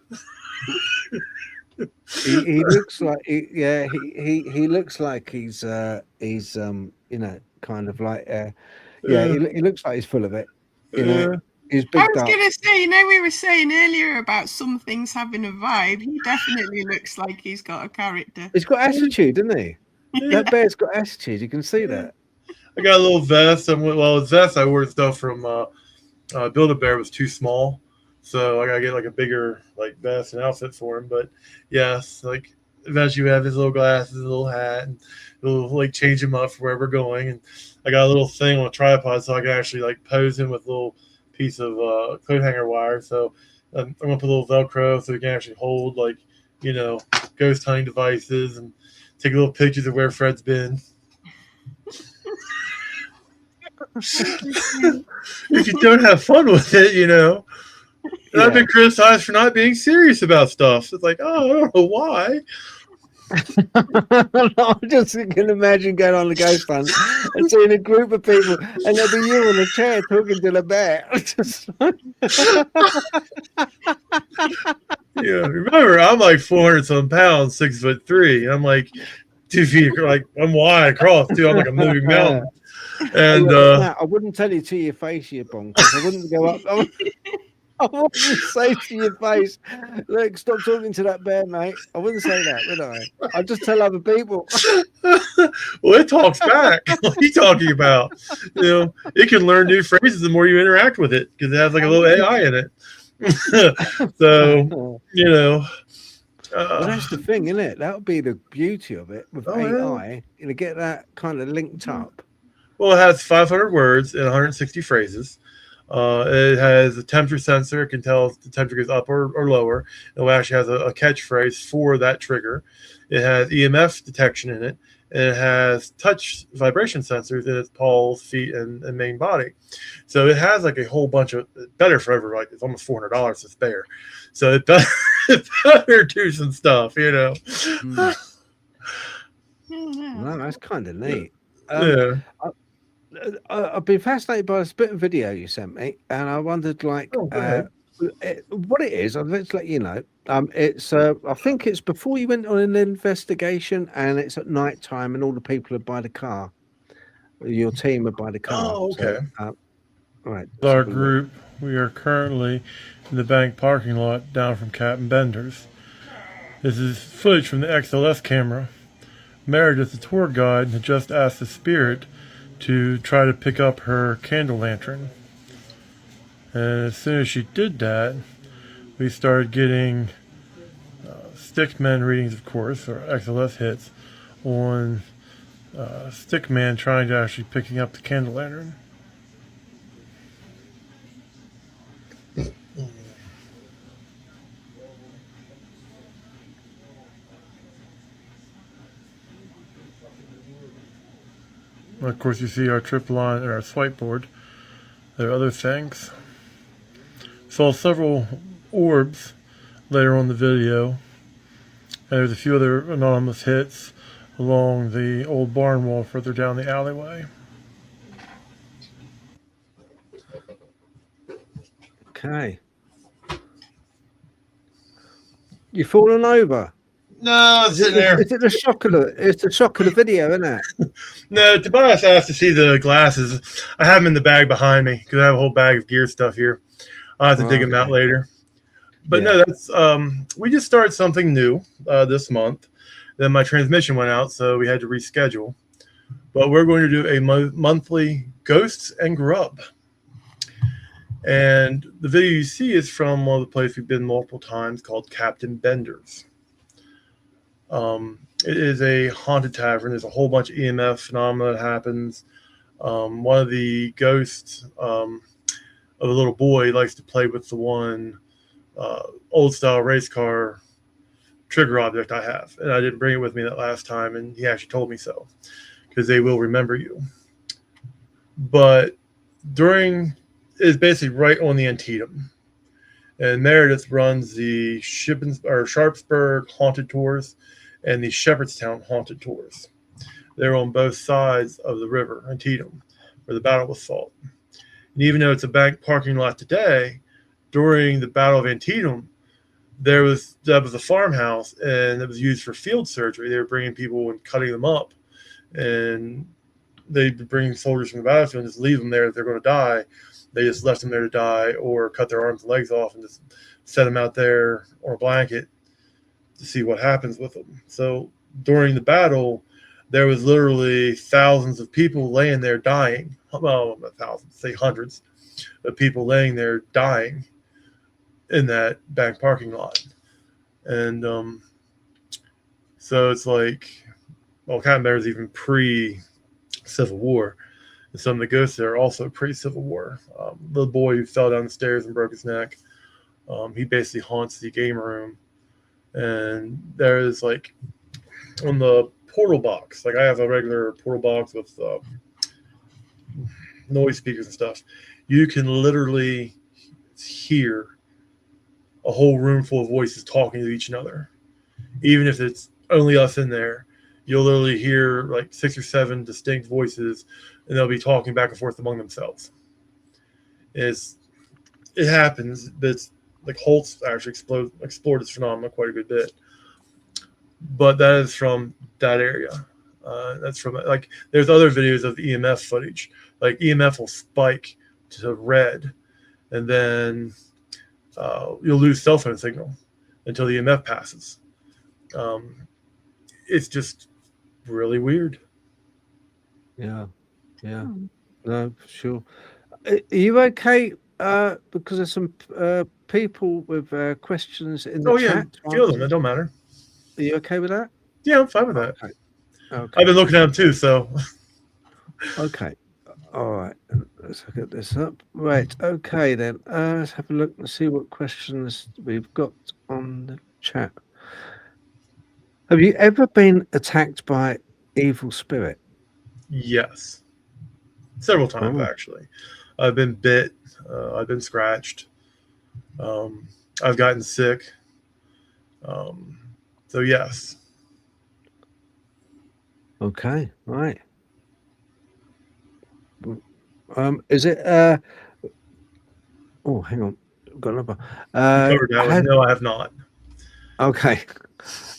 he looks like he looks like he's he looks like he's full of it. He's big. I was going to say, we were saying earlier about some things having a vibe. He definitely looks like he's got a character. He's got attitude, doesn't he? That bear's got attitude. You can see that. I got a little vest. His vest I wore stuff from Build-A-Bear was too small. So I gotta get a bigger vest and outfit for him. But yes, eventually we have his little glasses, his little hat, and we'll change him up for where we're going. And I got a little thing on a tripod so I can actually pose him with a little piece of coat hanger wire. So I'm gonna put a little Velcro so we can actually hold ghost hunting devices and take little pictures of where Fred's been. If you don't have fun with it, And I've been criticized for not being serious about stuff. So it's I don't know why. I just can imagine going on the ghost hunt and seeing a group of people, and there'll be you in a chair talking to the bear. Remember, I'm 400 some pounds, 6'3". I'm 2 feet, I'm wide across too. I'm a moving mountain. And I wouldn't tell you to your face, you bonkers. I wouldn't go up. I wouldn't say to your face, look, stop talking to that bear, mate. I wouldn't say that, would I? I'd just tell other people. Well, it talks back. What are you talking about? It can learn new phrases the more you interact with it because it has a little AI in it. So, well, that's the thing, isn't it? That would be the beauty of it with AI. Get that kind of linked up. Well, it has 500 words and 160 phrases. It has a temperature sensor. It can tell if the temperature goes up or lower. It actually has a catchphrase for that trigger. It has EMF detection in it. And it has touch vibration sensors in its paws, feet, and main body. So it has a whole bunch of better forever. It's almost $400 to spare. So it better do some stuff, No, that's kind of neat. I've been fascinated by this bit of video you sent me, and I wondered, What it is, let's let you know. It's I think it's before you went on an investigation, and it's at night time, and all the people are by the car. Your team are by the car. Oh, okay. So, all right. Our group, we are currently in the bank parking lot down from Captain Bender's. This is footage from the XLS camera. Meredith, the tour guide, had just asked the spirit to try to pick up her candle lantern. And as soon as she did that, we started getting Stickman readings, of course, or XLS hits, on Stickman trying to actually picking up the candle lantern. Of course, you see our trip line and our swipe board. There are other things. Saw several orbs later on the video. And there's a few other anonymous hits along the old barn wall further down the alleyway. Okay. You fallen over? No, it's sitting there. Is it the shock of it's the shock of the video, isn't it? No, Tobias asked to see the glasses. I have them in the bag behind me because I have a whole bag of gear stuff here. I'll have to dig them out later. But no, that's we just started something new this month. Then my transmission went out, so we had to reschedule. But we're going to do a monthly Ghosts and Grub. And the video you see is from one of the places we've been multiple times called Captain Bender's. It is a haunted tavern. There's a whole bunch of EMF phenomena that happens. One of the ghosts of a little boy likes to play with the one old style race car trigger object I have. And I didn't bring it with me that last time, and he actually told me so, because they will remember you. But it's basically right on the Antietam. And Meredith runs the Sharpsburg haunted tours and the Shepherdstown haunted tours. They're on both sides of the river, Antietam, where the battle was fought. And even though it's a bank parking lot today, during the Battle of Antietam, that was a farmhouse, and it was used for field surgery. They were bringing people and cutting them up, and they'd bring soldiers from the battlefield and just leave them there if they're going to die. They just left them there to die, or cut their arms and legs off and just set them out there on a blanket to see what happens with them. So during the battle, there was literally thousands of people laying there dying. Well, not thousands, say hundreds of people laying there dying in that bank parking lot. And so it's like, well, Captain Bear's even pre-Civil War. And some of the ghosts there are also pre-Civil War. The boy who fell down the stairs and broke his neck, he basically haunts the game room. And there is, like, on the portal box, like I have a regular portal box with noise speakers and stuff, you can literally hear a whole room full of voices talking to each other. Even if it's only us in there, you'll literally hear like 6 or 7 distinct voices, and they'll be talking back and forth among themselves. It happens, but it's like Holtz actually explored this phenomenon quite a good bit. But that is from that area. That's from, like, there's other videos of the EMF footage. Like EMF will spike to red, and then you'll lose cell phone signal until the EMF passes. It's just really weird. Yeah. No, for sure. Are you okay? Because there's some people with questions in the chat. Oh, yeah. Feel them. It don't matter. Are you okay with that? Yeah, I'm fine with that. Okay. I've been looking at them too, so. Okay. All right. Let's get this up. Right. Okay, then. Let's have a look and see what questions we've got on the chat. Have you ever been attacked by evil spirit? Yes. Several times, actually. I've been bit. I've been scratched. I've gotten sick. So, yes. Okay. Right. Is it... oh, hang on. got another. Covered that one. No, I have not. Okay.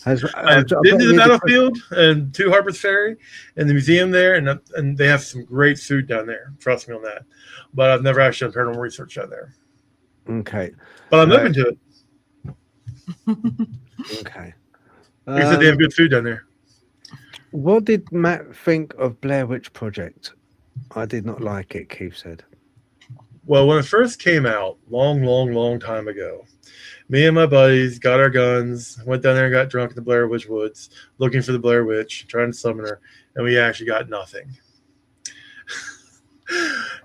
I've been to the battlefield and to Harper's Ferry and the museum there, and they have some great food down there. Trust me on that. But I've never actually done paranormal research down there. Okay. But I'm open to it. Okay. They said they have good food down there. What did Matt think of Blair Witch Project? I did not like it, Keith said. Well, when it first came out, long time ago, me and my buddies got our guns, went down there and got drunk in the Blair Witch Woods, looking for the Blair Witch, trying to summon her, and we actually got nothing.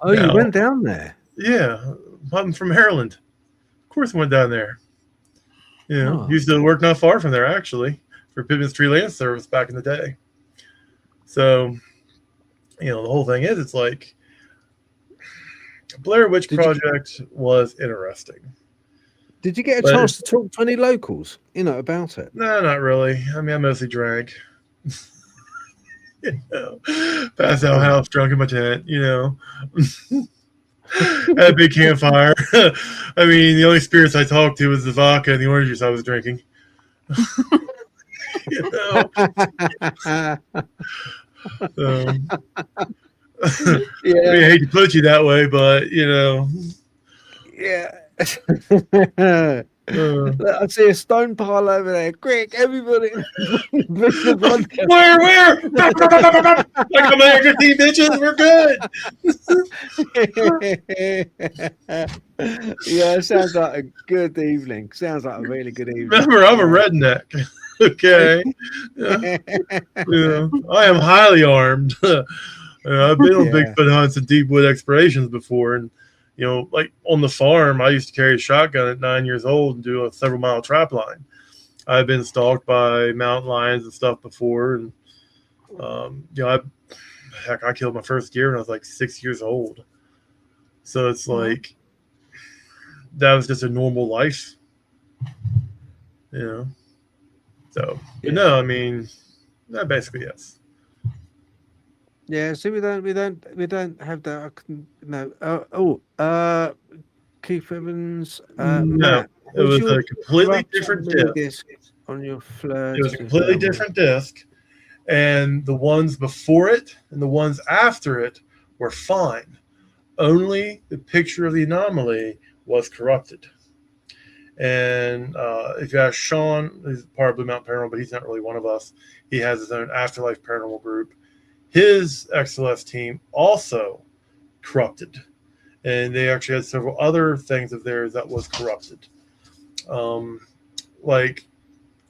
Oh, you went down there? Yeah. I'm from Maryland. Of course I went down there. Used to work not far from there, actually, for Pittman's Tree Land Service back in the day. So, the whole thing is, it's like, Blair Witch Project was interesting. Did you get a chance to talk to any locals, about it? No, not really. I mean, I mostly drank. Passed out house, drunk in my tent, Had a big campfire. I mean, the only spirits I talked to was the vodka and the orange juice I was drinking. Yeah. I hate to put you that way, but Yeah. I see a stone pile over there. Quick, everybody! Where? Like I'm 15 bitches. We're good. Yeah, it sounds like a good evening. Sounds like a really good evening. Remember, I'm a redneck. Okay. I am highly armed. I've been on Bigfoot hunts and deep wood explorations before, and like on the farm, I used to carry a shotgun at 9 years old and do a several mile trap line. I've been stalked by mountain lions and stuff before, and I killed my first deer when I was like 6 years old. So it's like that was just a normal life, So, I mean, basically yes. Yeah, see, we don't have that. Keith Evans. No, Matt, it was a completely different disc on your flirt. It was a completely different disc, and the ones before it and the ones after it were fine. Only the picture of the anomaly was corrupted. And if you ask Sean, he's part of Blue Mountain Paranormal, but he's not really one of us. He has his own Afterlife Paranormal group. His XLS team also corrupted, and they actually had several other things of theirs that was corrupted. Like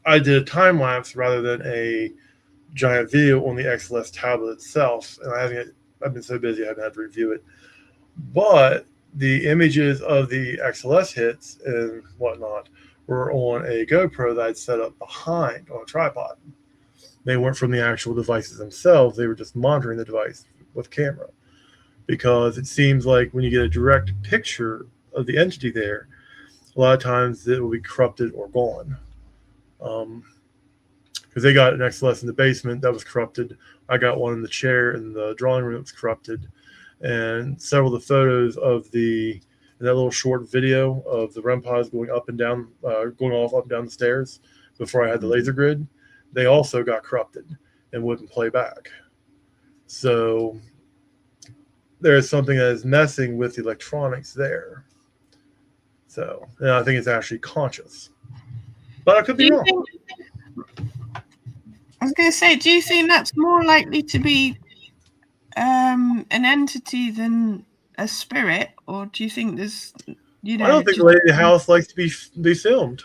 I did a time lapse rather than a giant video on the XLS tablet itself, and I've been so busy I haven't had to review it. But the images of the XLS hits and whatnot were on a GoPro that I'd set up behind on a tripod. They weren't from the actual devices themselves. They were just monitoring the device with camera, because it seems like when you get a direct picture of the entity there, a lot of times it will be corrupted or gone. Because they got an XLS in the basement that was corrupted. I got one in the chair in the drawing room that was corrupted. And several of the photos of that little short video of the REM pods going up and down, going off up and down the stairs before I had the laser grid, they also got corrupted and wouldn't play back. So there is something that is messing with the electronics there. So, and I think it's actually conscious. But I could be wrong. I was going to say, do you think that's more likely to be an entity than a spirit, or do you think there's, I don't think the lady in the house likes to be filmed.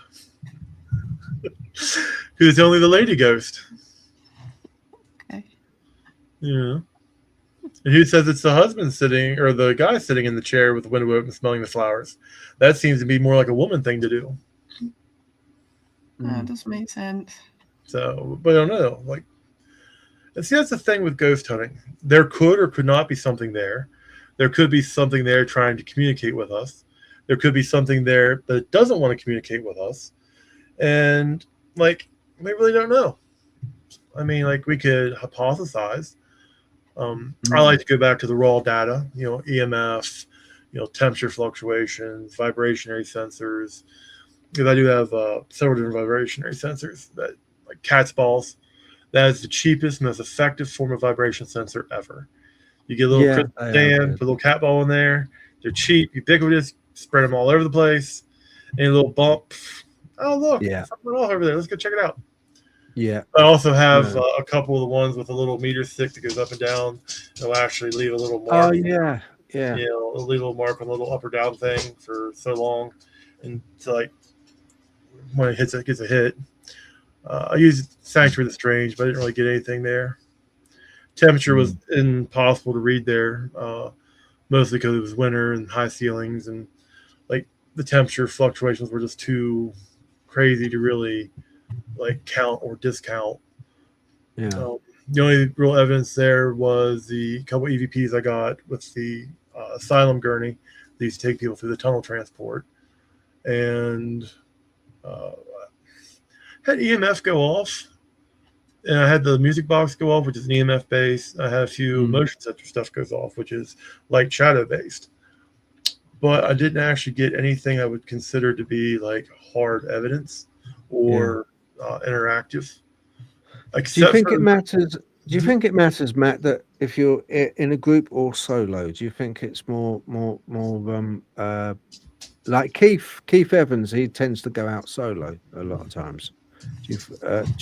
Because it's only the lady ghost. Okay. Yeah. And who says it's the husband sitting, or the guy sitting in the chair with the window open smelling the flowers? That seems to be more like a woman thing to do. That does make sense. So, but I don't know. And see, that's the thing with ghost hunting. There could or could not be something there. There could be something there trying to communicate with us. There could be something there that doesn't want to communicate with us. And, we really don't know. I mean, we could hypothesize. I like to go back to the raw data, EMF, temperature fluctuations, vibrationary sensors. Because I do have several different vibrationary sensors that, like cat's balls. That is the cheapest, most effective form of vibration sensor ever. You get a little crystal sand, put a little cat ball in there. They're cheap, ubiquitous, spread them all over the place. Any little bump. Oh, look, something off over there. Let's go check it out. Yeah. I also have a couple of the ones with a little meter stick that goes up and down. It'll actually leave a little mark. Oh, yeah. Yeah. It'll leave a little mark on the little up or down thing for so long. And so, like, when it gets a hit. I used Sanctuary of the Strange, but I didn't really get anything there. Temperature was impossible to read there, mostly because it was winter and high ceilings, and like the temperature fluctuations were just too crazy to really like count or discount. Yeah. The only real evidence there was the couple EVPs I got with the asylum gurney. They used to take people through the tunnel transport, and had EMF go off, and I had the music box go off, which is an EMF based. I had a few motion sensor stuff goes off, which is light shadow based. But I didn't actually get anything I would consider to be like hard evidence or interactive. Do you think it matters? Do you think it matters, Matt, that if you're in a group or solo, do you think it's more like Keith Evans? He tends to go out solo a lot of times. Do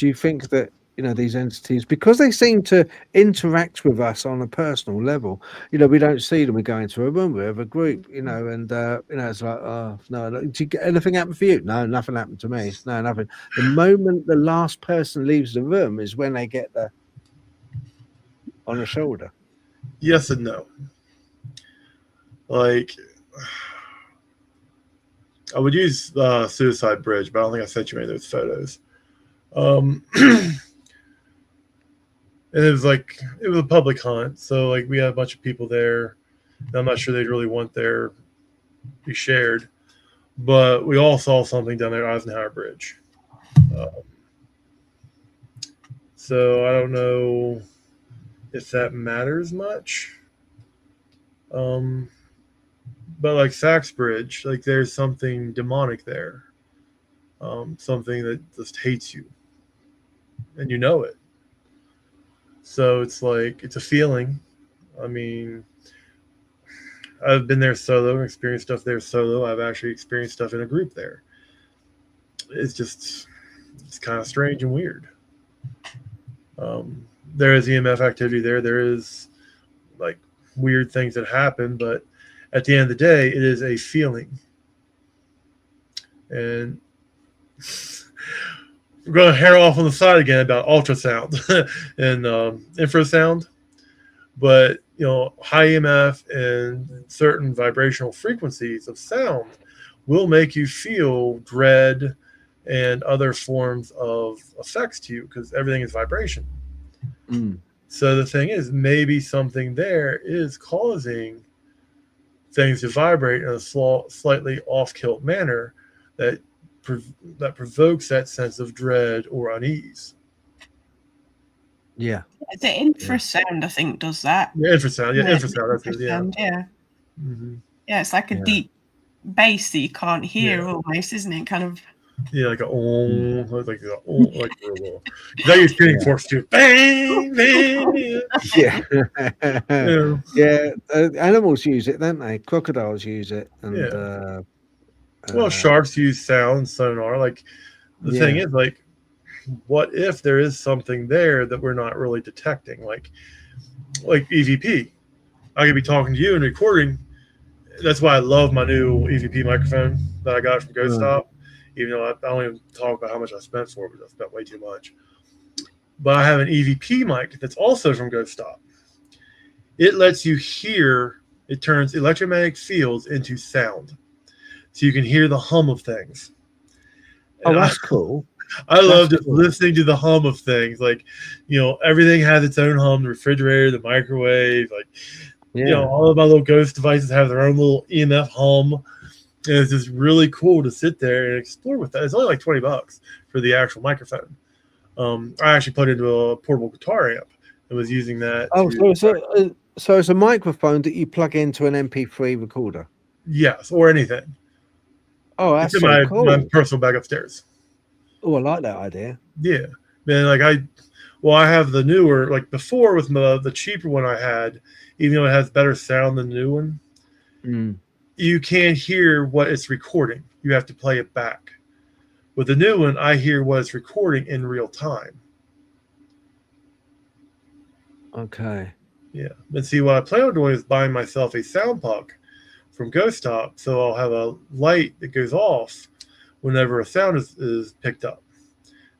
you think that these entities, because they seem to interact with us on a personal level, we don't see them, we go into a room, we have a group, and it's like, oh no, did you get anything happen for you? No, nothing happened to me. No, nothing. The moment the last person leaves the room is when they get on the shoulder. Yes and no. Like, I would use Suicide Bridge, but I don't think I sent you any of those photos. And it was a public hunt, so like we had a bunch of people there. And I'm not sure they'd really want their be shared, but we all saw something down there at Eisenhower Bridge. So I don't know if that matters much. But like Sachs Bridge, like there's something demonic there, something that just hates you, and you know it. So it's like, it's a feeling. I mean, I've been there solo, experienced stuff there solo. I've actually experienced stuff in a group there. It's kind of strange and weird. There is EMF activity there. There is like weird things that happen, but at the end of the day, it is a feeling. And we're going to hair off on the side again about ultrasound and infrasound. But, high EMF and certain vibrational frequencies of sound will make you feel dread and other forms of effects to you because everything is vibration. So the thing is, maybe something there is causing things to vibrate in a slightly off-kilt manner that provokes that sense of dread or unease. The infrasound, I think, does that. Yeah, infrasound. Yeah, infrasound. That's it. Yeah. Yeah. Mm-hmm. Yeah, it's like a deep bass that you can't hear almost, isn't it? Kind of. Yeah, like a like now you're shooting force too. Bang, bang. Animals use it, don't they? Crocodiles use it, and sharks use sound, sonar. Like the thing is, like, what if there is something there that we're not really detecting? Like EVP. I could be talking to you and recording. That's why I love my new EVP microphone that I got from Ghost Stop. Even though I don't even talk about how much I spent for it, because I spent way too much. But I have an EVP mic that's also from Ghost Stop. It lets you hear, it turns electromagnetic fields into sound. So you can hear the hum of things. And that's cool. I love just listening to the hum of things. Like, everything has its own hum. The refrigerator, the microwave, all of my little ghost devices have their own little EMF hum. And it's just really cool to sit there and explore with that. It's only like $20 for the actual microphone. I actually put it into a portable guitar amp and was using that. So it's a microphone that you plug into an MP3 recorder. Yes, or anything. Oh, that's It's in so my cool. personal bag upstairs. Oh, I like that idea. Yeah, man. Like I have the newer. Like before with the cheaper one I had, even though it has better sound than the new one, you can't hear what it's recording. You have to play it back. With the new one, I hear what it's recording in real time. Okay. Yeah. And see, what I plan on doing is buying myself a sound puck from Ghost Top, so I'll have a light that goes off whenever a sound is picked up.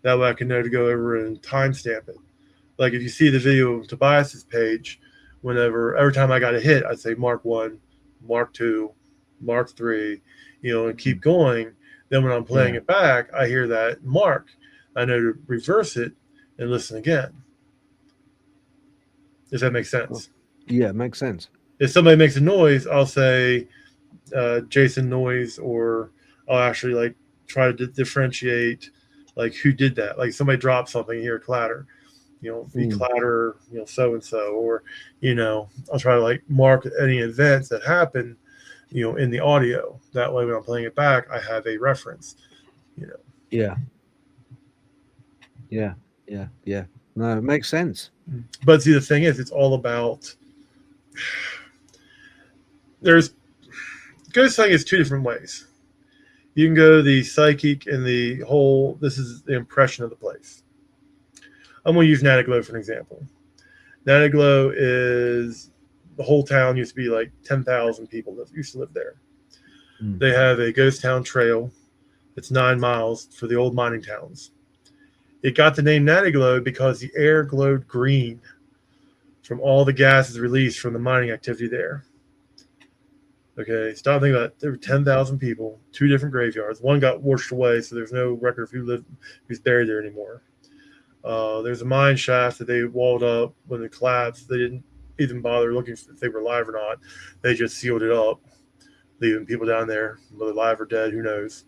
That way I can know to go over and timestamp it. Like if you see the video of Tobias's page, every time I got a hit, I'd say Mark 1, Mark 2, Mark 3, and keep going. Then when I'm playing it back, I hear that mark. I know to reverse it and listen again. Does that make sense? Yeah, it makes sense. If somebody makes a noise, I'll say Jason noise, or I'll actually like try to differentiate like who did that. Like somebody dropped something, you hear a clatter, clatter, so and so, or I'll try to like mark any events that happen, in the audio. That way, when I'm playing it back, I have a reference. Yeah. No, it makes sense. But see, the thing is, it's all about. There's ghost hunting is two different ways. You can go the psychic and the whole. This is the impression of the place. I'm going to use Natalie for an example. Natalie is the whole town used to be like 10,000 people that used to live there. They have a ghost town trail. It's 9 miles for the old mining towns. It got the name Natalie because the air glowed green from all the gases released from the mining activity there. Okay, stop thinking about it. There were 10,000 people, 2 different graveyards. One got washed away, so there's no record of who's buried there anymore. There's a mine shaft that they walled up when it collapsed. They didn't even bother looking if they were alive or not. They just sealed it up, leaving people down there, whether alive or dead, who knows.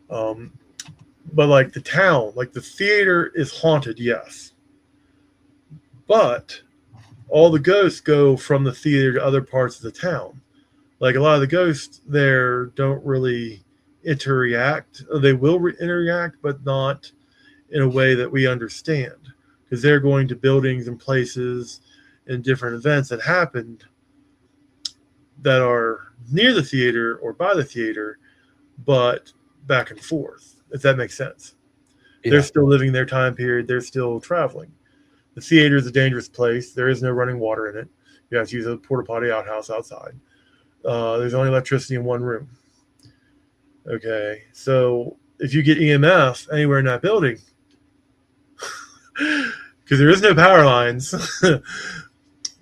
But like the town, like the theater is haunted, yes. But all the ghosts go from the theater to other parts of the town. Like a lot of the ghosts there don't really interact. They will interact, but not in a way that we understand. Because they're going to buildings and places and different events that happened that are near the theater or by the theater, but back and forth, if that makes sense. Yeah. They're still living their time period. They're still traveling. The theater is a dangerous place. There is no running water in it. You have to use a porta potty outhouse outside. There's only electricity in one room. Okay, so if you get EMF anywhere in that building, because there is no power lines,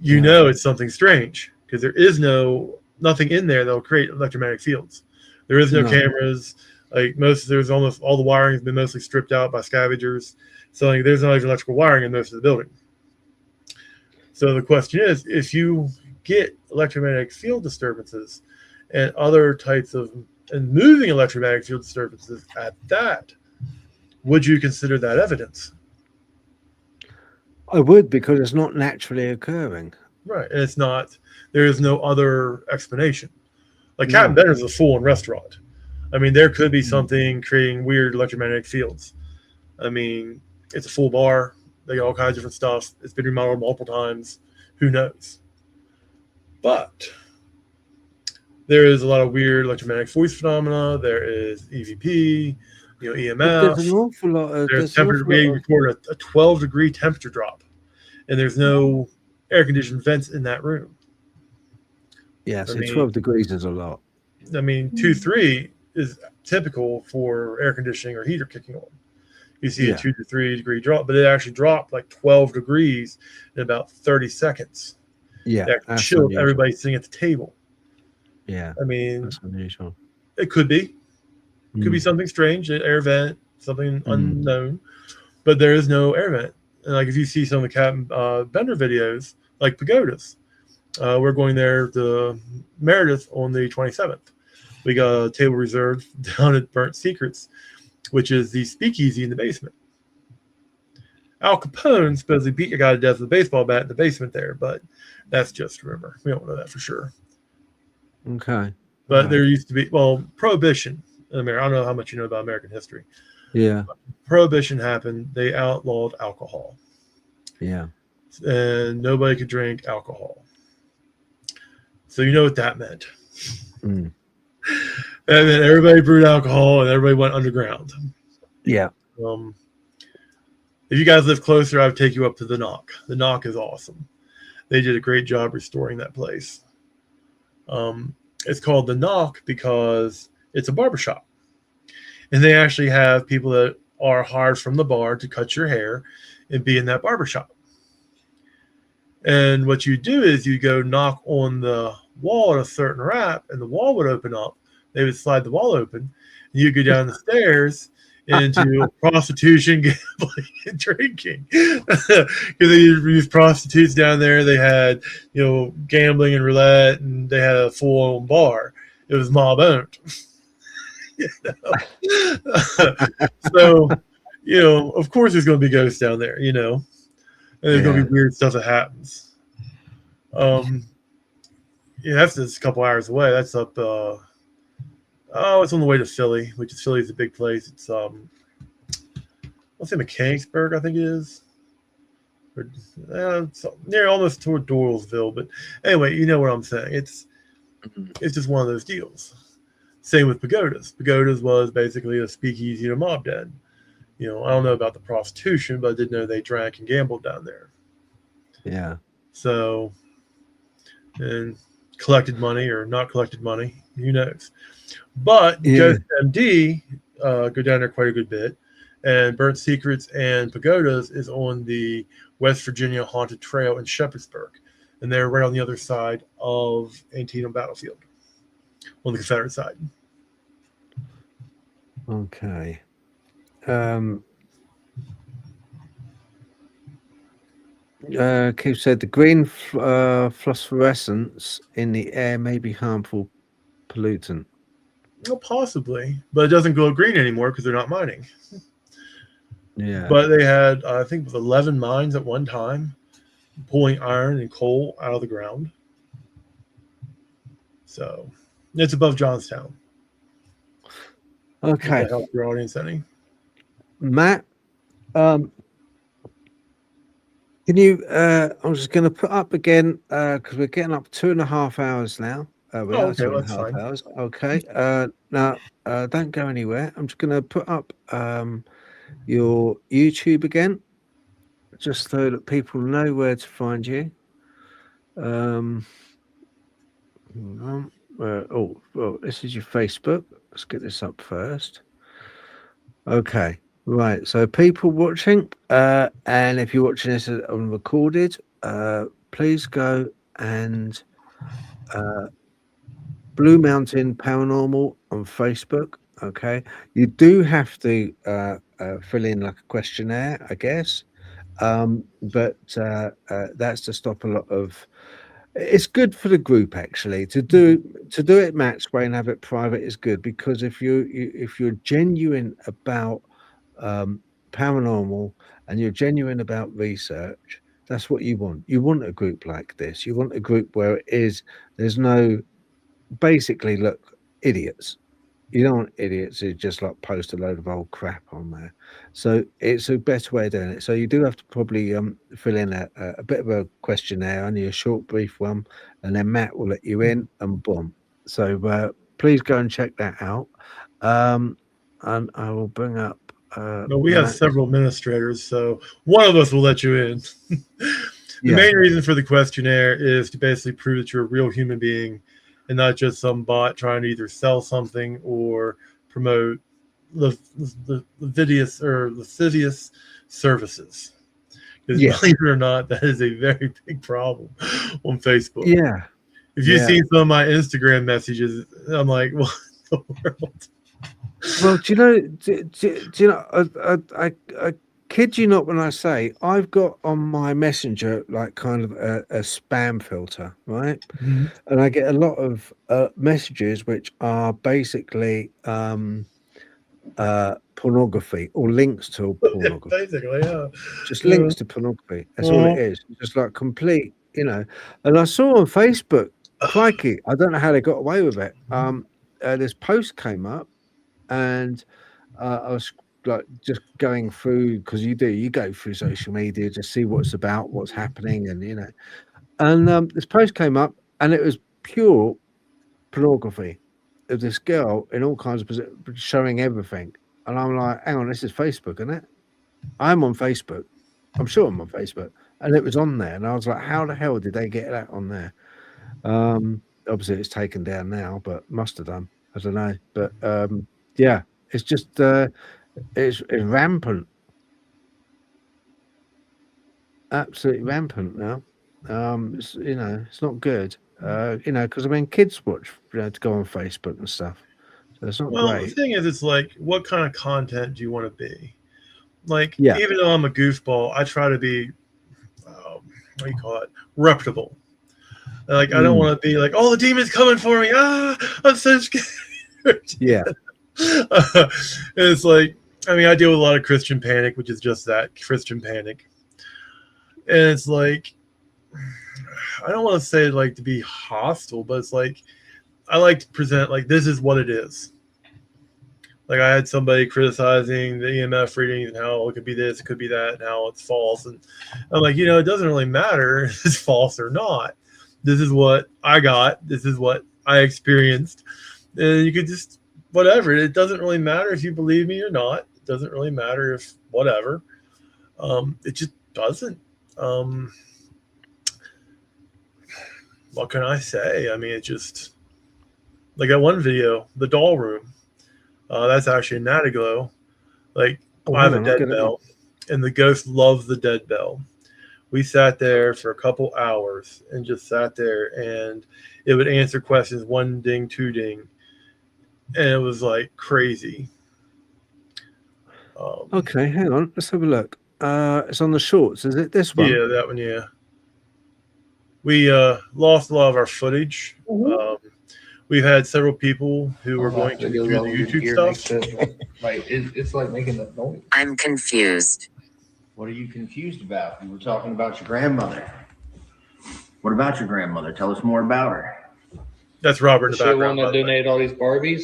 know it's something strange, because there is nothing in there that will create electromagnetic fields. There is no cameras. There's almost all the wiring has been mostly stripped out by scavengers. So there's not even electrical wiring in most of the building. So the question is, if you get electromagnetic field disturbances and other types of moving electromagnetic field disturbances at that, would you consider that evidence? I would, because it's not naturally occurring. Right. And it's not, there is no other explanation. Like Captain Benner's a full-on restaurant. I mean, there could be something creating weird electromagnetic fields. I mean, it's a full bar. They got all kinds of different stuff. It's been remodeled multiple times. Who knows? But there is a lot of weird electromagnetic voice phenomena. There is EVP, EMF. There's an awful lot of. We recorded a 12-degree temperature drop, and there's no air-conditioned vents in that room. Yeah, so 12 degrees is a lot. I mean, 2-3 is typical for air conditioning or heater kicking on. You see a 2 to 3 degree drop, but it actually dropped like 12 degrees in about 30 seconds. Yeah, that chilled everybody sitting at the table. Yeah, I mean, that's unusual. It could be. It could be something strange, an air vent, something unknown, but there is no air vent. And like if you see some of the Captain Bender videos, like pagodas, we're going there to Meredith on the 27th. We got a table reserved down at Burnt Secrets, which is the speakeasy in the basement. Al Capone supposedly beat a guy to death with a baseball bat in the basement there, but that's just rumor. We don't know that for sure. Okay. But Right. there used to be, well, Prohibition in America. I don't know how much you know about American history. Yeah. Prohibition happened. They outlawed alcohol. Yeah. And nobody could drink alcohol. So you know what that meant. Mm. And then everybody brewed alcohol and everybody went underground. Yeah. If you guys live closer, I would take you up to the Knock. The Knock is awesome. They did a great job restoring that place. It's called the Knock because it's a barbershop. And they actually have people that are hired from the bar to cut your hair and be in that barbershop. And what you do is you go knock on the wall at a certain rap, and the wall would open up. They would slide the wall open, and you go down the stairs into prostitution, gambling, and drinking. Because they used prostitutes down there. They had, gambling and roulette, and they had a full-on bar. It was mob owned. So, of course there's going to be ghosts down there, and there's going to be weird stuff that happens. That's just a couple hours away. That's up, it's on the way to Philly, which is Philly is a big place. It's, let's say Mechanicsburg, I think it is. It's near almost toward Doylesville, but anyway, you know what I'm saying. It's just one of those deals. Same with Pagodas. Pagodas was basically a speakeasy and a mob den. I don't know about the prostitution, but I did know they drank and gambled down there. Yeah. So, and collected money or not collected money, who knows? But Ghost MD go down there quite a good bit. And Burnt Secrets and Pagodas is on the West Virginia Haunted Trail in Shepherdsburg. And they're right on the other side of Antietam Battlefield, on the Confederate side. Okay. Keith said the green phosphorescence in the air may be harmful pollutant. Well, possibly, but it doesn't glow green anymore because they're not mining. Yeah. But they had, I think, it was 11 mines at one time, pulling iron and coal out of the ground. So it's above Johnstown. Okay. That help your audience any? Matt, can you? I'm just going to put up again because we're getting up 2.5 hours now. Okay, that's fine. Hours. Okay. Now, don't go anywhere. I'm just going to put up your YouTube again, just so that people know where to find you. This is your Facebook. Let's get this up first. Okay. Right, so people watching, and if you're watching this on recorded, please go and Blue Mountain Paranormal on Facebook. Okay, you do have to fill in like a questionnaire, I guess, but that's to stop a lot of. It's good for the group actually to do it Matt's way and have it private is good, because if you're genuine about paranormal and you're genuine about research, that's what you want. You want a group like this. You want a group where there's no basically idiots. You don't want idiots who just like post a load of old crap on there. So it's a better way of doing it. So you do have to probably fill in a bit of a questionnaire, only a short brief one, and then Matt will let you in and boom. So please go and check that out. And I will bring up No, we have several administrators, so one of us will let you in. The main reason for the questionnaire is to basically prove that you're a real human being and not just some bot trying to either sell something or promote lascivious services. Because believe it or not, that is a very big problem on Facebook. Yeah. If you see some of my Instagram messages, I'm like, what in the world? Well, do you know, I kid you not when I say I've got on my messenger like kind of a spam filter, right? Mm-hmm. And I get a lot of messages which are basically pornography or links to pornography. Basically, yeah. Just links to pornography. That's all it is. Just like complete, And I saw on Facebook crikey, I don't know how they got away with it. This post came up, and I was like just going through, because you go through social media to see what it's about, what's happening, and and this post came up, and it was pure pornography of this girl in all kinds of showing everything, and I'm like, hang on, this is Facebook, isn't it? I'm on Facebook. I'm sure I'm on Facebook, and it was on there, and I was like, how the hell did they get that on there? Obviously it's taken down now, but must have done. I don't know, but yeah, it's just it's rampant, absolutely rampant now. It's, it's not good. Because I mean, kids watch, to go on Facebook and stuff, so it's not great. The thing is, it's like, what kind of content do you want to be? Like, Yeah. Even though I'm a goofball, I try to be, what do you call it, reputable. Like, I don't want to be like, oh, the demon's coming for me. I'm so scared. Yeah. It's like, I mean, I deal with a lot of Christian panic, which is just that, Christian panic. And it's like, I don't want to say like to be hostile, but it's like, I like to present like, this is what it is. Like, I had somebody criticizing the EMF readings and how it could be this, it could be that, and how it's false. And I'm like, it doesn't really matter if it's false or not. This is what I got. This is what I experienced. And you could just, whatever. It doesn't really matter if you believe me or not. It doesn't really matter if whatever. It just doesn't. What can I say? I mean, it just, like that one video, the doll room. That's actually a Natalie glow. Like, I have a dead bell, and the ghost loves the dead bell. We sat there for a couple hours and just sat there, and it would answer questions, 1 ding, 2 ding, and it was like crazy. Okay, hang on, let's have a look. It's on the shorts, is it this one? Yeah, that one. Yeah, we lost a lot of our footage. We've had several people who were going to do the YouTube stuff. Like, it's like making that noise. I'm confused. What are you confused about? You were talking about your grandmother. What about your grandmother? Tell us more about her. That's Robert in the She background. want to donate all these Barbies.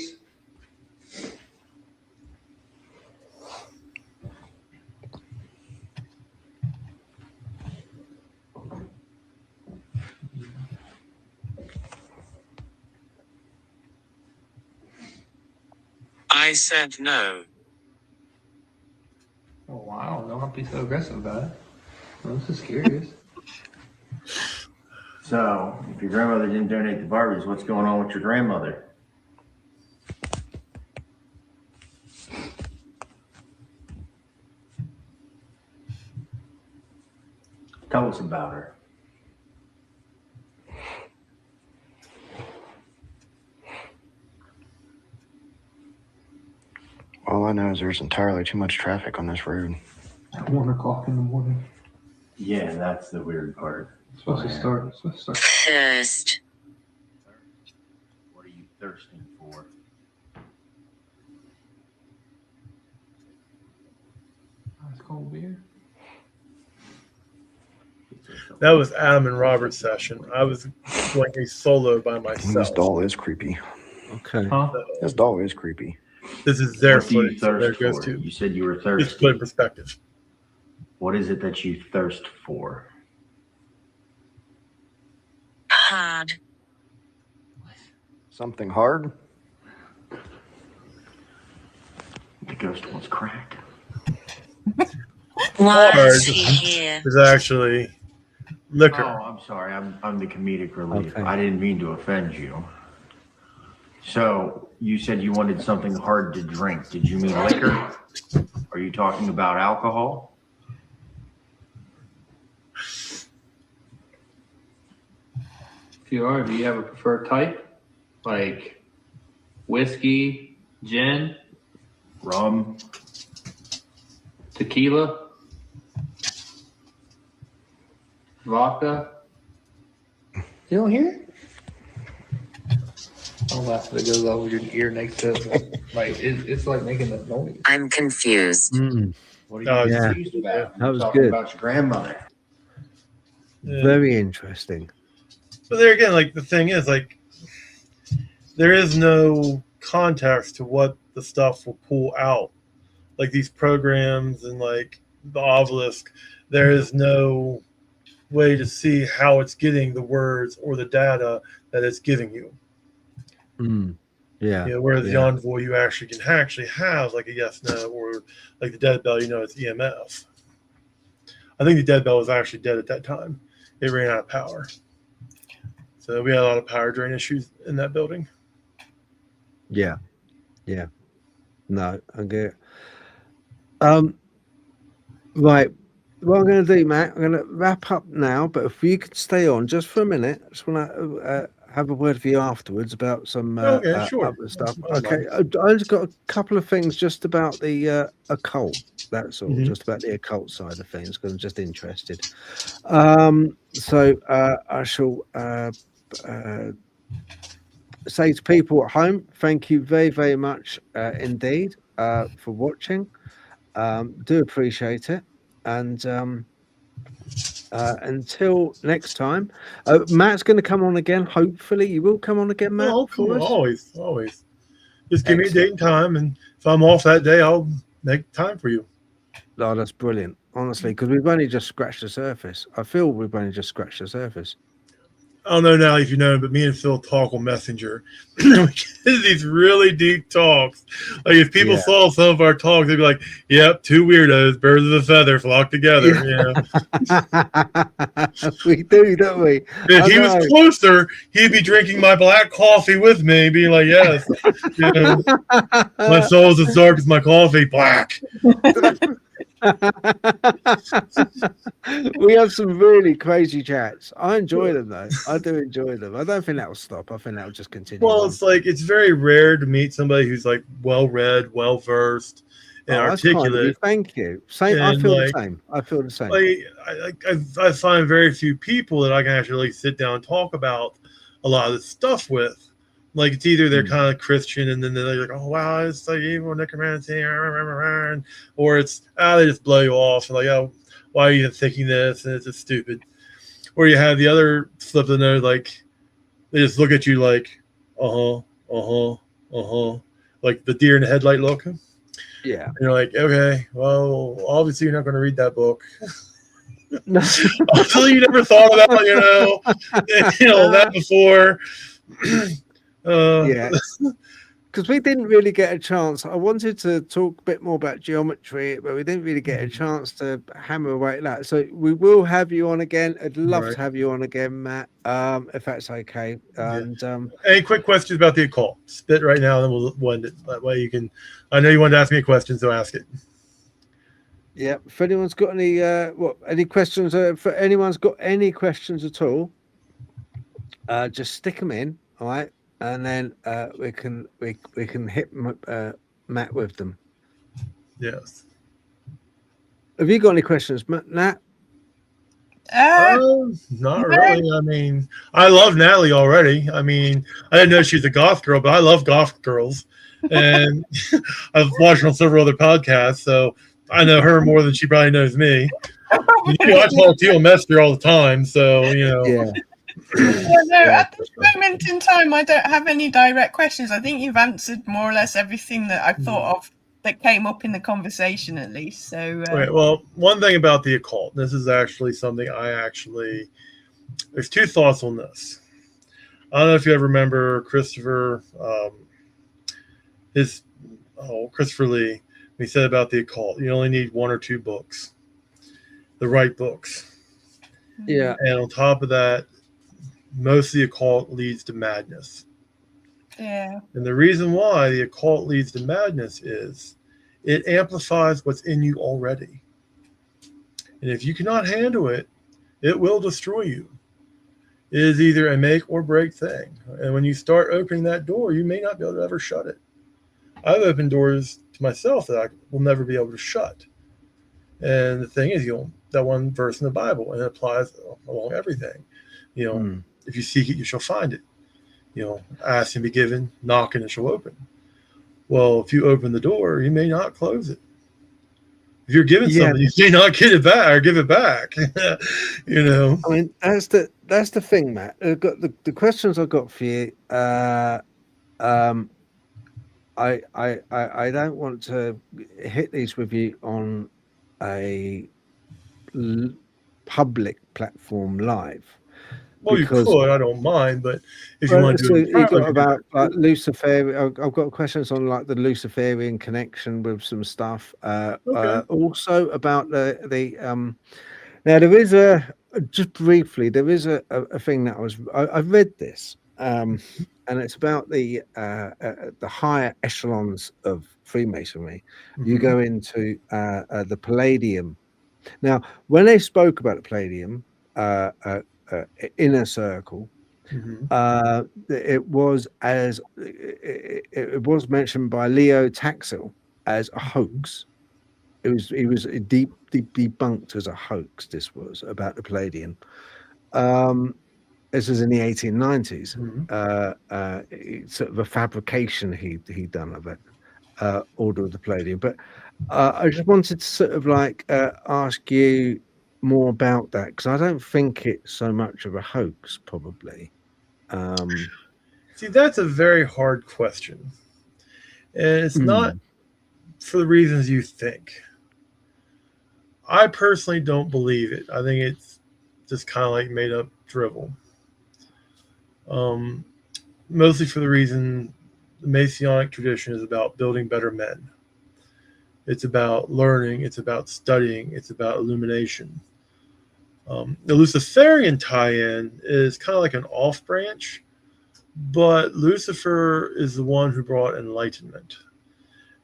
I said no. Oh, wow. Don't be so aggressive about it. I'm just curious. So, if your grandmother didn't donate the Barbies, what's going on with your grandmother? Tell us about her. All I know is there's entirely too much traffic on this road. At 1 o'clock in the morning. Yeah, that's the weird part. It's supposed to start. Thirst. What are you thirsting for? Ice cold beer. That was Adam and Robert's session. I was going a solo by myself. This doll is creepy. Okay. This doll is creepy. This is their What do you footage. So there thirst goes for? to. You said you were Just thirsty. put in perspective. What is it that you thirst for? Hard. Something hard? The ghost wants crack. Why Hard is he here? is actually liquor. Oh, I'm sorry. I'm the comedic relief. Okay. I didn't mean to offend you. So you said you wanted something hard to drink. Did you mean liquor? Are you talking about alcohol? If you are, do you have a preferred type? Like whiskey, gin, Rum? tequila, vodka? You don't hear it? Don't laugh if it goes over your ear next to it. Like, it's like making that noise. I'm confused. What are you Yeah. confused about? That You're was talking good. about your grandmother. Yeah. Very interesting. But there again, like the thing is, like there is no context to what the stuff will pull out. Like these programs and like the obelisk, there is no way to see how it's getting the words or the data that it's giving you. Yeah. Whereas the envoy, you actually can have like a yes, no, or like the dead bell, it's EMF. I think the dead bell was actually dead at that time. It ran out of power. So we had a lot of power drain issues in that building. Yeah. No, I get it. Right. What I'm going to do, Matt, I'm going to wrap up now, but if you could stay on just for a minute, I just want to have a word with you afterwards about some sure. other stuff. Okay. I just got a couple of things just about the occult. That's all, just about the occult side of things, because I'm just interested. So I shall say to people at home, thank you very, very much indeed for watching. Do appreciate it. And until next time, Matt's going to come on again. Hopefully, you will come on again, Matt. Oh, cool. Always. Just give me a date and time, and if I'm off that day, I'll make time for you. Oh, that's brilliant, honestly, because we've only just scratched the surface. I feel we've only just scratched the surface. I don't know now if you know, but me and Phil talk on Messenger. We get these really deep talks. Like if people saw some of our talks, they'd be like, "Yep, two weirdos, birds of a feather, flock together." We do, don't we? If he was closer, he'd be drinking my black coffee with me, being like, "Yes, my soul's as dark as my coffee, black." We have some really crazy chats. I enjoy them though. I do enjoy them. I don't think that will stop. I think that will just continue. Well, it's like it's very rare to meet somebody who's like well read, well versed, and articulate. Thank you. Same. I feel the same. I feel the same. I find very few people that I can actually sit down and talk about a lot of this stuff with. Like it's either they're kind of Christian and then they're like, "Oh wow, it's like evil necromancy," or it's they just blow you off and like, "Oh, why are you even thinking this?" And it's just stupid. Or you have the other flip of the note, like they just look at you like, like the deer in the headlight look. Yeah. And you're like, okay, well, obviously you're not going to read that book. Until you never thought about, that before. Because we didn't really get a chance. I wanted to talk a bit more about geometry, but we didn't really get a chance to hammer away at that. So we will have you on again. I'd love to have you on again, Matt, if that's okay. And any quick questions about the occult? Spit right now, and then we'll end it. That way you can. I know you wanted to ask me a question, so ask it. Yeah. If anyone's got any questions? If anyone's got any questions at all, just stick them in. All right. And then we can hit Matt with them. Yes. Have you got any questions, Nat? Not really. I mean, I love Natalie already. I mean, I didn't know she's a goth girl, but I love goth girls, and I've watched her on several other podcasts, so I know her more than she probably knows me. I talk to you on Messenger all the time, so Yeah. At this moment in time, I don't have any direct questions. I think you've answered more or less everything that I thought of that came up in the conversation, at least. So, well, one thing about the occult, this is actually something there's two thoughts on this. I don't know if you ever remember Christopher Lee. He said about the occult, you only need one or two books, the right books. Yeah. And on top of that, most of the occult leads to madness. Yeah. And the reason why the occult leads to madness is it amplifies what's in you already. And if you cannot handle it, it will destroy you. It is either a make or break thing. And when you start opening that door, you may not be able to ever shut it. I've opened doors to myself that I will never be able to shut. And the thing is, that one verse in the Bible, and it applies along everything. If you seek it, you shall find it. Ask and be given, knock and it shall open. Well, if you open the door, you may not close it. If If you're given something, you may not get it back or give it back. You know. I mean, that's the thing, Matt. I've got the questions I've got for you. I don't want to hit these with you on a public platform live. Well, you could. I don't mind, but if you want to do it, you got about like Lucifer. I've got questions on like the Luciferian connection with some stuff. Also about the now there is just briefly there is a thing that I've read this and it's about the higher echelons of Freemasonry. You go into the Palladium. Now, when they spoke about the Palladium, inner circle, it was mentioned by Leo Taxil as a hoax. He was deep debunked as a hoax. This was about the Palladium. This was in the 1890s. Sort of a fabrication he'd done of it, Order of the Palladium. But I just wanted to sort of like ask you more about that, because I don't think it's so much of a hoax, probably. See, that's a very hard question, and it's not for the reasons you think. I personally don't believe it. I think it's just kind of like made up drivel. Mostly for the reason the Masonic tradition is about building better men. It's about learning. It's about studying. It's about illumination. The Luciferian tie-in is kind of like an off branch, but Lucifer is the one who brought enlightenment.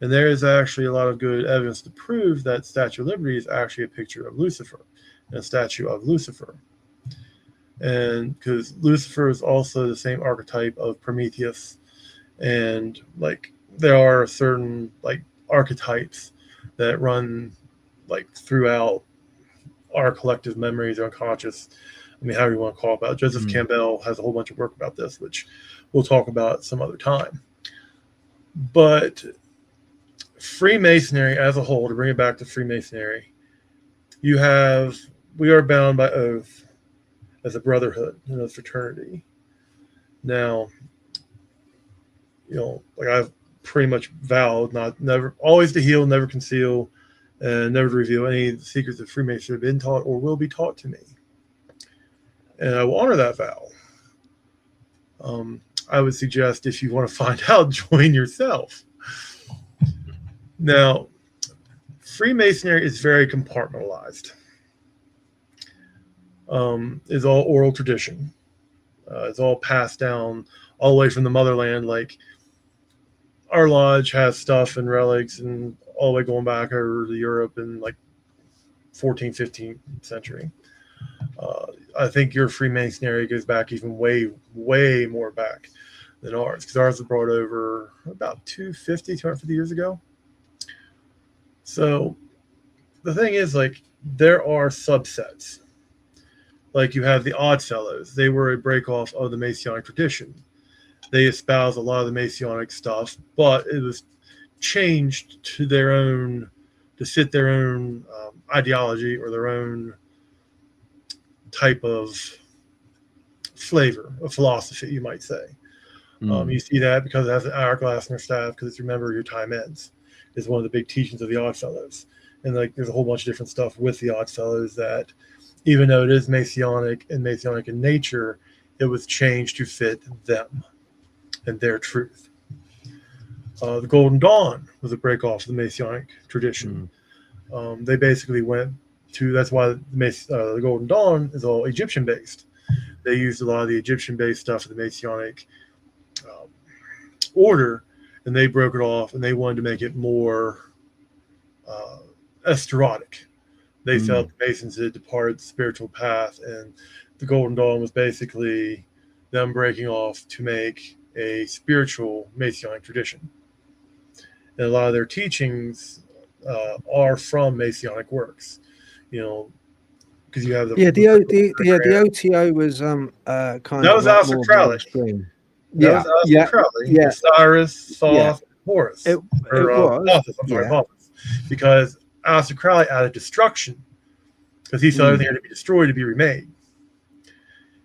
And there is actually a lot of good evidence to prove that Statue of Liberty is actually a picture of Lucifer, and a statue of Lucifer. And because Lucifer is also the same archetype of Prometheus, and like there are certain like archetypes that run like throughout our collective memories or unconscious. I mean, however you want to call it. About Joseph Campbell has a whole bunch of work about this, which we'll talk about some other time. But Freemasonry as a whole, to bring it back to Freemasonry, we are bound by oath as a brotherhood and a fraternity. Now, like I've pretty much vowed never always to heal, never conceal, and never to reveal any of the secrets of Freemasonry have been taught or will be taught to me. And I will honor that vow. I would suggest if you want to find out, join yourself. Now, Freemasonry is very compartmentalized. It's all oral tradition. It's all passed down all the way from the motherland. Like our lodge has stuff and relics and all the way going back over to Europe in like 14th, 15th century. I think your Freemasonry goes back even way, way more back than ours, because ours was brought over about 250 years ago. So the thing is, like, there are subsets. Like you have the Oddfellows. They were a break-off of the Masonic tradition. They espouse a lot of the Masonic stuff, but it was changed to their own, to fit their own ideology or their own type of flavor, of philosophy, you might say. You see that because it has an hourglass in their staff, because it's remember your time ends, is one of the big teachings of the Oddfellows. And like there's a whole bunch of different stuff with the Oddfellows that, even though it is Masonic and Masonic in nature, it was changed to fit them and their truth. The Golden Dawn was a break off of the Masonic tradition. They basically went to, that's why the Golden Dawn is all Egyptian based. They used a lot of the Egyptian based stuff of the Masonic order, and they broke it off and they wanted to make it more esoteric. They felt the Masons had departed the spiritual path, and the Golden Dawn was basically them breaking off to make a spiritual Masonic tradition. And a lot of their teachings are from Masonic works, because you have the the OTO was kind that of was like Aleister more Crowley. mainstream. That was Aleister Crowley. Osiris, Thoth, Horus, or it was. Apophis, I'm sorry, Apophis, because Aleister Crowley added destruction because he saw everything had to be destroyed to be remade.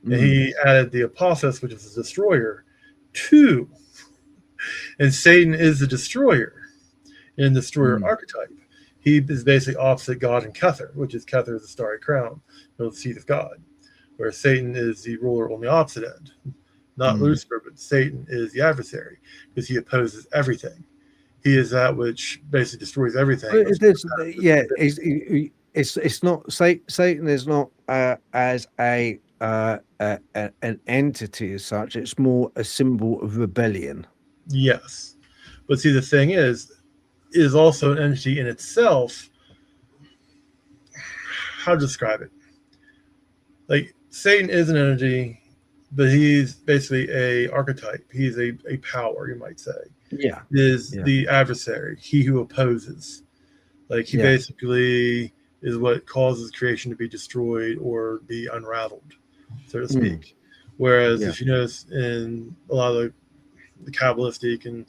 And he added the Apophis, which is the destroyer, too. And Satan is the destroyer in the destroyer archetype. He is basically opposite God and Kether, which is Kether is the starry crown, the seat of God, where Satan is the ruler on the opposite end. Not Lucifer, but Satan is the adversary because he opposes everything. He is that which basically destroys everything. It's not Satan is not as an entity as such. It's more a symbol of rebellion. Yes, but see, the thing is also an entity in itself. How to describe it? Like Satan is an entity, but he's basically a archetype. He's a power, you might say. The adversary, he who opposes. Like he basically is what causes creation to be destroyed or be unraveled, so to speak. Whereas if you notice in a lot of the Kabbalistic and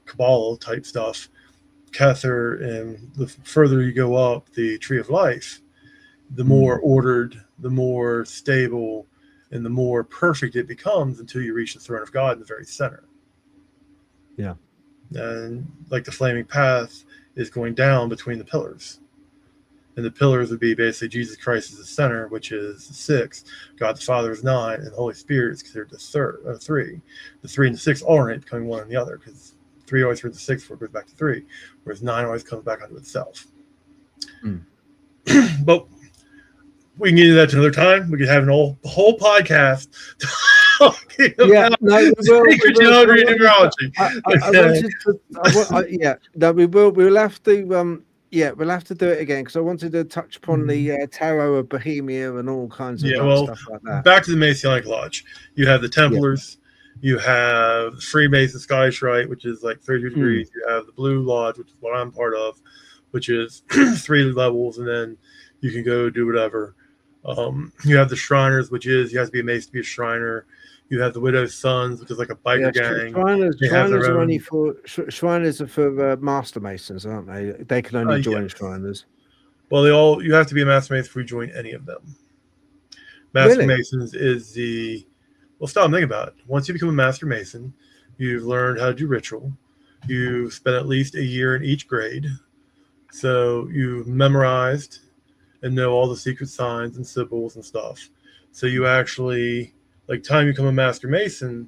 Kabbalah type stuff, Kether, and the further you go up the tree of life, the more ordered, the more stable, and the more perfect it becomes until you reach the throne of God in the very center. Yeah. And like the flaming path is going down between the pillars. And the pillars would be basically Jesus Christ is the center, which is 6. God the Father is 9, and the Holy Spirit is considered the 3. The 3 and the 6 alternate becoming one and the other, because 3 always turns to 6 before it goes back to 3, whereas 9 always comes back onto itself. But we can get into that to another time. We could have a whole podcast talking about sacred geometry and numerology. We'll have to. We'll have to do it again because I wanted to touch upon the Tarot of Bohemia and all kinds of stuff like that. Back to the Masonic Lodge. You have the Templars. You have Freemason Scottish Rite, which is like 32 degrees. You have the Blue Lodge, which is what I'm part of, which is 3 levels, and then you can go do whatever. You have the Shriners, which is you have to be a Mason to be a Shriner. You have the Widow's Sons, which is like a biker gang. Shriners are for Master Masons, aren't they? They can only join Shriners. Well, you have to be a Master Mason before you join any of them. Master Masons is stop and think about it. Once you become a Master Mason, you've learned how to do ritual. You've spent at least a year in each grade. So you've memorized and know all the secret signs and symbols and stuff. So you actually, like, time you become a Master Mason,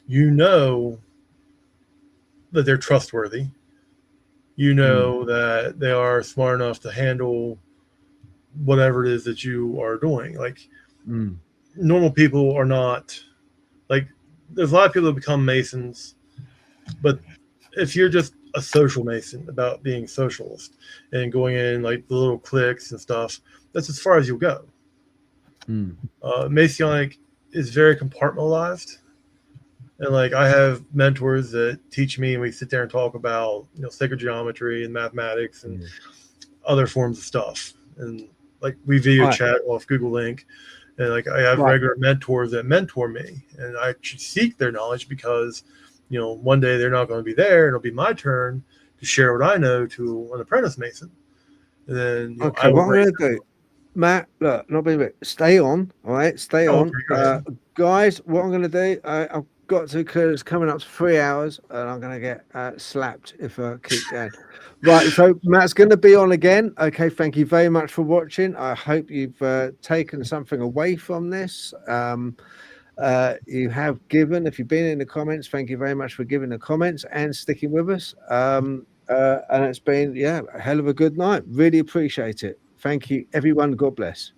you know that they're trustworthy. You know that they are smart enough to handle whatever it is that you are doing. Like, normal people are not, like, there's a lot of people that become Masons, but if you're just a social Mason about being socialist and going in like the little cliques and stuff, that's as far as you'll go. Masonic is very compartmentalized, and like I have mentors that teach me, and we sit there and talk about sacred geometry and mathematics and other forms of stuff, and like we video chat off Google Link, and like I have regular mentors that mentor me, and I should seek their knowledge because one day they're not going to be there, and it'll be my turn to share what I know to an apprentice Mason. And then what I'm going to do, Matt, look, not being stay on, all right, stay on, guys. What I'm going to do, I've got to, because it's coming up to 3 hours, and I'm going to get slapped if I keep going. Right, so Matt's going to be on again. Okay, thank you very much for watching. I hope you've taken something away from this. You have given, if you've been in the comments, thank you very much for giving the comments and sticking with us. And it's been a hell of a good night. Really appreciate it. Thank you, everyone. God bless.